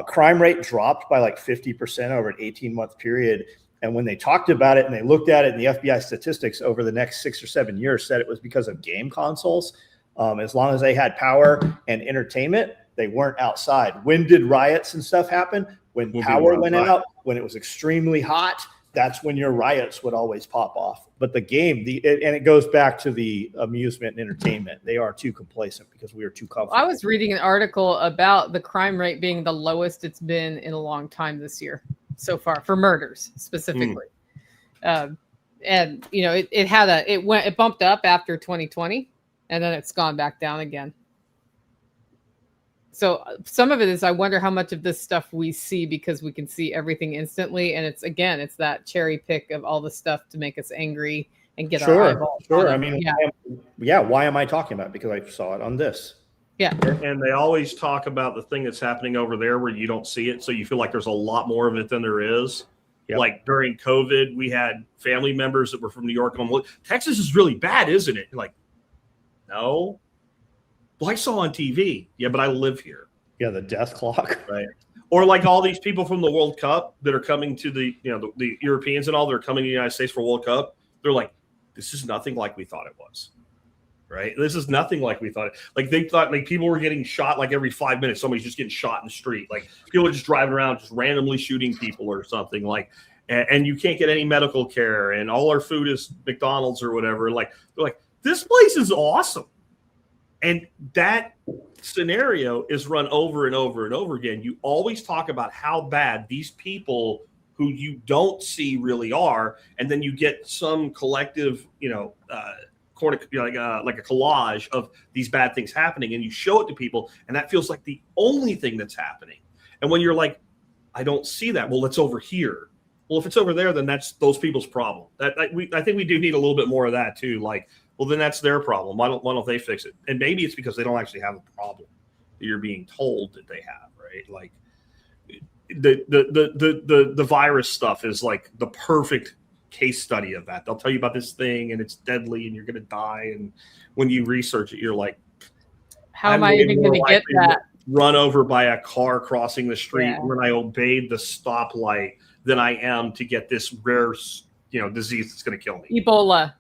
Crime rate dropped by 50% over an 18-month period. And when they talked about it and they looked at it, and the FBI statistics over the next 6 or 7 years said it was because of game consoles. As long as they had power and entertainment, they weren't outside. When did riots and stuff happen? When power went out, when it was extremely hot, that's when your riots would always pop off. But the game, and it goes back to the amusement and entertainment. They are too complacent because we are too comfortable. I was reading an article about the crime rate being the lowest it's been in a long time this year so far for murders specifically. And it bumped up after 2020 and then it's gone back down again. So some of it is, I wonder how much of this stuff we see because we can see everything instantly. And it's that cherry pick of all the stuff to make us angry and get our eyeballs. Sure. I mean, why am I talking about it? Because I saw it on this. Yeah. And they always talk about the thing that's happening over there where you don't see it. So you feel like there's a lot more of it than there is. Yep. Like during COVID, we had family members that were from New York going, Texas is really bad, isn't it? Like, no. Well, I saw on TV. Yeah, but I live here. Yeah, the death clock. Right. Or like all these people from the World Cup that are coming to the Europeans and all, they're coming to the United States for World Cup. They're like, this is nothing like we thought it was. right? This is nothing like we thought. Like they thought like people were getting shot like every 5 minutes. Somebody's just getting shot in the street. Like people are just driving around, just randomly shooting people or something like, and you can't get any medical care. And all our food is McDonald's or whatever. Like they're like, this place is awesome. And that scenario is run over and over and over again. You always talk about how bad these people who you don't see really are. And then you get some collective, like a collage of these bad things happening, and you show it to people, and that feels like the only thing that's happening. And when you're like, I don't see that. Well, it's over here. Well, if it's over there, then that's those people's problem. I think we do need a little bit more of that too. Like, well, then that's their problem. Why don't they fix it? And maybe it's because they don't actually have a problem that you're being told that they have, right? Like the virus stuff is like the perfect case study of that. They'll tell you about this thing and it's deadly and you're going to die. And when you research it, you're like, how am I even going to get that? Run over by a car crossing the street when I obeyed the stoplight than I am to get this rare, disease that's going to kill me. Ebola.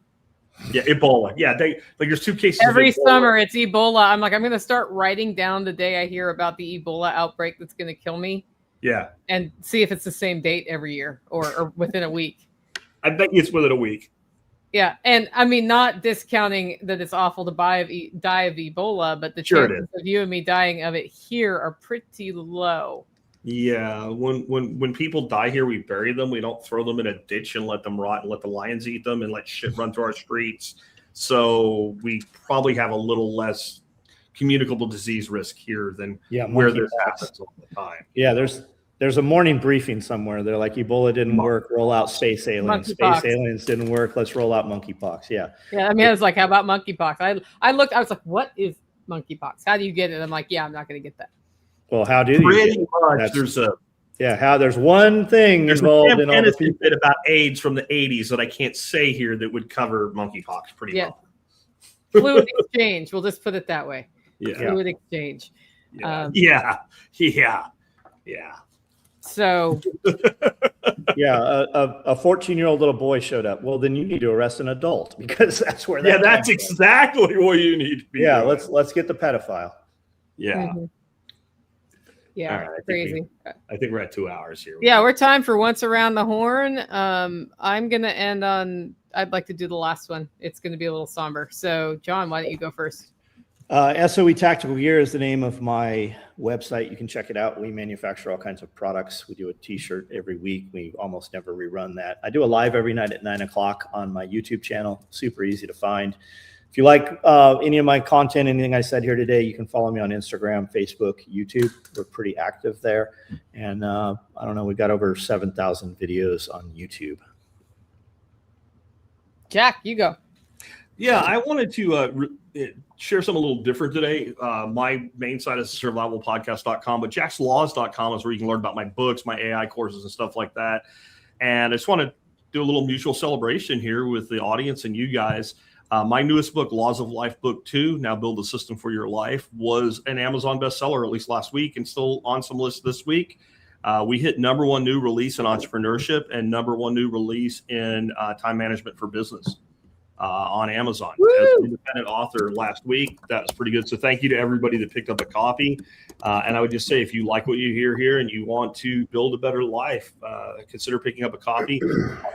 Yeah, Ebola. Yeah, there's 2 cases. Every summer it's Ebola. I'm like, I'm going to start writing down the day I hear about the Ebola outbreak that's going to kill me. Yeah. And see if it's the same date every year or within a week. I bet you it's within a week. Yeah, and I mean, not discounting that it's awful to die of Ebola, but the chances of you and me dying of it here are pretty low. Yeah, when people die here, we bury them. We don't throw them in a ditch and let them rot and let the lions eat them and let shit run through our streets. So we probably have a little less communicable disease risk here than where this happens all the time. Yeah, there's a morning briefing somewhere. They're like, Ebola didn't work. Roll out space aliens. Space aliens didn't work. Let's roll out monkeypox. Yeah. Yeah. I mean, I was like, how about monkeypox? I looked. I was like, what is monkeypox? How do you get it? I'm like, yeah, I'm not going to get that. Well, how do you? Pretty much. There's one thing involved in all the bit about AIDS from the 80s that I can't say here that would cover monkeypox pretty well. Fluid exchange. We'll just put it that way. Yeah. Fluid exchange. Yeah. So, a 14-year-old little boy showed up. Well, then you need to arrest an adult because that's where. That's exactly what you need to be. Yeah, doing. let's get the pedophile. Yeah. Mm-hmm. Yeah, right, crazy. I think we're at 2 hours here. Yeah, we're time for Once Around the Horn. I'm gonna end on. I'd like to do the last one. It's going to be a little somber. So, John, why don't you go first? SOE Tactical Gear is the name of my website. You can check it out. We manufacture all kinds of products. We do a t-shirt every week. We almost never rerun that. I do a live every night at 9:00 on my YouTube channel. Super easy to find. If you like any of my content, anything I said here today, you can follow me on Instagram, Facebook, YouTube. We're pretty active there. And I don't know, we've got over 7,000 videos on YouTube. Jack, you go. Yeah, I wanted to share something a little different today. My main site is survivalpodcast.com, but jackslaws.com is where you can learn about my books, my AI courses, and stuff like that. And I just want to do a little mutual celebration here with the audience and you guys. My newest book, Laws of Life Book 2, Now Build a System for Your Life, was an Amazon bestseller at least last week and still on some lists this week. We hit #1 new release in entrepreneurship and #1 new release in time management for business on Amazon. As an independent author last week, that was pretty good. So thank you to everybody that picked up a copy. And I would just say, if you like what you hear here and you want to build a better life, consider picking up a copy.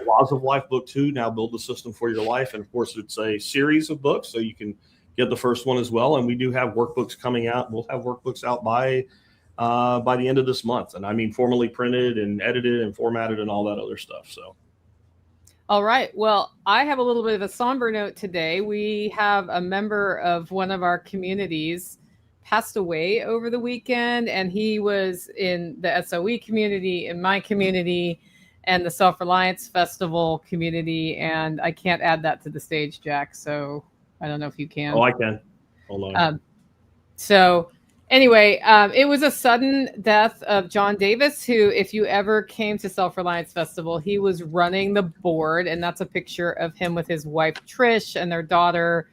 Laws of Life Book 2, Now Build a System for Your Life. And of course, it's a series of books, so you can get the first one as well. And we do have workbooks coming out. We'll have workbooks out by the end of this month. And I mean, formally printed and edited and formatted and all that other stuff. So. All right. Well, I have a little bit of a somber note today. We have a member of one of our communities passed away over the weekend, and he was in the SOE community, in my community, and the Self-Reliance Festival community. And I can't add that to the stage, Jack. So I don't know if you can. Oh, I can. Hold on. Anyway, it was a sudden death of John Davis, who, if you ever came to Self-Reliance Festival, he was running the board. And that's a picture of him with his wife, Trish, and their daughter.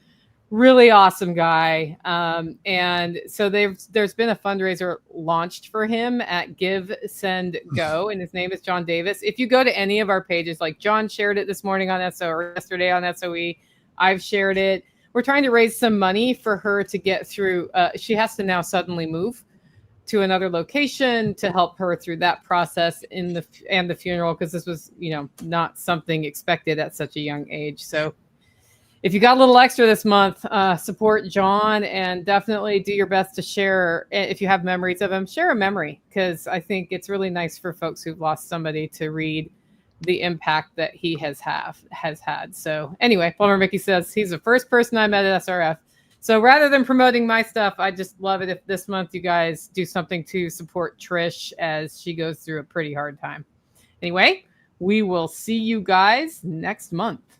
Really awesome guy. And so there's been a fundraiser launched for him at Give, Send, Go. And his name is John Davis. If you go to any of our pages, like John shared it this morning on SO or yesterday on SOE, I've shared it. we're trying to raise some money for her to get through. She has to now suddenly move to another location to help her through that process and the funeral, because this was, not something expected at such a young age. So if you got a little extra this month, support John, and definitely do your best to share. If you have memories of him, share a memory, because I think it's really nice for folks who've lost somebody to read the impact that he has had. So anyway, Plumber Mickey says he's the first person I met at SRF. So rather than promoting my stuff, I just love it if this month you guys do something to support Trish as she goes through a pretty hard time. Anyway, we will see you guys next month.